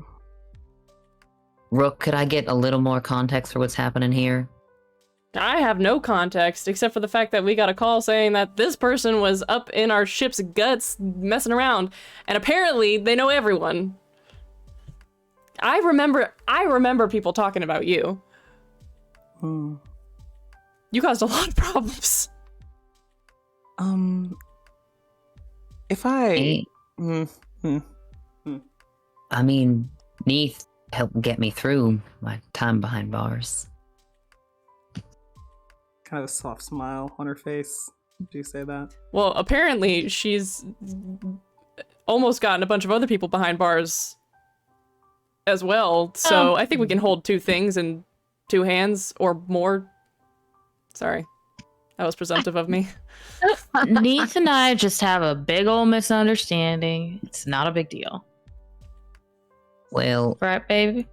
Rook, could I get a little more context for what's happening here? I have no context except for the fact that we got a call saying that this person was up in our ship's guts messing around, and apparently they know everyone. I remember people talking about you. You caused a lot of problems. If I... I mean, Neith helped get me through my time behind bars. Kind of a soft smile on her face. Do you say that? Well, apparently she's almost gotten a bunch of other people behind bars as well. So I think we can hold two things and 2 hands or more. Sorry. That was presumptive of me. Neith and I just have a big old misunderstanding. It's not a big deal. Well, Right, baby?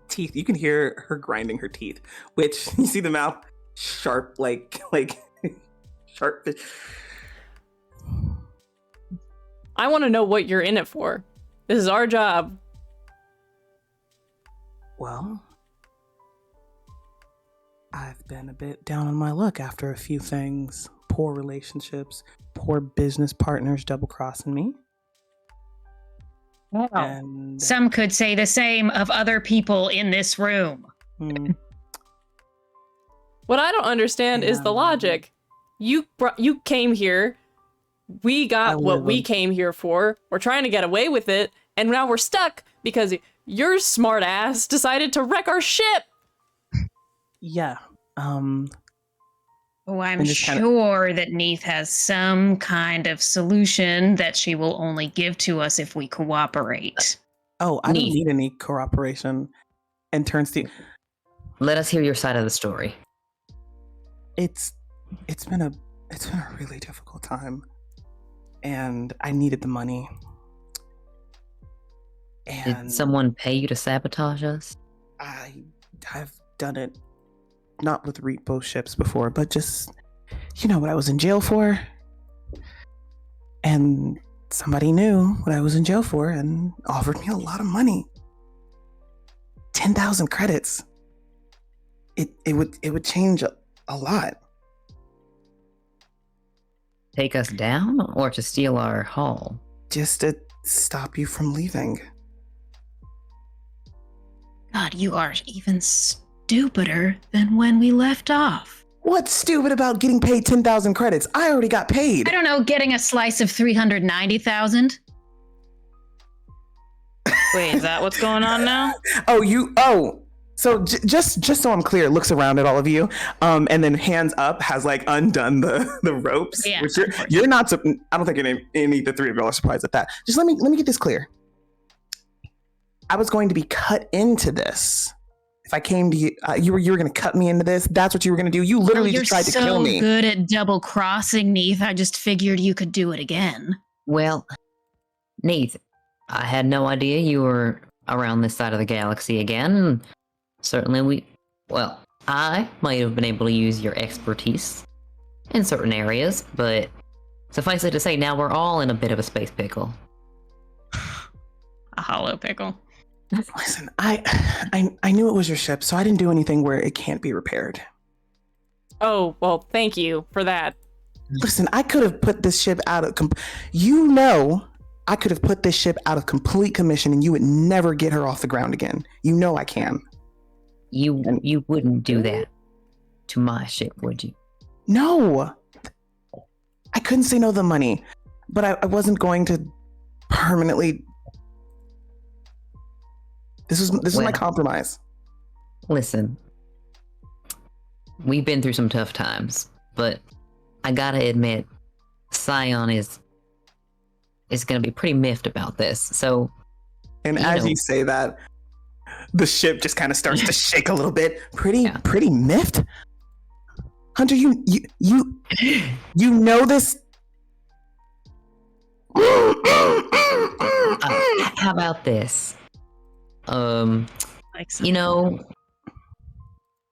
Teeth. You can hear her grinding her teeth, which you see the mouth sharp, like sharp. I want to know what you're in it for. This is our job. Well, I've been a bit down on my luck after a few things. Poor relationships, poor business partners double-crossing me. Wow. And Some could say the same of other people in this room. What I don't understand is the logic. You came here. We got what we came here for. We're trying to get away with it, and now we're stuck because your smart ass decided to wreck our ship. yeah. Oh, I'm And just sure that Neith has some kind of solution that she will only give to us if we cooperate. Oh, I don't Neith. need any cooperation. And turns to let us hear your side of the story. it's been a really difficult time, and I needed the money. And Did someone pay you to sabotage us? I've done it not with repo ships before, but just what I was in jail for. And somebody knew what I was in jail for and offered me a lot of money. 10,000 credits. It would change a lot. Take us down or to steal our haul? Just to stop you from leaving. God, you are even stupider than when we left off. What's stupid about getting paid 10,000 credits? I already got paid. I don't know, getting a slice of 390,000? Wait, is that what's going on now? So just so I'm clear, looks around at all of you, and then hands up has like undone the ropes. Yeah, Which you're not. I don't think any of the three of you are surprised at that. Just let me get this clear. I was going to be cut into this. If I came to you, you were going to cut me into this. That's what you were going to do. You literally just tried to kill me. You're so good at double crossing, Neith. I just figured you could do it again. Well, Neith, I had no idea you were around this side of the galaxy again. Certainly I might have been able to use your expertise in certain areas, but suffice it to say, now we're all in a bit of a space pickle. A hollow pickle. Listen, I knew it was your ship, so I didn't do anything where it can't be repaired. Oh, well, thank you for that. Listen, I could have put this ship out of I could have put this ship out of complete commission, and you would never get her off the ground again. I can. You wouldn't do that to my ship, would you? No, I couldn't say no to the money, but I wasn't going to permanently. This was my compromise. Listen, we've been through some tough times, but I gotta admit, Scion is gonna be pretty miffed about this. So, and as you say that, the ship just kind of starts to shake a little bit. Pretty miffed. Hunter, you know this. How about this?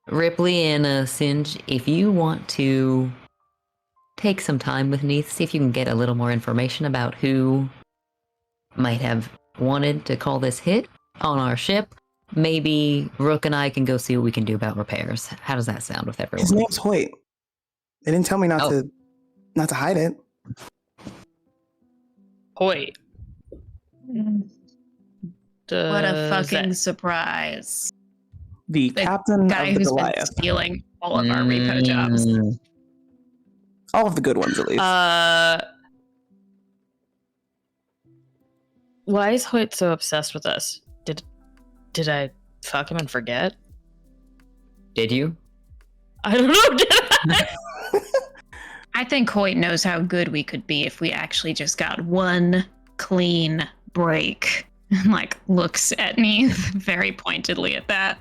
Ripley and Singe, if you want to take some time with Neith, see if you can get a little more information about who might have wanted to call this hit on our ship, maybe Rook and I can go see what we can do about repairs. How does that sound with everyone? His name's Hoyt. They didn't tell me not to hide it. Wait. What a fucking surprise. The captain guy of the who's been Goliath. stealing all of our repo jobs. All of the good ones, at least. Why is Hoyt so obsessed with us? Did I fuck him and forget? Did you? I don't know. Did I? I think Hoyt knows how good we could be if we actually just got one clean break. Like, looks at me very pointedly at that.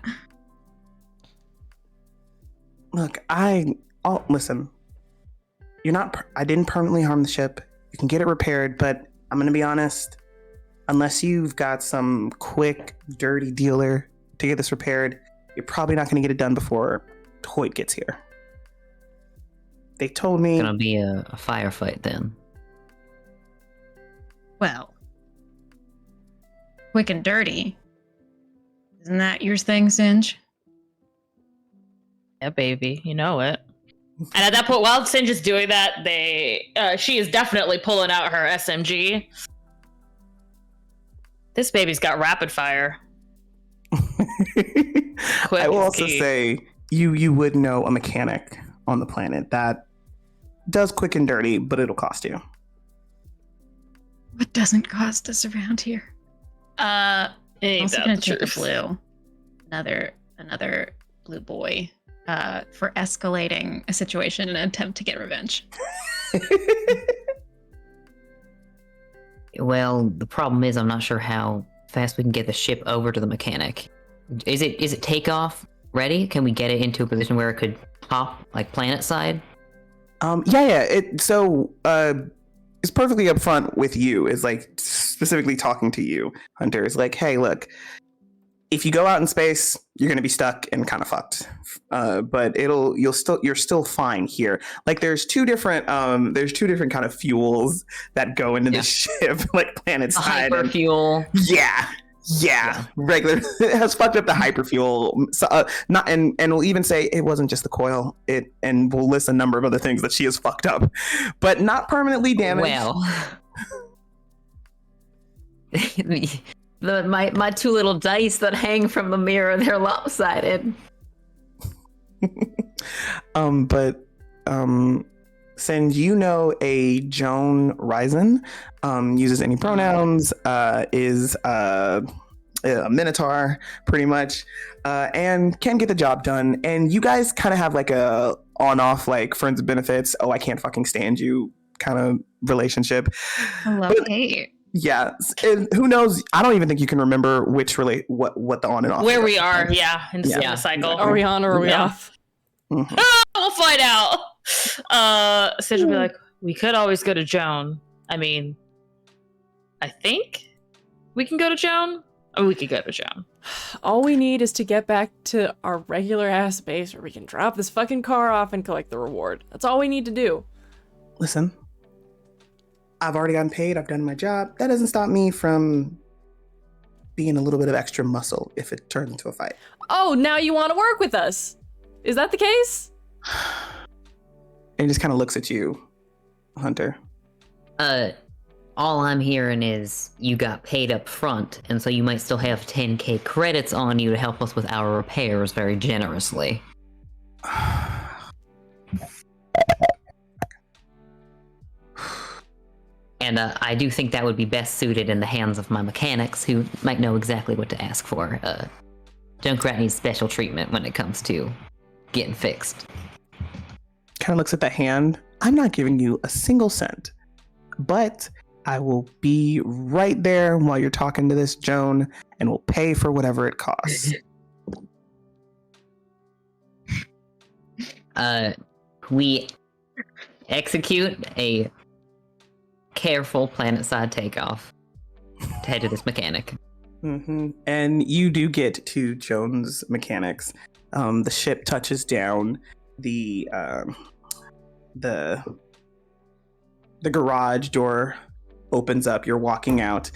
Look, listen. I didn't permanently harm the ship. You can get it repaired, but I'm gonna be honest. Unless you've got some quick, dirty dealer to get this repaired, you're probably not gonna get it done before Hoyt gets here. They told me. It's gonna be a firefight then. Well, quick and dirty. Isn't that your thing, Singe? Yeah, baby, you know it. And at that point, while Singe is doing that, she is definitely pulling out her SMG. This baby's got rapid fire. I will also say you would know a mechanic on the planet that does quick and dirty, but it'll cost you. What doesn't cost us around here? I'm also gonna take a blue. Another blue boy. For escalating a situation in an attempt to get revenge. Well, the problem is I'm not sure how fast we can get the ship over to the mechanic. Is it takeoff ready? Can we get it into a position where it could hop like planet side? Yeah. It's perfectly upfront with you. It's like specifically talking to you, Hunter. It's like, hey, look, if you go out in space, you're gonna be stuck and kind of fucked. But you're still fine here. Like there's two different kind of fuels that go into the ship, like planet side. Hyper fuel. Yeah. Regular. It has fucked up the hyperfuel. So, and we'll even say it wasn't just the coil. And we'll list a number of other things that she has fucked up, but not permanently damaged. Well, my two little dice that hang from the mirror, they're lopsided. Since you know a Joan Ryzen, uses any pronouns, is a Minotaur, pretty much, and can get the job done. And you guys kind of have like a on-off, like friends with benefits. Oh, I can't fucking stand you kind of relationship. I love hate. Yeah, and who knows? I don't even think you can remember what the on and off. Where we are, in the cycle. Are we on or are we off? Mm-hmm. We'll find out. Sid will be like, we could always go to Joan. I mean, I think we can go to Joan. Or we could go to Joan. All we need is to get back to our regular ass base where we can drop this fucking car off and collect the reward. That's all we need to do. Listen. I've already gotten paid. I've done my job. That doesn't stop me from being a little bit of extra muscle if it turns into a fight. Oh, now you want to work with us? Is that the case? And he just kind of looks at you, Hunter. All I'm hearing is you got paid up front, and so you might still have 10k credits on you to help us with our repairs very generously. And I do think that would be best suited in the hands of my mechanics, who might know exactly what to ask for. Junkrat needs special treatment when it comes to getting fixed. Kind of looks at the hand. I'm not giving you a single cent, but I will be right there while you're talking to this Joan, and will pay for whatever it costs. We execute a careful planet-side takeoff to head to this mechanic. Mm-hmm. And you do get to Joan's mechanics. The ship touches down. The garage door opens up. You're walking out.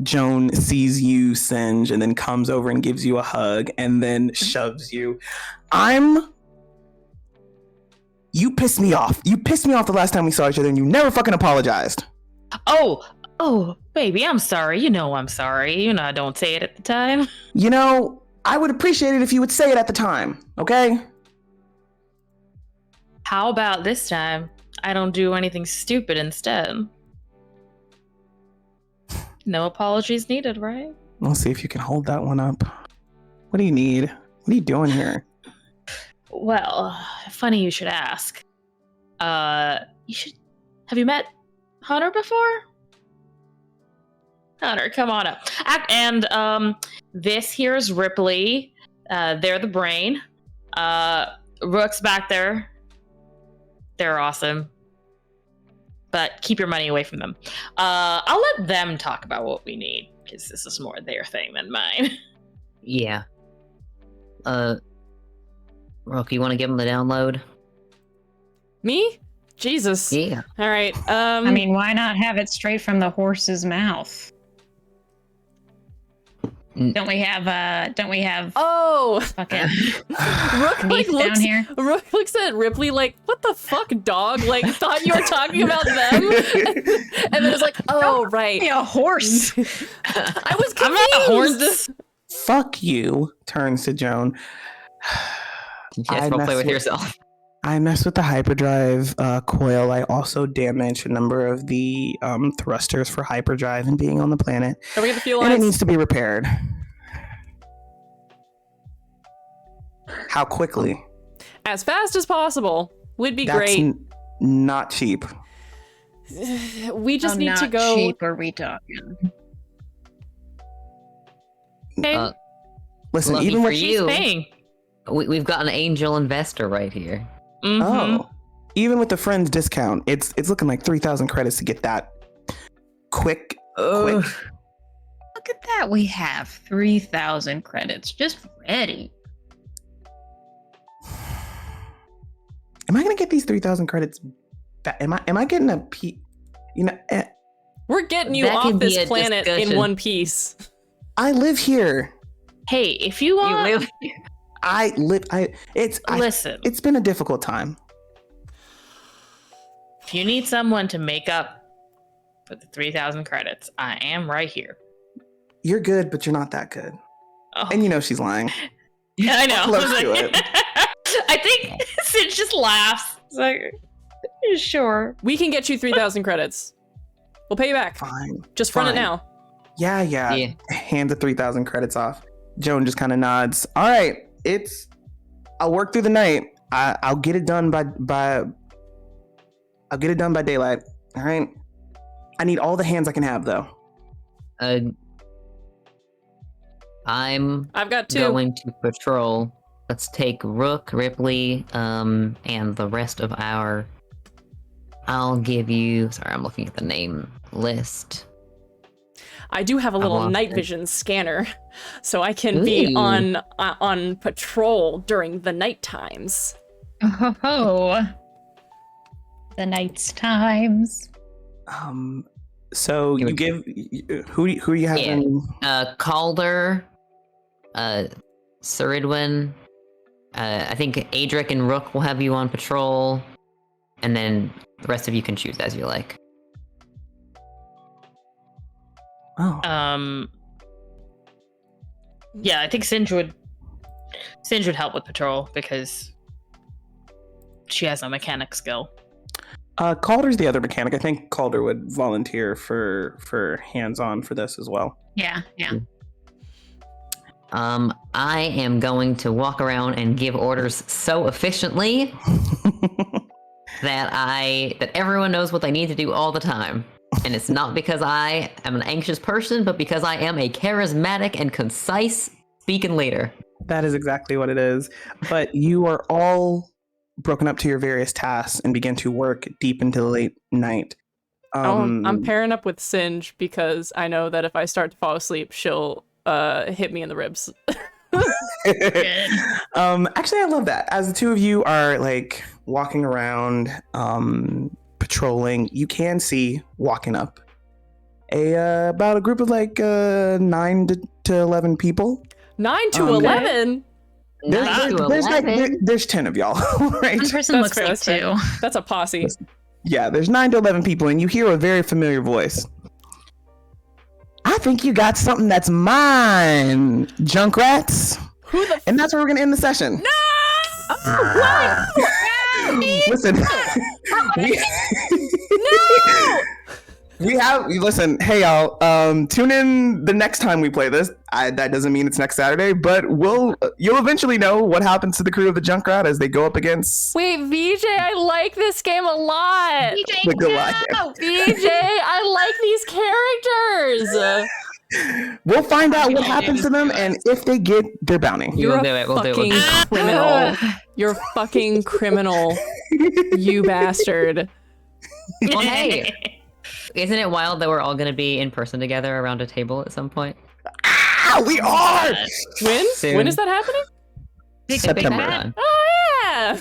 Joan sees you, Singe, and then comes over and gives you a hug, and then shoves you. You pissed me off. You pissed me off the last time we saw each other, and you never fucking apologized. Oh, baby, I'm sorry. You know I'm sorry. You know I don't say it at the time. You know, I would appreciate it if you would say it at the time, okay? How about this time I don't do anything stupid instead? No apologies needed, right? We'll see if you can hold that one up. What do you need? What are you doing here? Well, funny you should ask. Have you met Hunter before? Hunter, come on up. And this here is Ripley. They're the brain. Rook's back there. They're awesome. But keep your money away from them. I'll let them talk about what we need, because this is more their thing than mine. Yeah. Rook, you want to give him the download? Me? Jesus. Yeah. All right. I mean, why not have it straight from the horse's mouth? Don't we have Oh. fucking Rook like beef down here? Rook looks at Ripley like, "What the fuck, dog? Like, thought you were talking about them?" And then it's like, "Oh, right." A horse. I was confused. I'm not a horse. Fuck you, turns to Joan. Yes, play with yourself. I messed with the hyperdrive coil. I also damaged a number of the thrusters for hyperdrive and being on the planet. Can we get the fuel And it lines? needs to be repaired. How quickly? As fast as possible would be That's great. Not cheap. We just need to Not go. cheap are we talking? Okay. Listen, Lucky even for with you, Paying. we've got an angel investor right here. Mhm. Oh, even with the friends discount, it's looking like 3,000 credits to get that quick. Look at that. We have 3,000 credits just ready. Am I gonna get these 3,000 credits back? Am I getting a you know, We're getting you That off can be this a planet in discussion. one piece. I live here. Hey, if you want, You live listen. It's been a difficult time. If you need someone to make up for the 3,000 credits, I am right here. You're good, but you're not that good. Oh. And you know she's lying. Yeah, I know. Close I was to like- it. I think Sid just laughs. It's like, sure. We can get you 3,000 credits. We'll pay you back. Fine. Just front it Fine. now. Yeah. Yeah. Hand the 3,000 credits off. Joan just kind of nods. All right, I'll work through the night. I'll get it done by daylight. All right. I need all the hands I can have, though. I've got 2. going to patrol. Let's take Rook, Ripley, and the rest of our. I'll give you. Sorry, I'm looking at the name list. I do have a little lost night it. vision scanner, so I can be Ooh. on patrol during the night times. Oh, the night's times. So Give you it- give who do you have? Yeah. in- Calder, Ceridwen. I think Adric and Rook will have you on patrol, and then the rest of you can choose as you like. Oh, Yeah, I think Singe would help with patrol because she has a mechanic skill. Calder's the other mechanic. I think Calder would volunteer for hands-on for this as well. Yeah. I am going to walk around and give orders so efficiently that everyone knows what they need to do all the time. And it's not because I am an anxious person, but because I am a charismatic and concise speaking leader. That is exactly what it is. But you are all broken up to your various tasks and begin to work deep into the late night. I'm pairing up with Singe because I know that if I start to fall asleep, she'll hit me in the ribs. Actually, I love that. As the two of you are like walking around, patrolling, you can see walking up about a group of like 9 to 11 people. 9 to Okay. 11? There's 10 of y'all, right? One person That's looks fair, like that's fair. 2. That's a posse. Yeah, there's 9 to 11 people, and you hear a very familiar voice. I think you got something that's mine, Junkrats. Who the And that's where we're gonna end the session. Listen, listen, hey y'all, tune in the next time we play this. That doesn't mean it's next Saturday, but you'll eventually know what happens to the crew of the Junkrat as they go up against Wait, VJ, I like this game a lot. the Goliath. VJ, I like these characters. We'll find out what happens to them and if they get their bounty. We'll do it. We'll do fucking it. criminal. You're a fucking criminal. You bastard. Well, hey, isn't it wild that we're all going to be in person together around a table at some point? Ah, we are! When? Soon. When is that happening? September. Bad. Oh, yeah.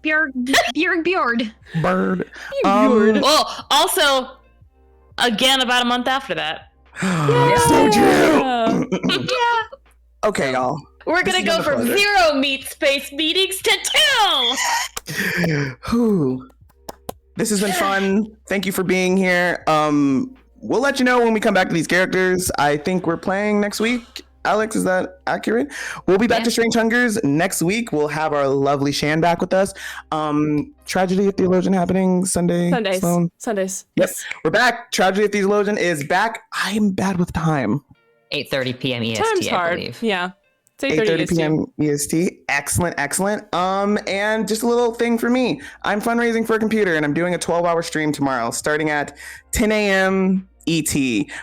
Bjord. Bird. Bjord. Well, also, again, about a month after that, So true! Yeah. Okay, y'all. we're This gonna has go been a from pleasure. 0 meat space meetings to 2. Whew. This has been fun. Thank you for being here. We'll let you know when we come back to these characters. I think we're playing next week. Alex, is that accurate? We'll be back to Strange Hungers next week. We'll have our lovely Shan back with us. Tragedy of Theologian happening Sunday. Sundays. Sloan? Sundays. Yep. We're back. Tragedy of Theologian is back. I'm bad with time. 8:30 p.m. EST, Time's I hard. believe. Yeah. It's 8:30 8:30 p.m. EST. Excellent. And just a little thing for me. I'm fundraising for a computer and I'm doing a 12-hour stream tomorrow starting at 10 a.m. ET.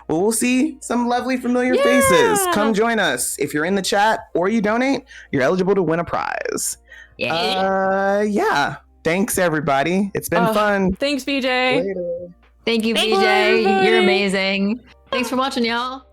Well, we'll see some lovely familiar faces. Come join us. If you're in the chat or you donate, you're eligible to win a prize. Yeah. Thanks, everybody. It's been fun. Thanks, BJ. Later. Thank you, Thanks, BJ. everybody. You're amazing. Thanks for watching, y'all.